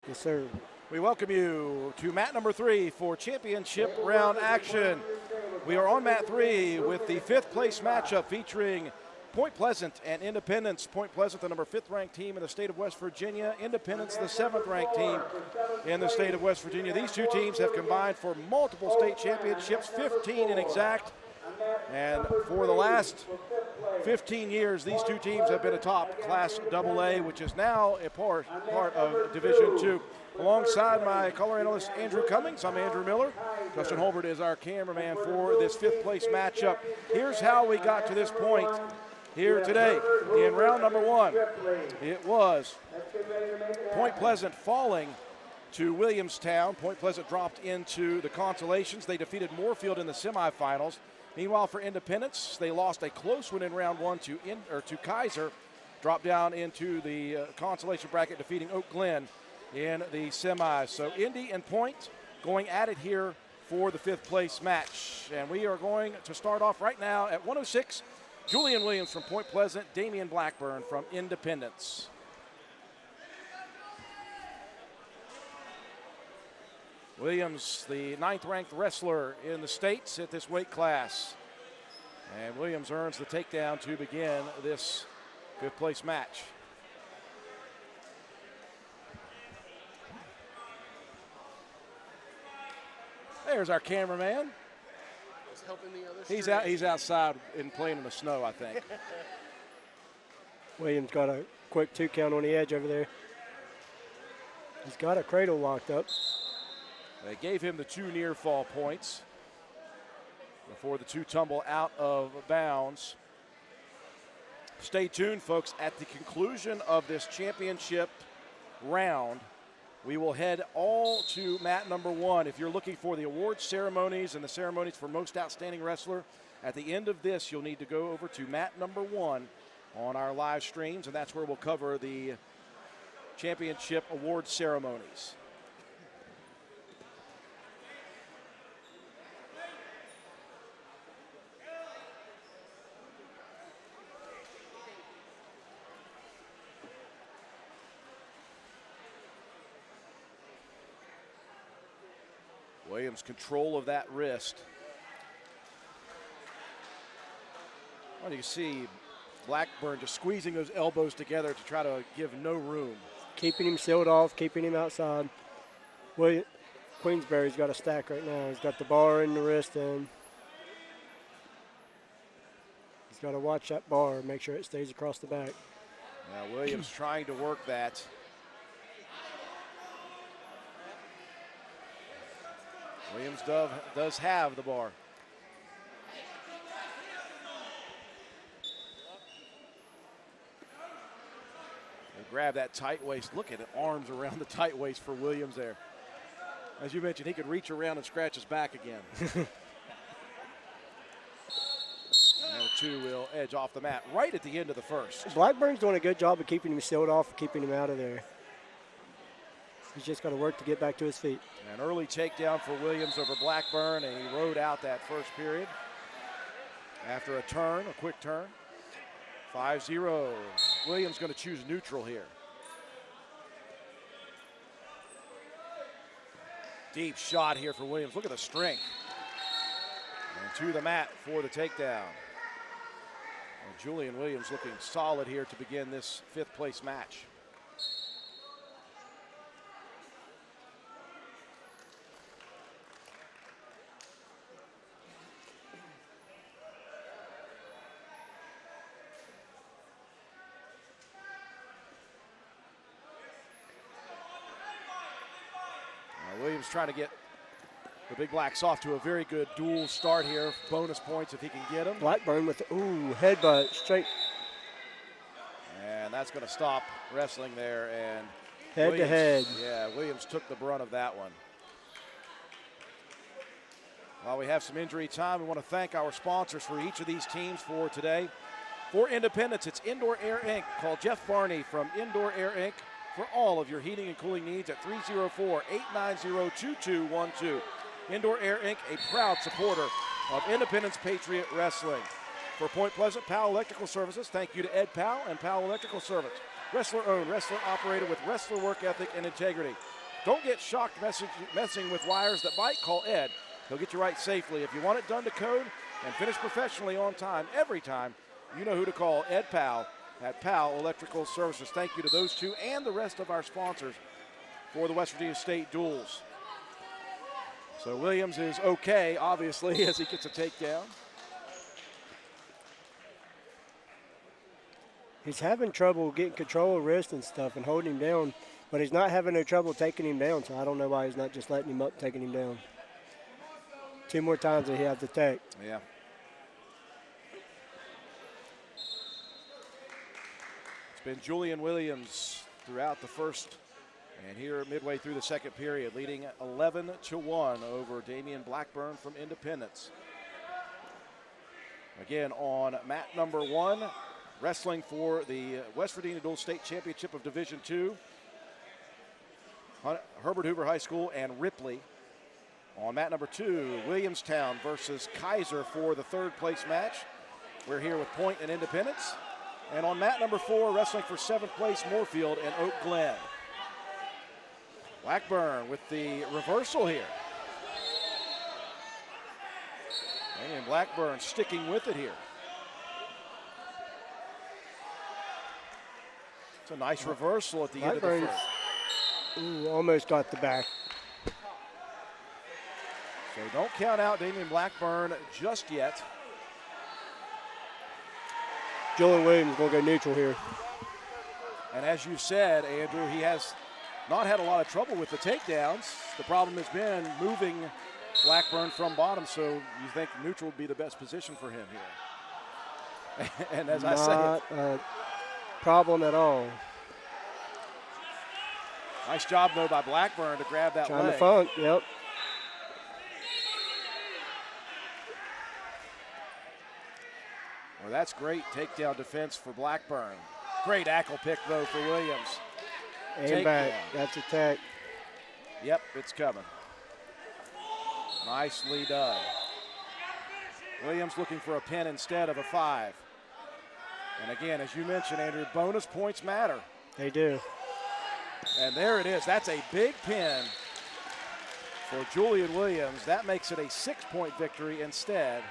B: Yes, sir.
A: We welcome you to mat number 3 for championship round action. We are on mat 3 with the 5th place matchup featuring Point Pleasant and Independence. Point Pleasant, the number 5th ranked team in the state of West Virginia. Independence, the 7th ranked team in the state of West Virginia. These two teams have combined for multiple state championships, 15 in exact. And for the last 15 years, these two teams have been atop Class AA, which is now a part of Division II. Alongside my color analyst, Andrew Cummings, I'm Andrew Miller. Justin Holbert is our cameraman for this 5th place matchup. Here's how we got to this point here today. In round number 1, it was Point Pleasant falling to Williamstown. Point Pleasant dropped into the Consolations. They defeated Moorfield in the semifinals. Meanwhile, for Independence, they lost a close one in round 1 to Kaiser, dropped down into the consolation bracket, defeating Oak Glen in the semis. So Indy and Point going at it here for the 5th place match. And we are going to start off right now at 106. Julian Williams from Point Pleasant, Damian Blackburn from Independence. Williams, the 9th ranked wrestler in the states at this weight class. And Williams earns the takedown to begin this 5th place match. There's our cameraman.
D: He's helping the other
A: He's outside and playing in the snow, I think.
B: Williams got a quick 2 count on the edge over there. He's got a cradle locked up.
A: They gave him the 2 near fall points before the 2 tumble out of bounds. Stay tuned, folks. At the conclusion of this championship round, we will head all to mat number 1. If you're looking for the awards ceremonies and the ceremonies for most outstanding wrestler, at the end of this, you'll need to go over to mat number 1 on our live streams, and that's where we'll cover the championship award ceremonies. Williams control of that wrist. Well, you can see Blackburn just squeezing those elbows together to try to give no room.
B: Keeping him sealed off, keeping him outside. Queensberry's got a stack right now. He's got the bar in the wrist, and he's got to watch that bar, make sure it stays across the back.
A: Now Williams trying to work that. Williams does have the bar. They grab that tight waist. Look at the arms around the tight waist for Williams there. As you mentioned, he could reach around and scratch his back again. And the 2 will edge off the mat right at the end of the first.
B: Blackburn's doing a good job of keeping him sealed off, keeping him out of there. He's just got to work to get back to his feet.
A: An early takedown for Williams over Blackburn, and he rode out that first period. After a quick turn. 5-0. Williams going to choose neutral here. Deep shot here for Williams. Look at the strength. And to the mat for the takedown. And Julian Williams looking solid here to begin this 5th place match. Williams trying to get the Big Blacks off to a very good dual start here. Bonus points if he can get them.
B: Blackburn with the, headbutt straight.
A: And that's going to stop wrestling there. And
B: Head to head.
A: Yeah, Williams took the brunt of that one. While we have some injury time, we want to thank our sponsors for each of these teams for today. For Independence, it's Indoor Air Inc. Call Jeff Barney from Indoor Air Inc. for all of your heating and cooling needs at 304-890-2212. Indoor Air Inc., a proud supporter of Independence Patriot Wrestling. For Point Pleasant, Powell Electrical Services, thank you to Ed Powell and Powell Electrical Service. Wrestler owned, wrestler operated with wrestler work ethic and integrity. Don't get shocked messing with wires that bite. Call Ed. He'll get you right safely. If you want it done to code and finish professionally on time, every time, you know who to call. Ed Powell at Powell Electrical Services. Thank you to those two and the rest of our sponsors for the West Virginia State Duels. So Williams is okay, obviously, as he gets a takedown.
B: He's having trouble getting control of wrist and stuff and holding him down, but he's not having no trouble taking him down, so I don't know why he's not just letting him up, taking him down. 2 more times that he has to take.
A: Yeah. It's been Julian Williams throughout the first and here midway through the second period, leading 11-1 over Damian Blackburn from Independence. Again, on mat number 1, wrestling for the West Virginia Dual State Championship of Division II, Herbert Hoover High School and Ripley. On mat number 2, Williamstown versus Kaiser for the third place match. We're here with Point and Independence. And on mat number 4, wrestling for 7th place, Moorfield and Oak Glen. Blackburn with the reversal here. And Blackburn sticking with it here. It's a nice reversal at the end of the first.
B: Ooh, almost got the back.
A: So don't count out Damian Blackburn just yet.
B: Julian Williams is going to go neutral here.
A: And as you said, Andrew, he has not had a lot of trouble with the takedowns. The problem has been moving Blackburn from bottom, so you think neutral would be the best position for him here. And as I said,
B: not a problem at all.
A: Nice job, though, by Blackburn to grab that
B: Trying
A: leg.
B: to funk, yep.
A: Well, that's great takedown defense for Blackburn. Great ankle pick, though, for Williams.
B: And back, that's attack.
A: Yep, it's coming. Nicely done. Williams looking for a pin instead of a 5. And again, as you mentioned, Andrew, bonus points matter.
B: They do.
A: And there it is. That's a big pin for Julian Williams. That makes it a 6-point victory instead.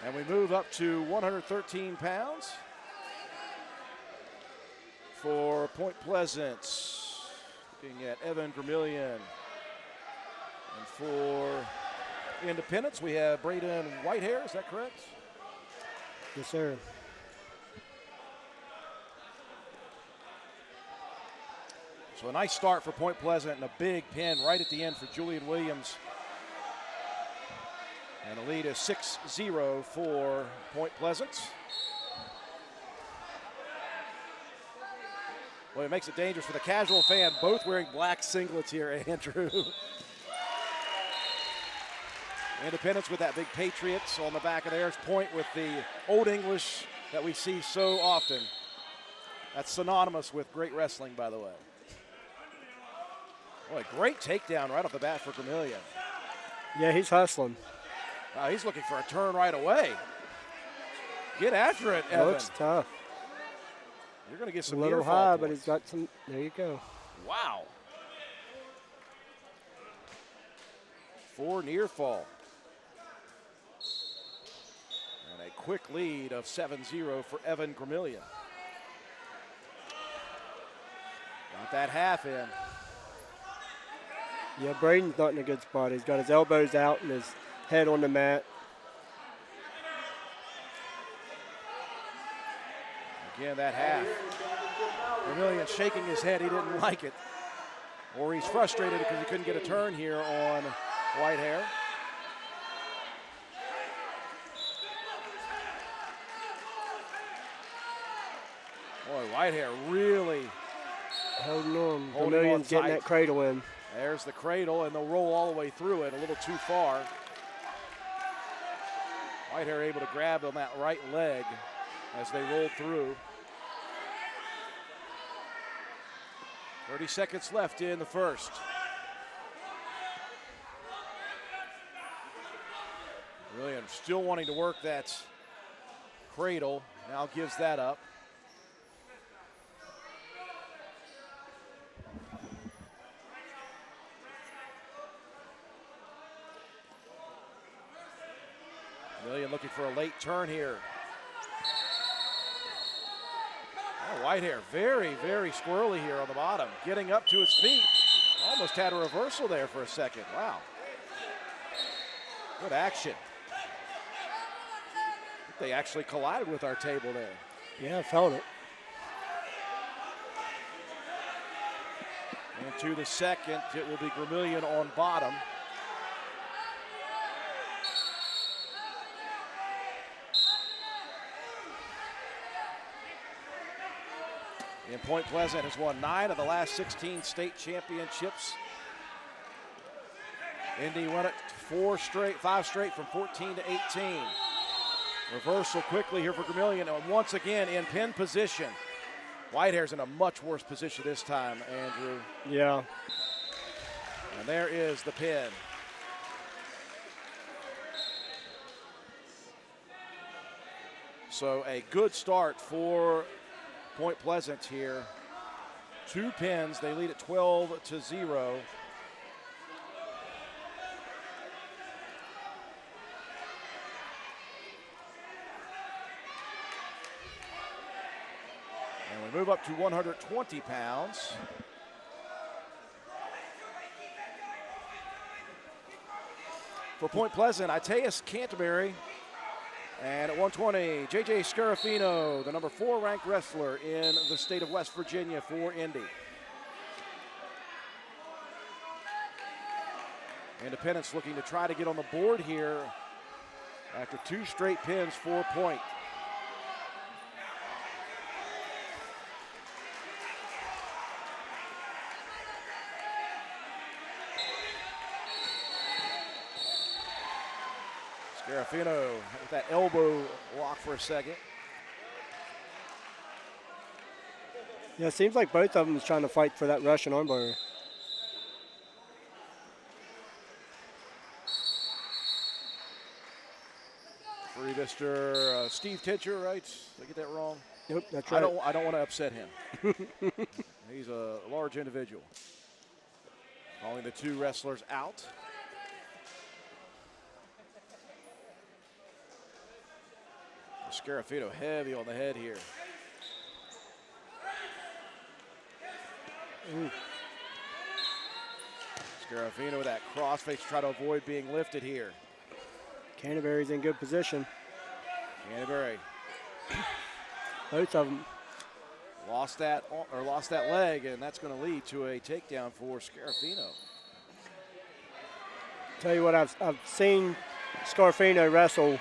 A: And we move up to 113 pounds for Point Pleasant. Looking at Evan Gramillion. And for Independence, we have Braden Whitehair. Is that correct?
B: Yes, sir.
A: So a nice start for Point Pleasant and a big pin right at the end for Julian Williams. And the lead is 6-0 for Point Pleasant. Well, it makes it dangerous for the casual fan, both wearing black singlets here, Andrew. Independence with that big Patriots on the back of theirs. Point with the Old English that we see so often. That's synonymous with great wrestling, by the way. Boy, great takedown right off the bat for Gramillion.
B: Yeah, he's hustling.
A: He's looking for a turn right away. Get after it, Evan.
B: Looks tough.
A: You're going to get some
B: a little
A: near fall
B: high,
A: points.
B: but he's got some. There you go.
A: Wow. 4 near fall. And a quick lead of 7-0 for Evan Gramillion. Got that half in.
B: Yeah, Braden's not in a good spot. He's got his elbows out and his head on the mat.
A: Again, that half. Gramillion shaking his head. He didn't like it. Or he's frustrated because he couldn't get a turn here on Whitehair. Boy, Whitehair really
B: Holding on.
A: Holding on
B: Gramillion's getting
A: tight.
B: that cradle in.
A: There's the cradle, and they'll roll all the way through it, a little too far. Whitehair able to grab on that right leg as they roll through. 30 seconds left in the first. Williams still wanting to work that cradle, now gives that up. Vermillion looking for a late turn here. Oh, Whitehair very, very squirrely here on the bottom. Getting up to his feet. Almost had a reversal there for a second. Wow. Good action. They actually collided with our table there.
B: Yeah, I felt it.
A: Into the second, it will be Vermillion on bottom. And Point Pleasant has won 9 of the last 16 state championships. Indy won it 5 straight from 14 to 18. Reversal quickly here for Vermillion, and once again in pin position. Whitehair's in a much worse position this time, Andrew.
B: Yeah.
A: And there is the pin. So a good start for Point Pleasant here. 2 pins, they lead at 12-0. And we move up to 120 pounds. For Point Pleasant, Iteas Canterbury. And at 120, J.J. Scarafino, the number 4 ranked wrestler in the state of West Virginia for Indy. Independence looking to try to get on the board here after 2 straight pins for Point. Scarafino with that elbow lock for a second.
B: Yeah, it seems like both of them is trying to fight for that Russian armbar.
A: For Mr. Steve Titcher, right? Did I get that wrong?
B: Yep, that's right.
A: I don't want to upset him. He's a large individual. Calling the 2 wrestlers out. Scarafino heavy on the head here.
B: Ooh.
A: Scarafino with that crossface to try to avoid being lifted here.
B: Canterbury's in good position.
A: Canterbury
B: Both of them.
A: lost that leg, and that's going to lead to a takedown for Scarafino.
B: Tell you what, I've seen Scarafino wrestle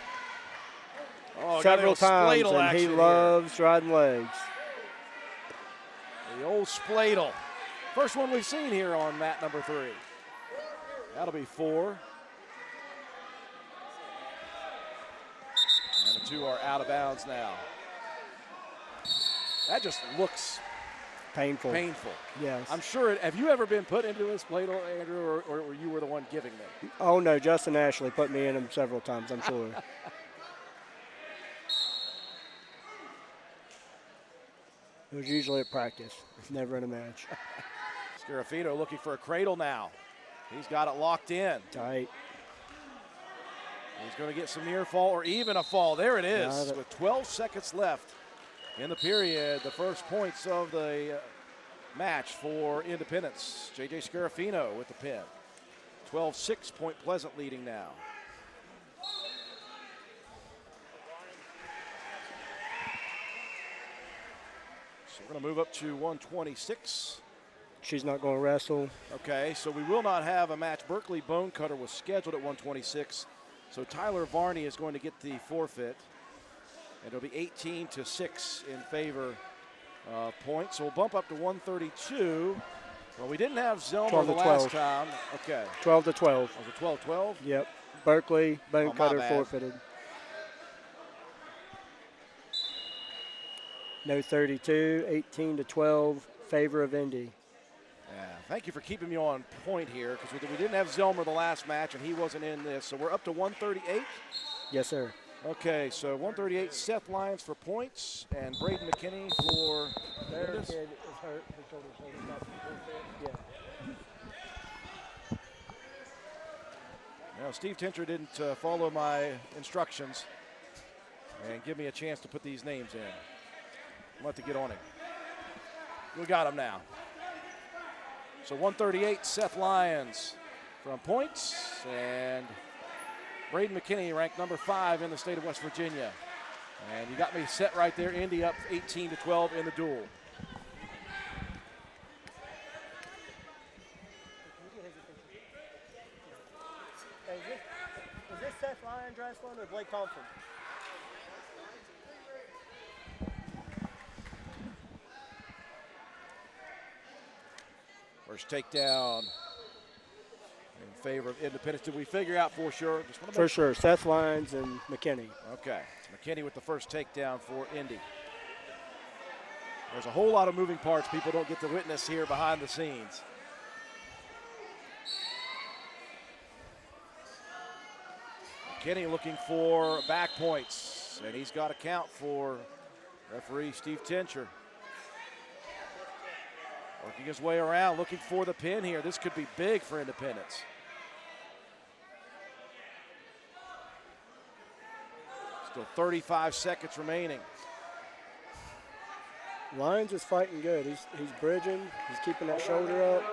B: several times, and he loves riding legs.
A: The old spladle. First one we've seen here on mat number 3. That'll be 4. And the 2 are out of bounds now. That just looks
B: Painful. Yes.
A: I'm sure. Have you ever been put into a spladle, Andrew, or you were the one giving them?
B: Oh, no, Justin Ashley put me in them several times, I'm sure. It was usually at practice, never in a match.
A: Scarafino looking for a cradle now. He's got it locked in.
B: Tight.
A: He's going to get some near fall or even a fall. There it is with 12 seconds left in the period. The first points of the match for Independence. J.J. Scarafino with the pin. 12-6, Point Pleasant leading now. So we're going to move up to 126.
B: She's not going to wrestle.
A: Okay, so we will not have a match. Berkeley Bone Cutter was scheduled at 126. So Tyler Varney is going to get the forfeit. And it'll be 18-6 in favor of Point. So we'll bump up to 132. Well, we didn't have Zelma the last time. Okay.
B: 12-12.
A: Was it 12-12?
B: Yep. Berkeley Bone Cutter forfeited. No 32, 18-12, favor of Indy.
A: Yeah, thank you for keeping me on point here because we didn't have Zelmer the last match and he wasn't in this. So we're up to 138.
B: Yes, sir.
A: Okay, so 138, Seth Lyons for points and Braden McKinney for
B: Their kid is hurt. He told us about the forfeit. Yeah.
A: Well, Steve Tincher didn't follow my instructions and give me a chance to put these names in. I'm about to get on it. We got them now. So 138, Seth Lyons from points, and Braden McKinney ranked number 5 in the state of West Virginia. And you got me set right there. Indy up 18-12 in the duel.
B: Is this Seth Lyons wrestling or Blake Thompson?
A: First takedown in favor of Independence. Did we figure out for sure? Just wanna
B: For
A: make
B: sure, Seth Lyons and McKinney.
A: Okay, McKinney with the first takedown for Indy. There's a whole lot of moving parts people don't get to witness here behind the scenes. McKinney looking for back points, and he's got a count for referee Steve Tincher. Working his way around, looking for the pin here. This could be big for Independence. Still 35 seconds remaining.
B: Lyons is fighting good. He's bridging. He's keeping that shoulder up.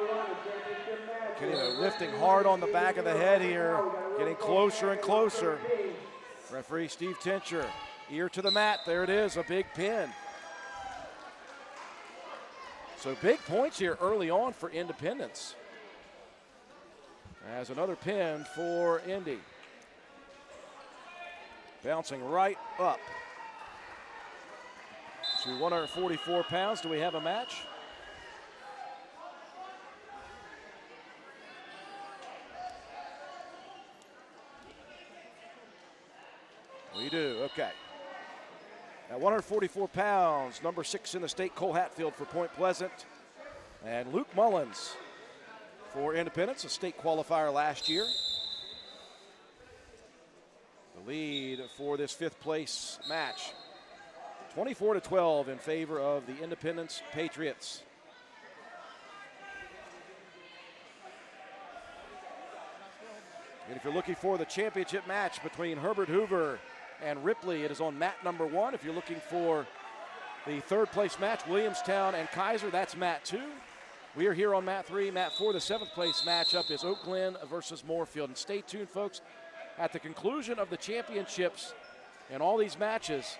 A: McKinney lifting hard on the back of the head here, getting closer and closer. Referee Steve Tincher, ear to the mat. There it is, a big pin. So big points here early on for Independence. As another pin for Indy. Bouncing right up to 144 pounds. Do we have a match? We do, okay. At 144 pounds, number 6 in the state, Cole Hatfield for Point Pleasant. And Luke Mullins for Independence, a state qualifier last year. The lead for this 5th place match. 24-12 in favor of the Independence Patriots. And if you're looking for the championship match between Herbert Hoover and Ripley, it is on mat number 1. If you're looking for the 3rd place match, Williamstown and Kaiser, that's mat 2. We are here on mat 3. Mat 4, the 7th place matchup is Oak Glen versus Moorfield. And stay tuned, folks. At the conclusion of the championships and all these matches,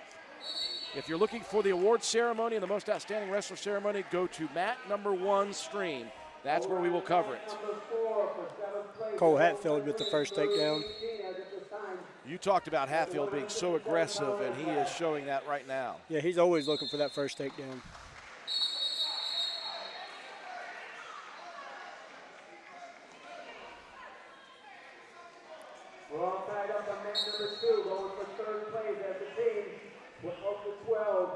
A: if you're looking for the award ceremony and the most outstanding wrestler ceremony, go to mat number 1 stream. That's where we will cover it.
B: Cole Hatfield with the first takedown.
A: You talked about Hatfield being so aggressive, and he is showing that right now.
B: Yeah, he's always looking for that first takedown.
E: We're all tied up on mat number 2, going for 3rd place as a team with up to 12.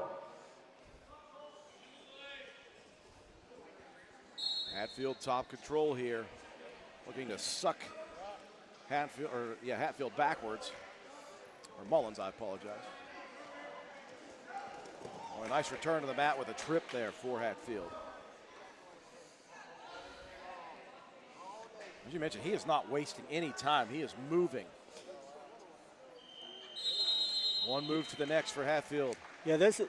A: Hatfield top control here, looking to suck Hatfield backwards. Or Mullins, I apologize. Oh, a nice return to the mat with a trip there for Hatfield. As you mentioned, he is not wasting any time. He is moving. One move to the next for Hatfield.
B: Yeah, this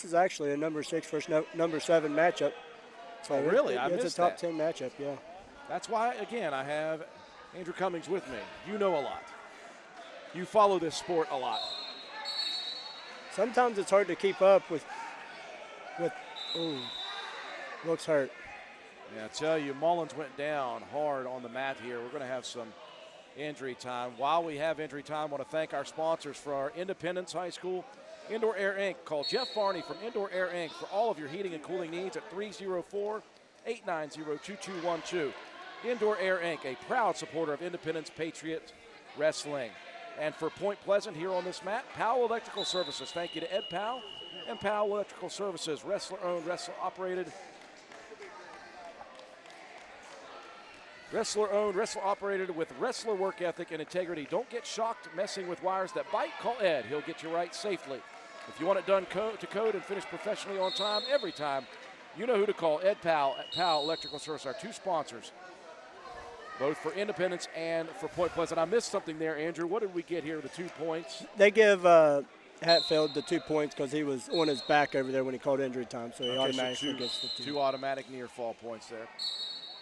B: is actually a number 6 versus number 7 matchup. So
A: really? I missed
B: it's a top
A: that.
B: 10 matchup, yeah.
A: That's why, again, I have Andrew Cummings with me. You know a lot. You follow this sport a lot.
B: Sometimes it's hard to keep up with ooh, looks hurt.
A: Yeah, I tell you, Mullins went down hard on the mat here. We're going to have some injury time. While we have injury time, I want to thank our sponsors for our Independence High School Indoor Air Inc. Call Jeff Farney from Indoor Air Inc. for all of your heating and cooling needs at 304-890-2212. Indoor Air Inc., a proud supporter of Independence Patriot Wrestling. And for Point Pleasant here on this mat, Powell Electrical Services. Thank you to Ed Powell and Powell Electrical Services, wrestler-owned, wrestler-operated. Wrestler-owned, wrestler-operated with wrestler work ethic and integrity. Don't get shocked messing with wires that bite. Call Ed. He'll get you right safely. If you want it done to code and finish professionally on time, every time, you know who to call. Ed Powell at Powell Electrical Services, our 2 sponsors. both for Independence and for Point Pleasant. I missed something there, Andrew. What did we get here? The 2 points?
B: They give Hatfield the 2 points because he was on his back over there when he called injury time, so he
A: Okay,
B: automatically
A: so
B: gets the 2.
A: 2 automatic near fall points there.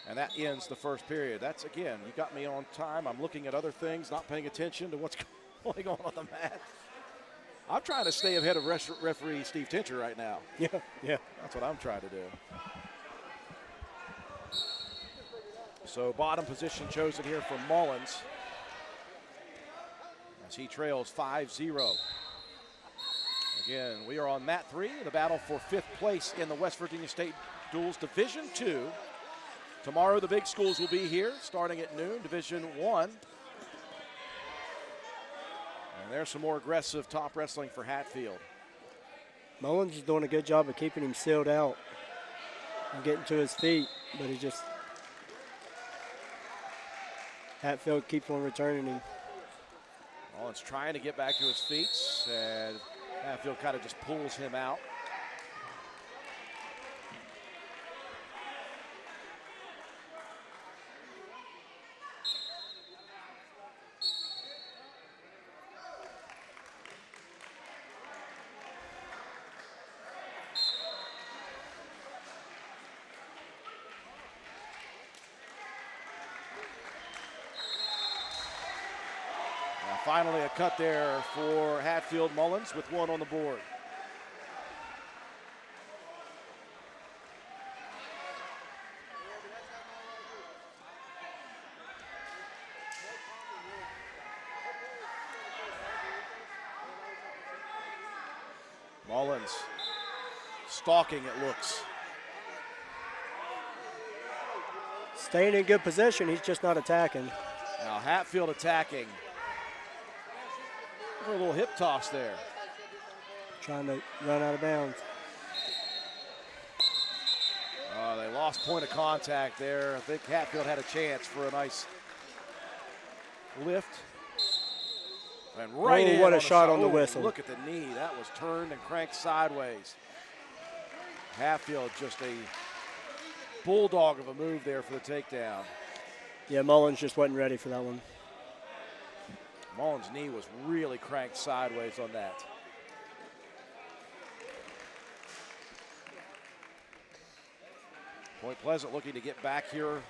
A: And that ends the first period. That's, again, you got me on time. I'm looking at other things, not paying attention to what's going on the mat. I'm trying to stay ahead of referee Steve Tincher right now.
B: Yeah.
A: That's what I'm trying to do. So bottom position chosen here for Mullins as he trails 5-0. Again, we are on mat 3 in the battle for 5th place in the West Virginia State Duals Division II. Tomorrow the big schools will be here starting at noon, Division I. And there's some more aggressive top wrestling for Hatfield.
B: Mullins is doing a good job of keeping him sealed out and getting to his feet, but he just Hatfield keeps on returning him.
A: Mullins trying to get back to his feet, and Hatfield kind of just pulls him out. Finally a cut there for Hatfield. Mullins with 1 on the board. Mullins stalking, it looks.
B: Staying in good position, he's just not attacking.
A: Now Hatfield attacking. A little hip toss there.
B: Trying to run out of bounds.
A: They lost point of contact there. I think Hatfield had a chance for a nice lift. And right in.
B: What a
A: on
B: shot on the
A: Ooh,
B: whistle.
A: Look at the knee. That was turned and cranked sideways. Hatfield just a bulldog of a move there for the takedown.
B: Yeah, Mullins just wasn't ready for that one.
A: Mullins' knee was really cranked sideways on that. Point Pleasant looking to get back here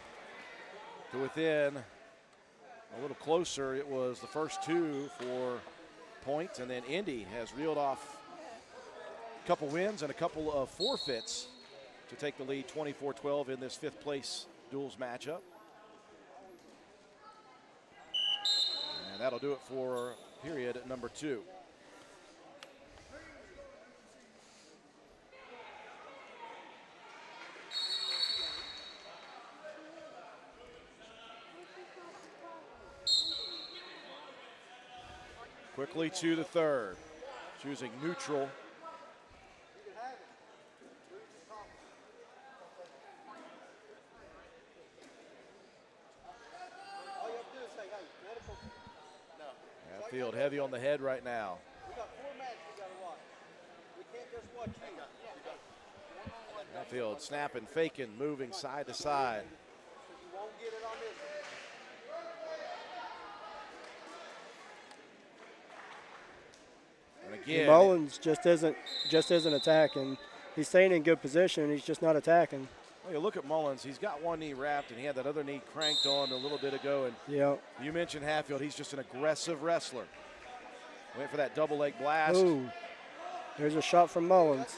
A: to within a little closer. It was the first 2 for Point, and then Indy has reeled off a couple wins and a couple of forfeits to take the lead 24-12 in this 5th place duels matchup. And that'll do it for period number 2. Quickly to the 3rd, choosing neutral. Hatfield heavy on the head right now.
C: We got 4 matches we got to watch. We can't just watch you.
A: Hatfield snapping, faking, moving side to side.
C: You won't get it on this one.
A: And again,
B: Mullins just isn't attacking. He's staying in good position. He's just not attacking.
A: well, you look at Mullins. He's got one knee wrapped, and he had that other knee cranked on a little bit ago. And
B: Yeah.
A: you mentioned Hatfield. He's just an aggressive wrestler. Went for that double leg blast.
B: Ooh. There's a shot from Mullins.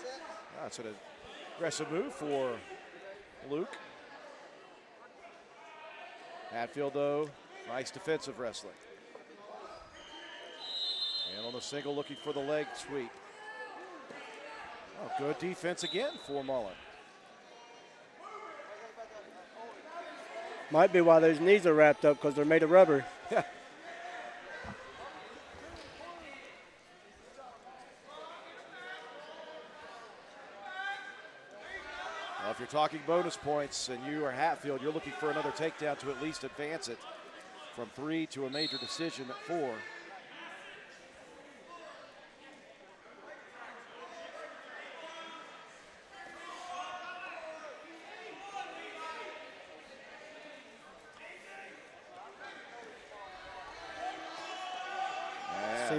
A: That's an aggressive move for Luke. Hatfield, though, nice defensive wrestling. And on the single, looking for the leg sweep. Oh, good defense again for Mullen.
B: Might be why those knees are wrapped up, because they're made of rubber.
A: Yeah. Well, if you're talking bonus points and you are Hatfield, you're looking for another takedown to at least advance it from 3 to a major decision at 4.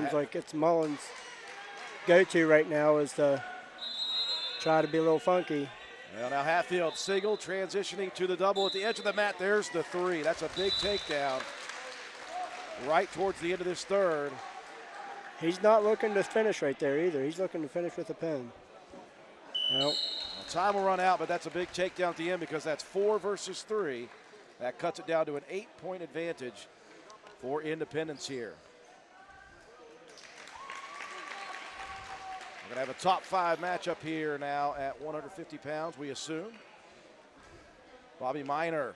B: Seems like it's Mullins' go-to right now is to try to be a little funky.
A: Well, now Hatfield, single, transitioning to the double at the edge of the mat. There's the three. That's a big takedown right towards the end of this third.
B: He's not looking to finish right there either. He's looking to finish with a pin. Nope.
A: Well, time will run out, but that's a big takedown at the end because that's 4 versus 3. That cuts it down to an 8-point advantage for Independence here. We're going to have a top 5 matchup here now at 150 pounds, we assume. Bobby Minor,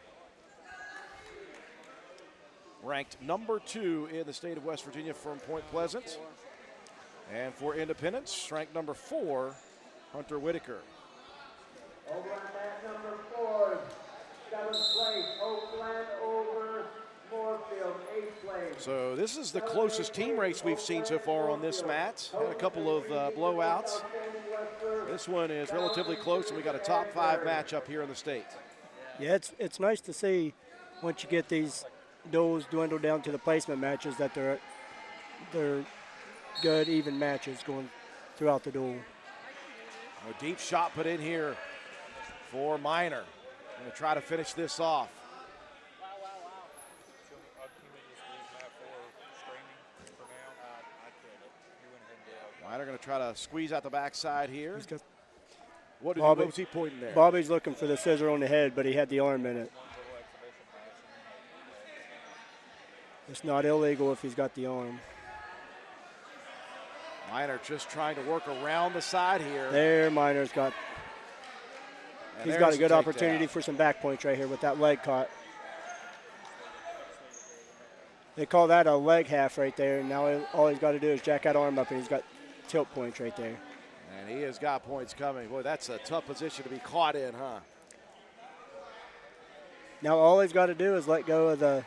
A: ranked number 2 in the state of West Virginia from Point Pleasant. And for Independence, ranked number 4, Hunter Whitaker.
E: Over on mat number 4, 7th place, Oakland over Moorfield, 8th place.
A: So this is the closest team race we've seen so far on this mat. Had a couple of blowouts. This one is relatively close, and we got a top 5 matchup here in the state.
B: Yeah, it's nice to see once you get these duels dwindle down to the placement matches that they're good, even matches going throughout the duel.
A: A deep shot put in here for Minor. Going to try to finish this off. Minor going to try to squeeze out the backside here. What was he pointing there?
B: Bobby's looking for the scissor on the head, but he had the arm in it. It's not illegal if he's got the arm.
A: Minor just trying to work around the side here.
B: There, Minor's got. He's got a good opportunity for some back points right here with that leg caught. They call that a leg half right there, and now all he's got to do is jack that arm up, and he's got tilt points right there.
A: And he has got points coming. Boy, that's a tough position to be caught in, huh?
B: Now all he's got to do is let go of the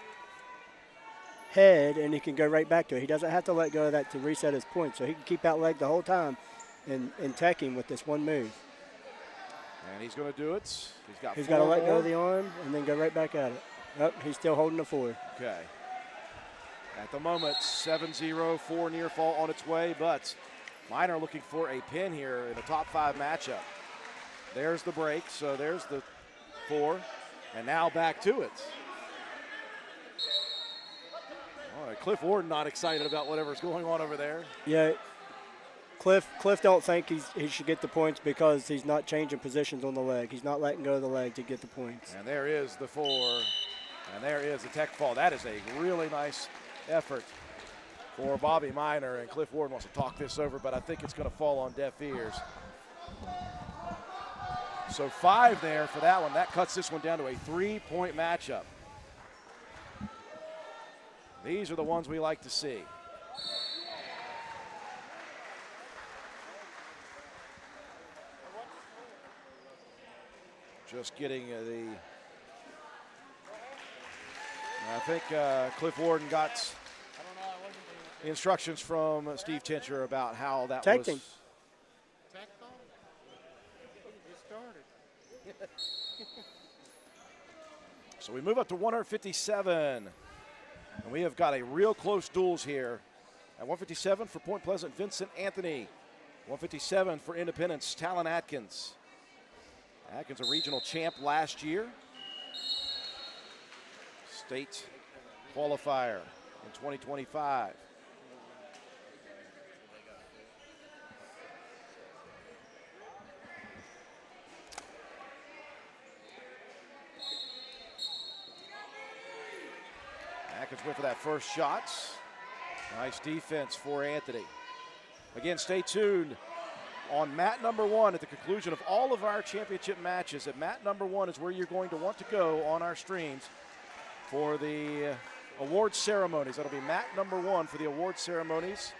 B: head, and he can go right back to it. He doesn't have to let go of that to reset his point, so he can keep that leg the whole time and tech him with this one move.
A: And he's going to do it.
B: He's got to let go of the arm and then go right back at it. Oh, he's still holding the 4.
A: Okay. At the moment, 7-0, 4 near fall on its way, but Minor looking for a pin here in a top 5 matchup. There's the break, so there's the 4, and now back to it. All right, Cliff Warden not excited about whatever's going on over there.
B: Yeah, Cliff don't think he should get the points because he's not changing positions on the leg. He's not letting go of the leg to get the points.
A: And there is the 4, and there is the tech fall. That is a really nice effort for Bobby Minor, and Cliff Warden wants to talk this over, but I think it's going to fall on deaf ears. So 5 there for that one. That cuts this one down to a 3-point matchup. These are the ones we like to see. Just getting I think Cliff Warden got the instructions from Steve Tincher about how that was.
B: Him.
A: So we move up to 157. And we have got a real close duels here. At 157 for Point Pleasant, Vincent Anthony. 157 for Independence, Talon Atkins. Atkins, a regional champ last year. State qualifier in 2025. Atkins went for that first shot. Nice defense for Anthony. Again, stay tuned on mat number 1 at the conclusion of all of our championship matches. At mat number 1 is where you're going to want to go on our streams for the award ceremonies. That'll be mat number 1 for the award ceremonies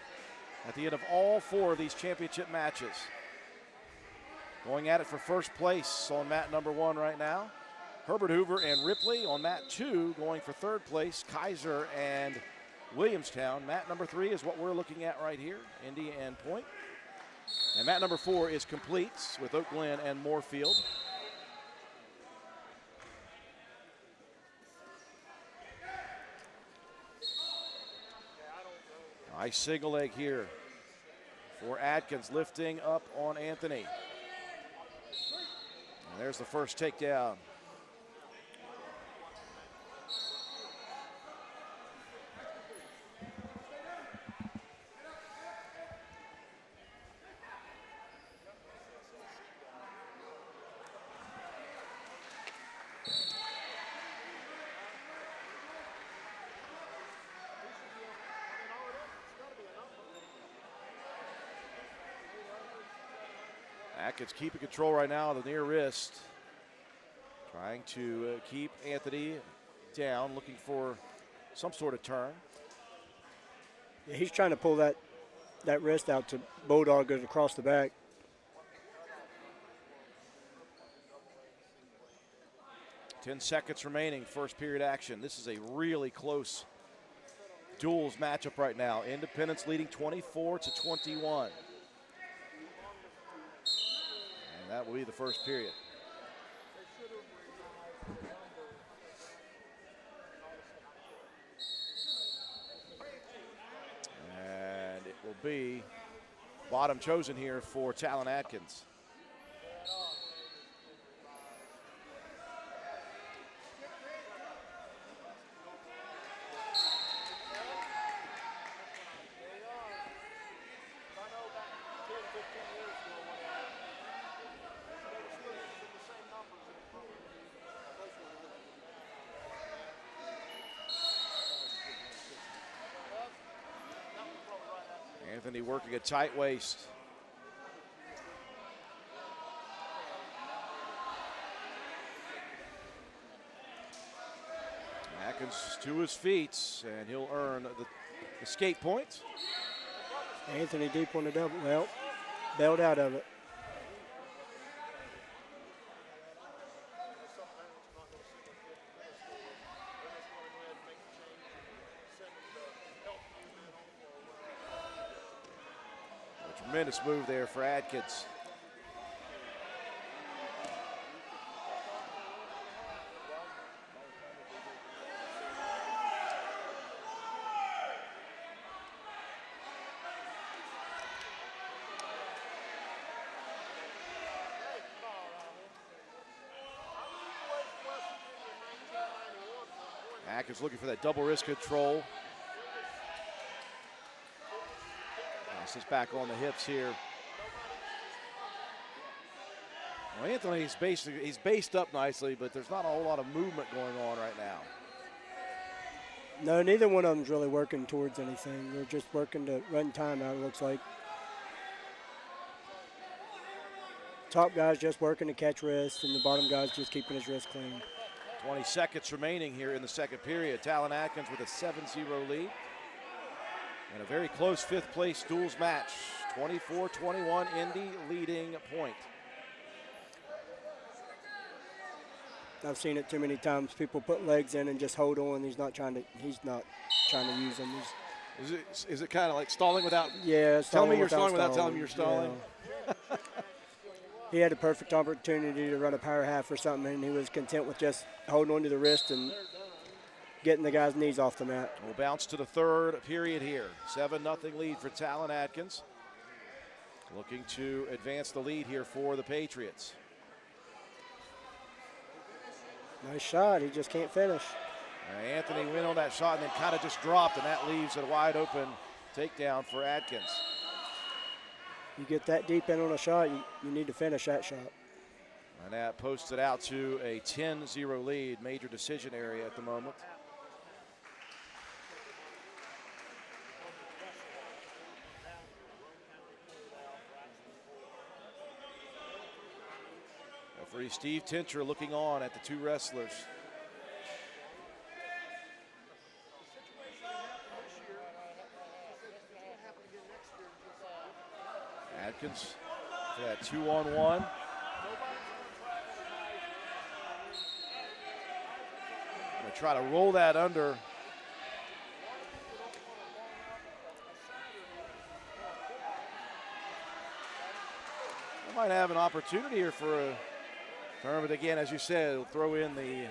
A: at the end of all 4 of these championship matches. Going at it for first place on mat number 1 right now. Herbert Hoover and Ripley. On mat 2, going for third place, Kaiser and Williamstown. Mat number 3 is what we're looking at right here, Indy and Point. And mat number 4 is complete with Oak Glen and Moorfield. Nice single leg here for Atkins, lifting up on Anthony. And there's the first takedown. Atkins keeping control right now of the near wrist. Trying to keep Anthony down, looking for some sort of turn.
B: Yeah, he's trying to pull that wrist out to bulldog it across the back.
A: Ten seconds remaining, first period action. This is a really close duels matchup right now. Independence leading 24-21. And that will be the first period. And it will be bottom chosen here for Talon Atkins. Anthony working a tight waist. Atkins to his feet, and he'll earn the escape point.
B: Anthony deep on the double. Well, bailed out of it.
A: Tremendous move there for Atkins. Atkins looking for that double wrist control. This is back on the hips here. Well, Anthony's he's based up nicely, but there's not a whole lot of movement going on right now.
B: No, neither one of them's really working towards anything. They're just working to run time out, it looks like. Top guy's just working to catch wrist, and the bottom guy's just keeping his wrist clean.
A: 20 seconds remaining here in the second period. Talon Atkins with a 7-0 lead. And a very close fifth place duels match. 24-21, Indy leading point.
B: I've seen it too many times. People put legs in and just hold on. He's not trying to use them.
A: Is it kind of like stalling without?
B: Yeah.
A: Tell me you're stalling without telling me you're stalling.
B: Yeah. He had a perfect opportunity to run a power half or something, and he was content with just holding on to the wrist and getting the guy's knees off the mat.
A: We'll bounce to the third period here. 7-0 lead for Talon Atkins. Looking to advance the lead here for the Patriots.
B: Nice shot. He just can't finish.
A: Anthony went on that shot and then kind of just dropped, and that leaves a wide open takedown for Atkins.
B: You get that deep in on a shot, you need to finish that shot.
A: And that posted out to a 10-0 lead, major decision area at the moment. Referee Steve Tincher looking on at the two wrestlers. Atkins for that 2-on-1. Gonna try to roll that under. They might have an opportunity here for a turn, but again, as you said, he'll throw in the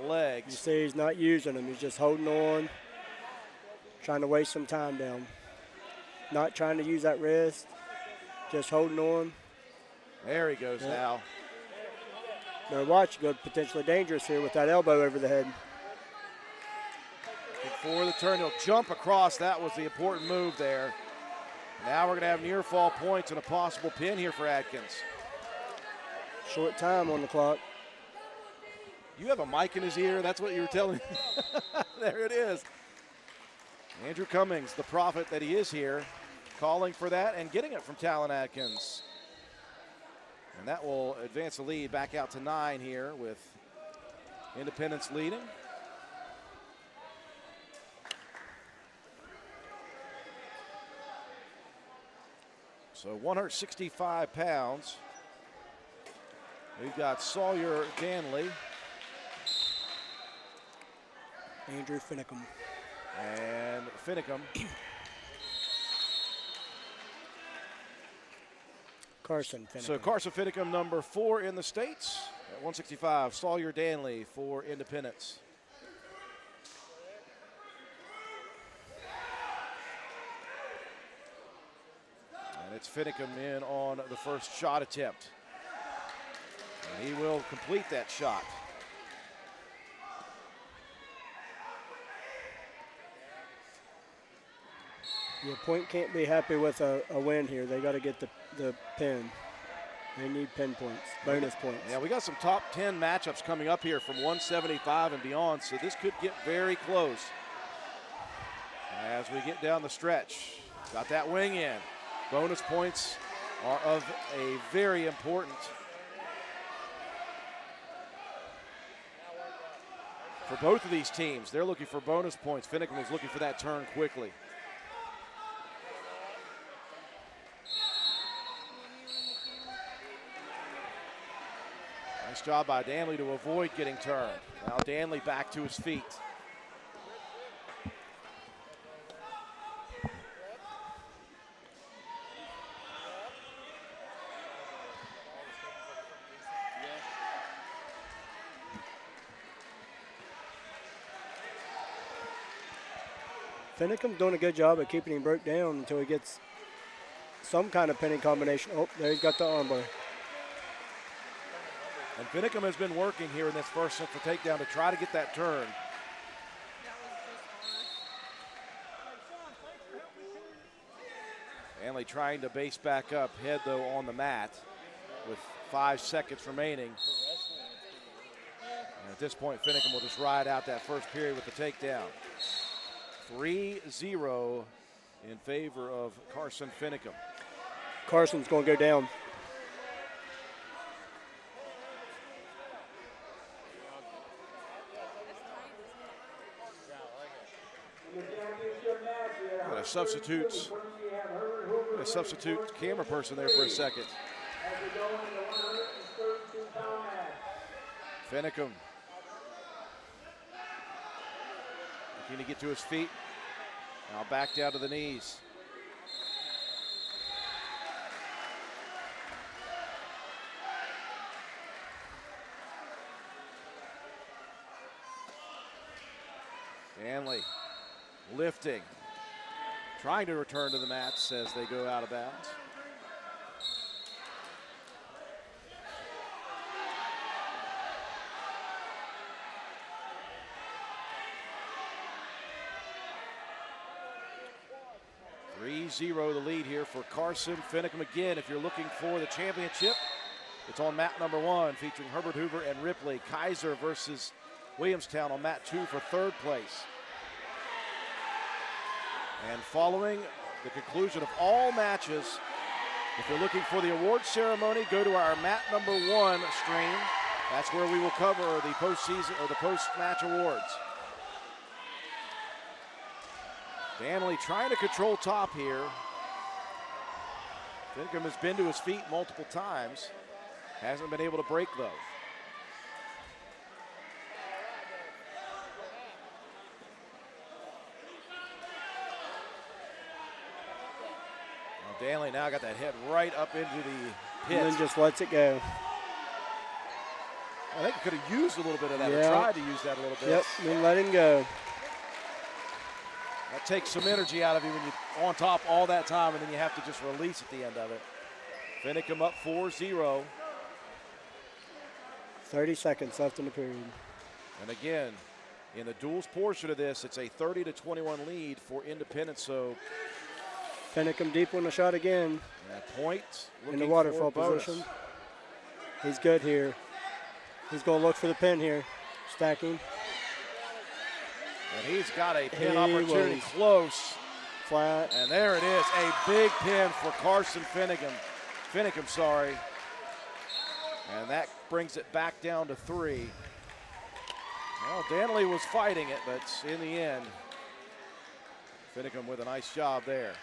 A: legs.
B: You see he's not using them. He's just holding on, trying to waste some time down. not trying to use that wrist, just holding on.
A: There he goes now.
B: Now watch, go potentially dangerous here with that elbow over the head.
A: For the turn, he'll jump across. That was the important move there. Now we're going to have near fall points and a possible pin here for Atkins.
B: Short time on the clock.
A: You have a mic in his ear. That's what you were telling me. There it is. Andrew Cummings, the prophet that he is here, calling for that and getting it from Talon Atkins. And that will advance the lead back out to 9 here with Independence leading. So 165 pounds. We've got Sawyer Danley.
B: Andrew Finicum.
A: And Finicum.
B: Carson Finicum.
A: So Carson Finicum, number 4 in the States at 165. Sawyer Danley for Independence. And it's Finicum in on the first shot attempt. And he will complete that shot.
B: Yeah, Point can't be happy with a win here. They got to get the pin. They need pin points, bonus points.
A: Yeah, we got some top 10 matchups coming up here from 175 and beyond, so this could get very close as we get down the stretch. Got that wing in. Bonus points are of a very important for both of these teams. They're looking for bonus points. Finicum was looking for that turn quickly. Nice job by Danley to avoid getting turned. Now Danley back to his feet.
B: Finicum's doing a good job of keeping him broke down until he gets some kind of pinning combination. Oh, there he's got the armbar.
A: And Finicum has been working here in this first central takedown to try to get that turn. Danley trying to base back up, head though on the mat with 5 seconds remaining. And at this point, Finicum will just ride out that first period with the takedown. 3-0 in favor of Carson Finicum.
B: Carson's going to go down.
A: Got a substitute camera person there for a second. Finicum looking to get to his feet. Now back down to the knees. Danley lifting, trying to return to the mats as they go out of bounds. The lead here for Carson Finicum. Again, if you're looking for the championship, it's on mat number 1 featuring Herbert Hoover and Ripley. Kaiser versus Williamstown on mat 2 for 3rd place. And following the conclusion of all matches, if you're looking for the award ceremony, go to our mat number 1 stream. That's where we will cover the postseason or the post-match awards. Danley trying to control top here. Finicum has been to his feet multiple times. Hasn't been able to break though. Now Danley now got that head right up into the pit.
B: And then just lets it go.
A: I think he could have used a little bit of that, or tried to use that a little bit.
B: Yep, then let him go.
A: That takes some energy out of you when you on top all that time, and then you have to just release at the end of it. Finicum up 4-0.
B: 30 seconds left in the period.
A: And again, in the duels portion of this, it's a 30-21 lead for Independence. So
B: Finicum deep on the shot again.
A: and a point
B: In the
A: looking
B: waterfall
A: for bonus.
B: position. He's good here. He's going to look for the pin here. Stacking.
A: And he's got a pin
B: He
A: opportunity
B: was
A: close.
B: Flat.
A: And there it is, a big pin for Carson Finicum. Finicum. And that brings it back down to 3. Well, Danley was fighting it, but in the end, Finicum with a nice job there.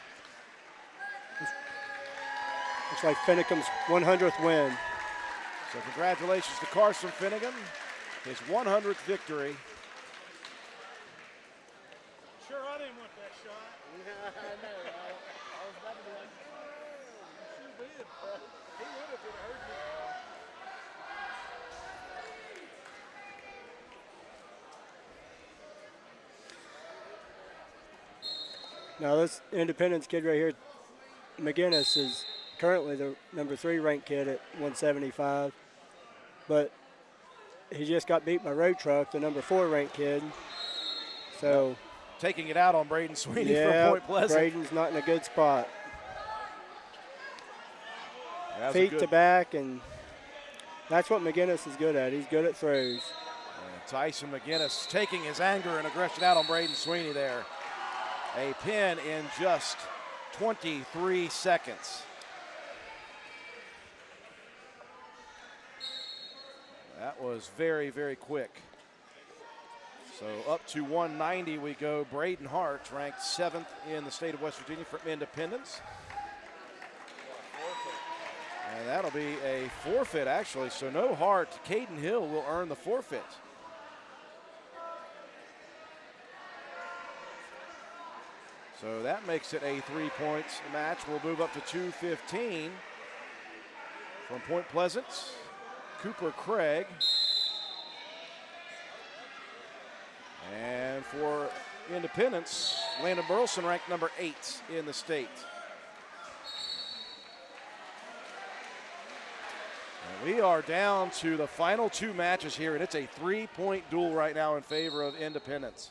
B: Looks like Finicum's 100th win.
A: So congratulations to Carson Finicum, his 100th victory.
C: Sure, I didn't want that shot.
D: I know. I was about to be like,
C: You sure did. He would have heard you.
B: Now this Independence kid right here, McGinnis, is currently the number 3 ranked kid at 175, but he just got beat by Road Truck, the number 4 ranked kid. So
A: Taking it out on Braden Sweeney
B: yeah,
A: from Point Pleasant.
B: Braden's not in a good spot.
A: That was a
B: Feet
A: good-
B: to back, and that's what McGinnis is good at. He's good at throws.
A: And Tyson McGinnis taking his anger and aggression out on Braden Sweeney there. A pin in just 23 seconds. That was very, very quick. So up to 190 we go. Braden Hart ranked 7th in the state of West Virginia for Independence. And that'll be a forfeit, actually. So no Hart. Caden Hill will earn the forfeit. So that makes it a 3-point match. We'll move up to 2:15 from Point Pleasant. Cooper Craig. And for Independence, Landon Burleson ranked number 8 in the state. And we are down to the final 2 matches here, and it's a 3-point duel right now in favor of Independence.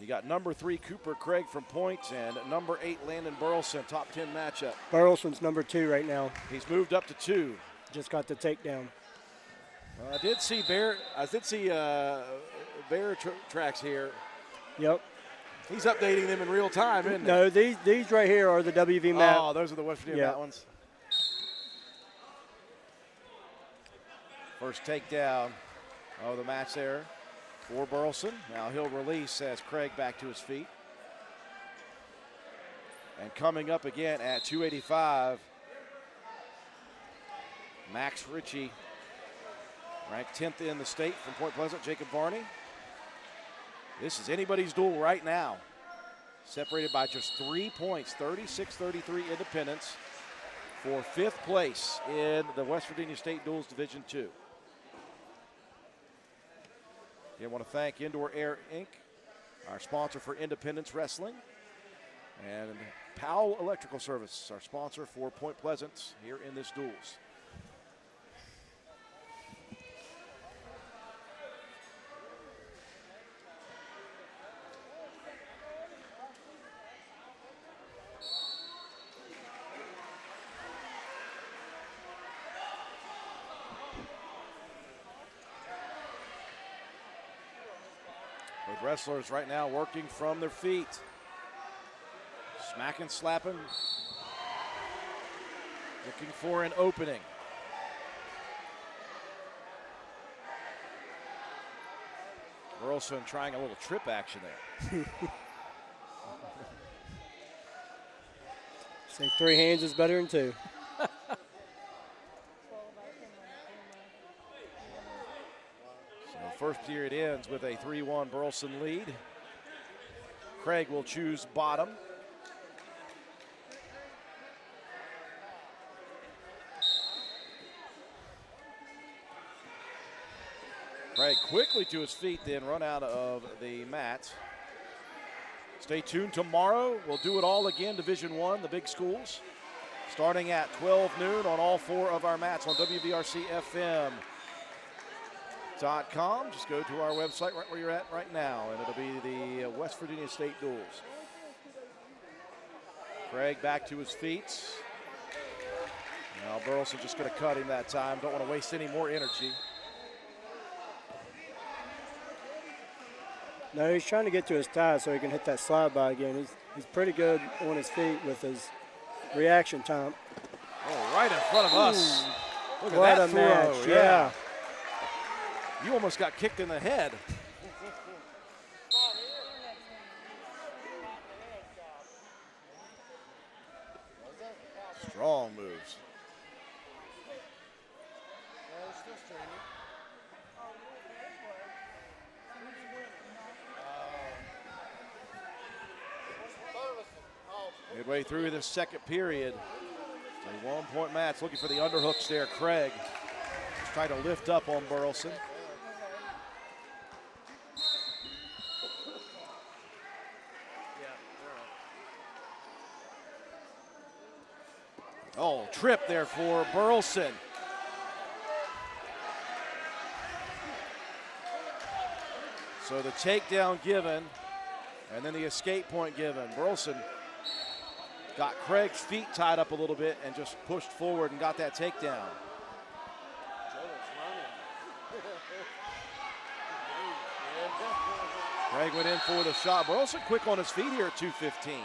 A: You got number 3 Cooper Craig from Point and number 8 Landon Burleson, top 10 matchup.
B: Burleson's number 2 right now.
A: He's moved up to 2.
B: Just got the takedown.
A: I did see Bear tracks here.
B: Yep.
A: He's updating them in real time, isn't he?
B: No, these right here are the WV map.
A: Oh, those are the West Virginia
B: Yeah.
A: mat ones. First takedown of the match there for Burleson. Now he'll release as Craig back to his feet. And coming up again at 285, Max Ritchie, ranked 10th in the state from Point Pleasant, Jacob Varney. This is anybody's duel right now. Separated by just 3 points, 36-33 Independence for 5th place in the West Virginia State Duels Division II. I want to thank Indoor Air Inc., our sponsor for Independence Wrestling, and Powell Electrical Service, our sponsor for Point Pleasant here in this duels. With wrestlers right now working from their feet. Smacking, slapping. Looking for an opening. Burleson trying a little trip action there.
B: Say 3 hands is better than 2.
A: First period ends with a 3-1 Burleson lead. Craig will choose bottom. Craig quickly to his feet, then run out of the mat. Stay tuned tomorrow. We'll do it all again, Division I, the big schools, starting at 12 noon on all 4 of our mats on WVRCFM.com. Just go to our website right where you're at right now, and it'll be the West Virginia State duels. Craig back to his feet. Now Burleson just going to cut him that time. Don't want to waste any more energy.
B: No, he's trying to get to his tie so he can hit that slide by again. He's pretty good on his feet with his reaction time.
A: Oh, right in front of us. Look at
B: What
A: that
B: a
A: throw.
B: match, yeah.
A: You almost got kicked in the head. Strong moves. Midway through the second period. It's a 1-point match. Looking for the underhooks there, Craig. Just trying to lift up on Burleson. Oh, trip there for Burleson. So the takedown given, and then the escape point given. Burleson got Craig's feet tied up a little bit and just pushed forward and got that takedown. Craig went in for the shot. Burleson quick on his feet here at 2:15.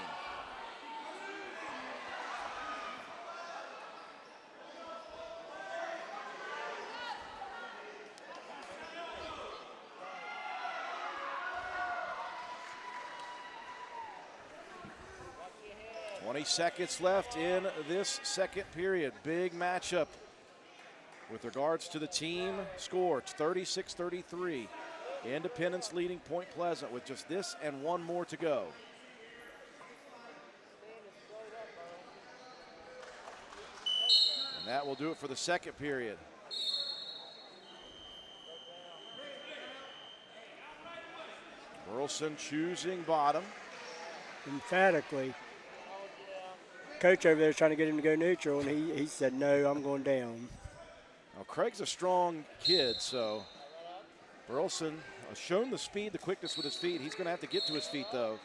A: Seconds left in this second period. Big matchup with regards to the team score. It's 36-33. Independence leading Point Pleasant with just this and one more to go. And that will do it for the second period. Burleson choosing bottom.
B: Emphatically. Coach over there is trying to get him to go neutral, and he said, no, I'm going down.
A: Now, Craig's a strong kid, so Burleson has shown the speed, the quickness with his feet. He's going to have to get to his feet, though.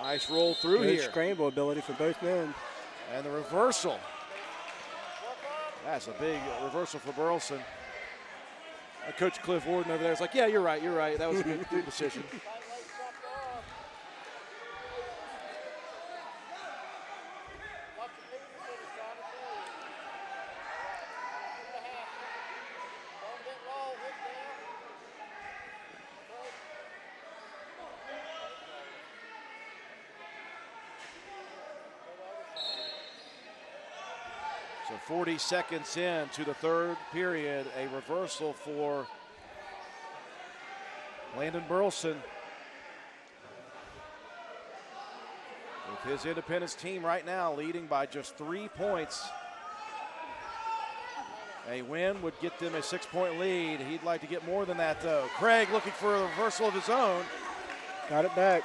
A: Nice roll through
B: Good
A: here.
B: scramble ability for both men.
A: And the reversal. That's a big reversal for Burleson. Coach Cliff Warden over there is like, yeah, you're right. That was a good decision. So 40 seconds into the third period, a reversal for Landon Burleson. With his Independence team right now leading by just 3 points. A win would get them a 6-point lead. He'd like to get more than that, though. Craig looking for a reversal of his own.
B: Got it back.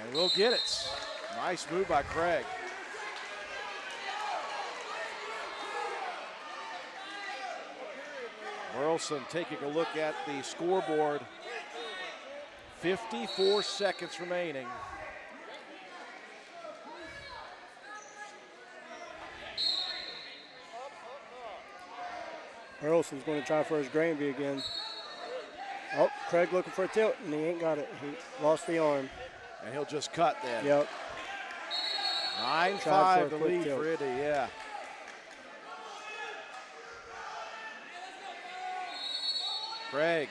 A: And we'll get it. Nice move by Craig. Burleson taking a look at the scoreboard. 54 seconds remaining.
B: Burleson's going to try for his Granby again. Oh, Craig looking for a tilt, and he ain't got it. He lost the arm.
A: And he'll just cut then.
B: Yep.
A: 9-5 the lead for Indy, yeah. Craig,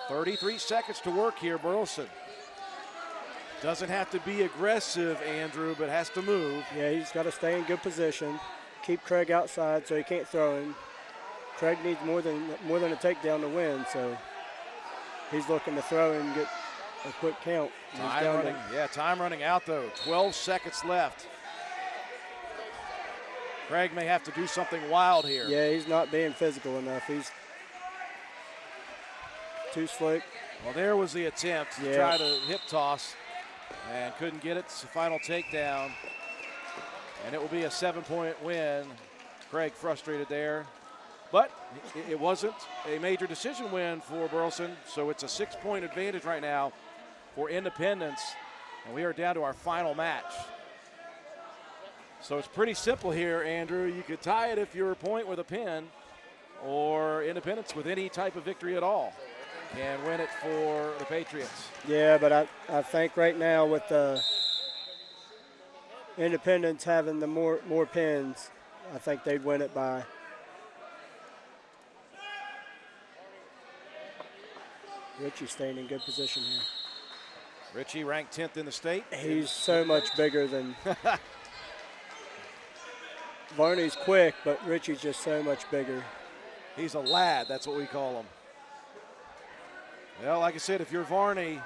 A: 33 seconds to work here, Burleson. Doesn't have to be aggressive, Andrew, but has to move.
B: Yeah, he's got to stay in good position. Keep Craig outside so he can't throw him. Craig needs more than a takedown to win, so he's looking to throw and get a quick count.
A: Time running out, though. 12 seconds left. Craig may have to do something wild here.
B: Yeah, he's not being physical enough. He's too slick.
A: Well, there was the attempt to try to hip toss. And couldn't get it. It's the final takedown. And it will be a 7-point win. Craig frustrated there. But it wasn't a major decision win for Burleson, so it's a 6-point advantage right now for Independence. And we are down to our final match. So it's pretty simple here, Andrew. You could tie it if you're a point with a pin, or Independence with any type of victory at all can win it for the Patriots.
B: Yeah, but I think right now with the Independence having the more pins, I think they'd win it by. Richie's staying in good position here.
A: Richie ranked 10th in the state.
B: He's so much bigger than Varney's quick, but Richie's just so much bigger.
A: He's a lad, that's what we call him. Well, like I said, if you're Varney,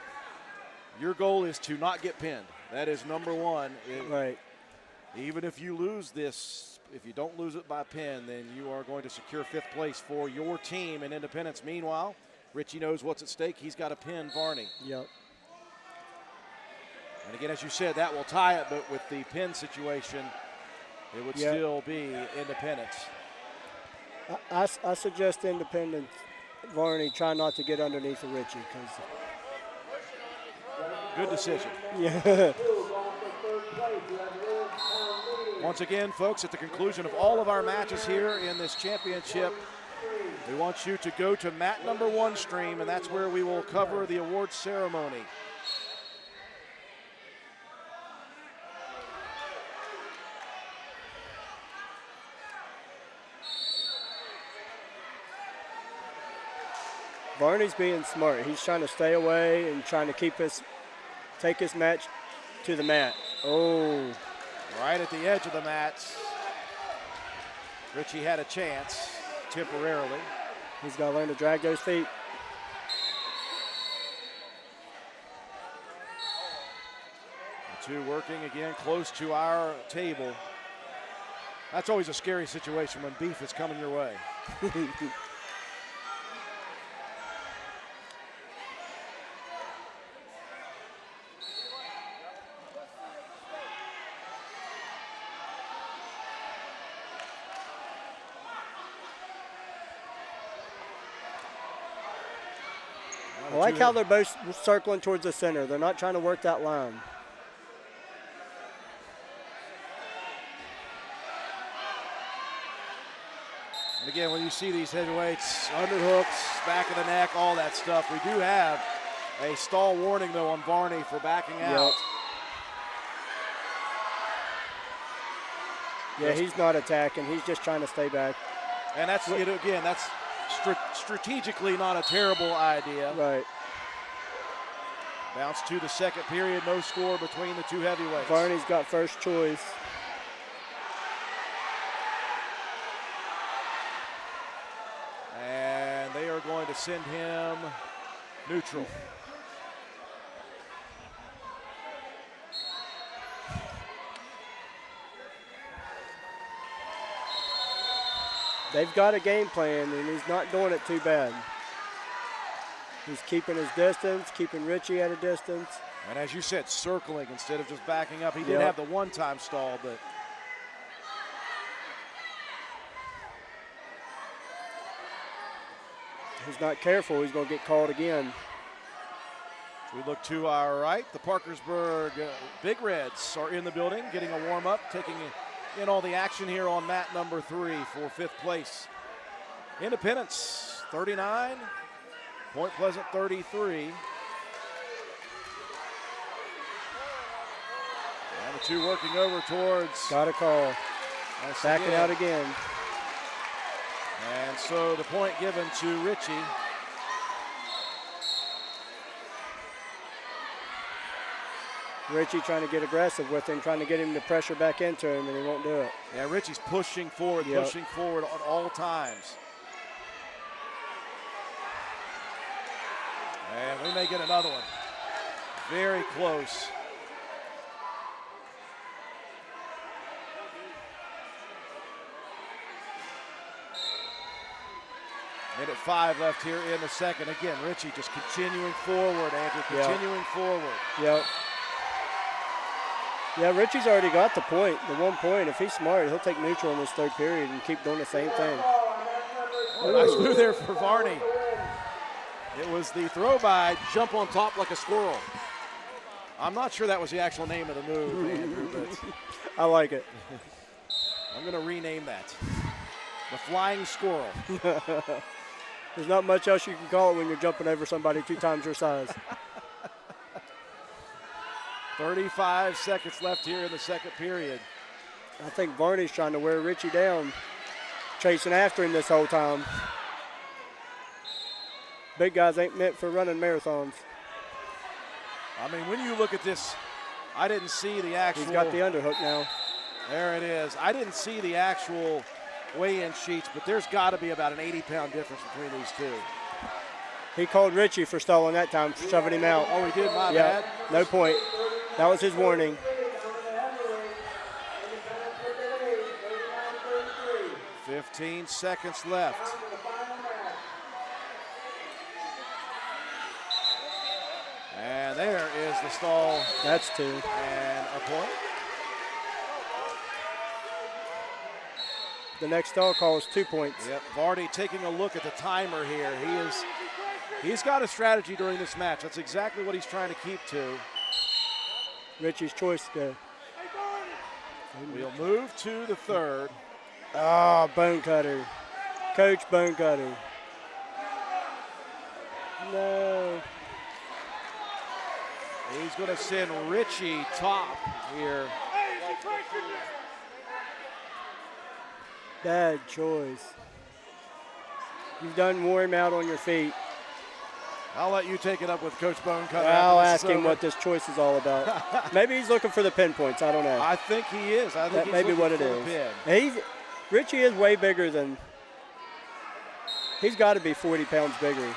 A: your goal is to not get pinned. That is number one.
B: Right.
A: Even if you lose this, if you don't lose it by pin, then you are going to secure 5th place for your team in Independence. Meanwhile, Richie knows what's at stake. He's got to pin Varney.
B: Yep.
A: And again, as you said, that will tie it, but with the pin situation, it would still be Independence.
B: I suggest Independence, Varney, try not to get underneath of Richie.
A: Good decision.
B: Yeah.
A: Once again, folks, at the conclusion of all of our matches here in this championship, we want you to go to mat number 1 stream, and that's where we will cover the awards ceremony.
B: Varney's being smart. He's trying to stay away and trying to take his match to the mat. Oh.
A: Right at the edge of the mat. Richie had a chance temporarily.
B: He's got to learn to drag those feet.
A: The two working again close to our table. That's always a scary situation when beef is coming your way.
B: I like how they're both circling towards the center. They're not trying to work that line.
A: And again, when you see these heavyweights, underhooks, back of the neck, all that stuff, we do have a stall warning, though, on Varney for backing out.
B: Yeah, he's not attacking. He's just trying to stay back.
A: And that's, again, that's strategically not a terrible idea.
B: Right.
A: Bounce to the second period, no score between the two heavyweights.
B: Varney's got first choice.
A: And they are going to send him neutral.
B: They've got a game plan, and he's not doing it too bad. He's keeping his distance, keeping Richie at a distance.
A: And as you said, circling instead of just backing up. He did have the one-time stall, but
B: he's not careful, he's going to get called again.
A: as we look to our right, the Parkersburg Big Reds are in the building, getting a warm-up, taking in all the action here on mat number 3 for 5th place. Independence, 39. Point Pleasant, 33. And the two working over towards.
B: Got a call. Backing out again.
A: And so the point given to Richie.
B: Richie trying to get aggressive with him, trying to get him to pressure back into him, and he won't do it.
A: Yeah, Richie's pushing forward at all times. And we may get another one. Very close. Minute 5 left here in the second. Again, Richie just continuing forward, Andrew, continuing forward.
B: Yep. Yeah, Richie's already got the point, the 1 point. If he's smart, he'll take neutral in this third period and keep doing the same thing.
A: Nice move there for Varney. It was the throw by, jump on top like a squirrel. I'm not sure that was the actual name of the move, Andrew, but
B: I like it.
A: I'm going to rename that. The flying squirrel.
B: There's not much else you can call it when you're jumping over somebody 2 times your size.
A: 35 seconds left here in the second period.
B: I think Varney's trying to wear Richie down, chasing after him this whole time. Big guys ain't meant for running marathons.
A: I mean, when you look at this, I didn't see the actual.
B: He's got the underhook now.
A: There it is. I didn't see the actual weigh-in sheets, but there's got to be about an 80-pound difference between these two.
B: He called Richie for stalling that time, for shoving him out.
A: Oh, he did? My
B: Yeah,
A: bad.
B: no point. That was his warning.
A: 15 seconds left. And there is the stall
B: That's 2.
A: and a point.
B: The next stall call is 2 points.
A: Yep, Varney taking a look at the timer here. He's got a strategy during this match. That's exactly what he's trying to keep to.
B: Richie's choice go.
A: We'll move to the third.
B: Ah, bone cutter. Coach bone cutter. No.
A: He's going to send Richie top here.
B: Bad choice. You've done wore him out on your feet.
A: I'll let you take it up with Coach Bone Cutter.
B: I'll
A: after this
B: ask
A: is
B: him
A: over.
B: what this choice is all about. Maybe he's looking for the pinpoints. I don't know.
A: I think he is. I think
B: That
A: he's
B: may be
A: looking
B: what it
A: for the
B: is.
A: pin.
B: Richie is way bigger than. He's got to be 40 pounds bigger.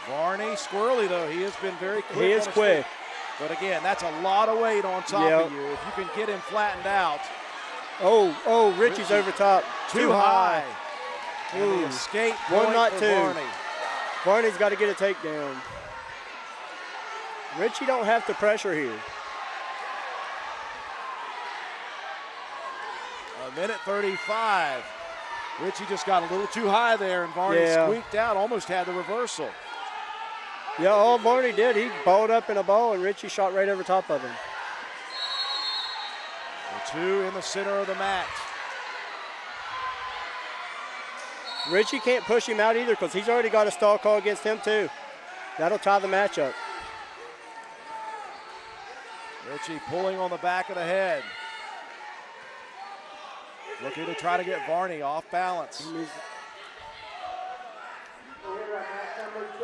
A: Varney, squirrely though. He has been very quick.
B: He is
A: on his
B: quick.
A: feet. But again, that's a lot of weight on top
B: Yep.
A: of you. If you can get him flattened out,
B: Oh, Richie's over top.
A: too high. And
B: Ooh.
A: the escape
B: One,
A: point
B: not
A: for
B: two.
A: Varney.
B: Varney's got to get a takedown. Richie don't have to pressure here.
A: A minute 35. Richie just got a little too high there, and Varney squeaked out, almost had the reversal.
B: Yeah, all Varney did, he balled up in a ball, and Richie shot right over top of him.
A: The two in the center of the mat.
B: Richie can't push him out either because he's already got a stall call against him too. That'll tie the match up.
A: Richie pulling on the back of the head. Looking to try to get Varney off balance.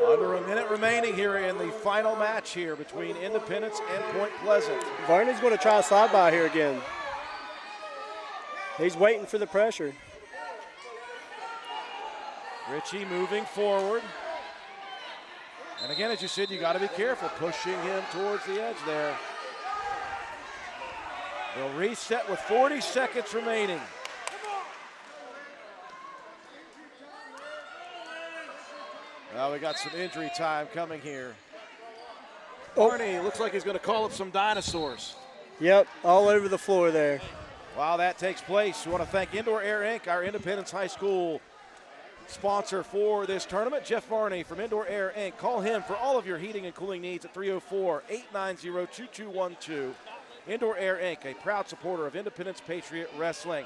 A: Under a minute remaining here in the final match here between Independence and Point Pleasant.
B: Varney's going to try a slide by here again. He's waiting for the pressure.
A: Richie moving forward. And again, as you said, you got to be careful pushing him towards the edge there. They'll reset with 40 seconds remaining. Now we got some injury time coming here. Varney looks like he's going to call up some dinosaurs.
B: Yep, all over the floor there.
A: While that takes place, we want to thank Indoor Air Inc., our Independence High School sponsor for this tournament. Jeff Varney from Indoor Air Inc. Call him for all of your heating and cooling needs at 304-890-2212. Indoor Air Inc., a proud supporter of Independence Patriot Wrestling.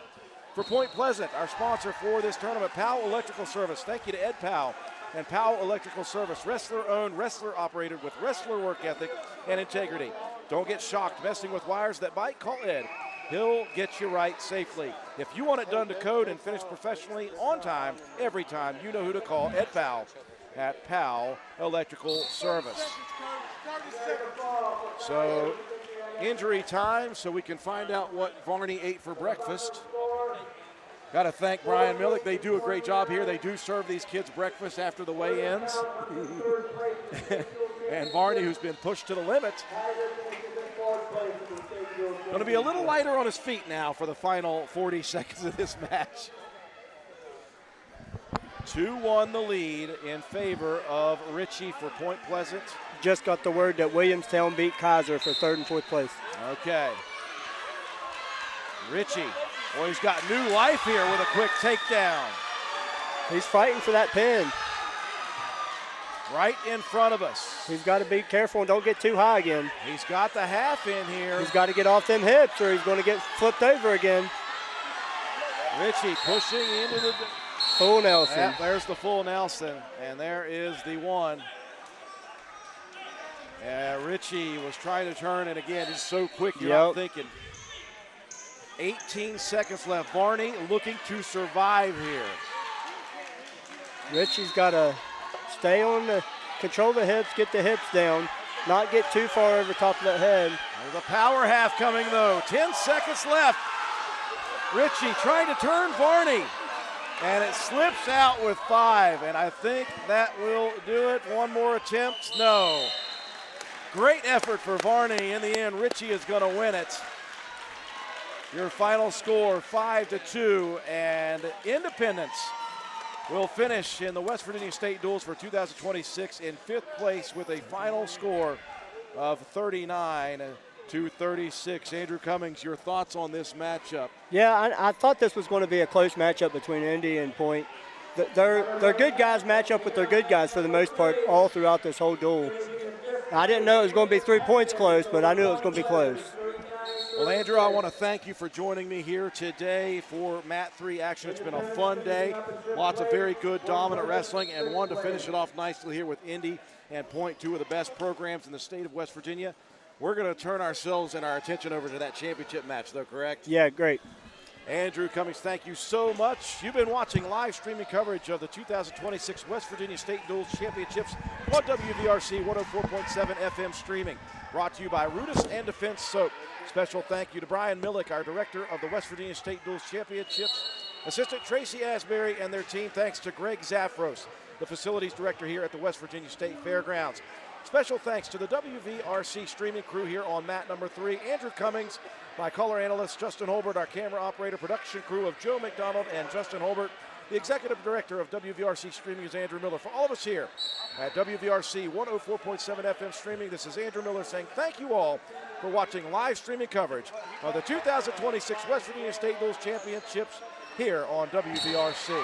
A: For Point Pleasant, our sponsor for this tournament, Powell Electrical Service. Thank you to Ed Powell and Powell Electrical Service. Wrestler-owned, wrestler-operated with wrestler work ethic and integrity. Don't get shocked messing with wires that bite. Call Ed. He'll get you right safely. If you want it done to code and finish professionally on time, every time, you know who to call. Ed Powell at Powell Electrical Service. So, injury time, so we can find out what Varney ate for breakfast. Got to thank Brian Millick. They do a great job here. They do serve these kids breakfast after the weigh-ins. And Varney, who's been pushed to the limit, going to be a little lighter on his feet now for the final 40 seconds of this match. 2-1 the lead in favor of Richie for Point Pleasant.
B: Just got the word that Williamstown beat Kaiser for third and fourth place.
A: Okay. Ritchie, boy, he's got new life here with a quick takedown.
B: He's fighting for that pin.
A: Right in front of us.
B: He's got to be careful and don't get too high again.
A: He's got the half in here.
B: He's got to get off them hips or he's going to get flipped over again.
A: Ritchie pushing into the
B: Full Nelson.
A: Yeah, there's the full Nelson, and there is the one. Ritchie was trying to turn, and again, he's so quick, you're not thinking. 18 seconds left. Varney looking to survive here.
B: Ritchie's got to stay on control the hips, get the hips down, not get too far over top of that head.
A: There's a power half coming, though. 10 seconds left. Ritchie trying to turn Varney, and it slips out with 5, and I think that will do it. One more attempt, no. Great effort for Varney. In the end, Ritchie is going to win it. Your final score, 5-2, and Independence will finish in the West Virginia State Duels for 2026 in 5th place with a final score of 39-36. Andrew Cummings, your thoughts on this matchup?
B: Yeah, I thought this was going to be a close matchup between Indy and Point. They're good guys match up with their good guys for the most part all throughout this whole duel. I didn't know it was going to be 3 points close, but I knew it was going to be close.
A: Well, Andrew, I want to thank you for joining me here today for Mat 3 action. It's been a fun day. Lots of very good, dominant wrestling, and one to finish it off nicely here with Indy and Point, 2 of the best programs in the state of West Virginia. We're going to turn ourselves and our attention over to that championship match, though, correct?
B: Yeah, great.
A: Andrew Cummings, thank you so much. You've been watching live streaming coverage of the 2026 West Virginia State Duels Championships on WVRC 104.7 FM streaming. Brought to you by Rudis and Defense Soap. Special thank you to Brian Millick, our director of the West Virginia State Duels Championships. Assistant Tracy Asbury and their team. Thanks to Greg Zafros, the facilities director here at the West Virginia State Fairgrounds. Special thanks to the WVRC streaming crew here on mat number 3. Andrew Cummings, my color analyst, Justin Holbert, our camera operator, production crew of Joe McDonald and Justin Holbert. The executive director of WVRC streaming is Andrew Miller. For all of us here at WVRC 104.7 FM streaming, this is Andrew Miller saying thank you all for watching live streaming coverage of the 2026 West Virginia State Duels Championships here on WVRC.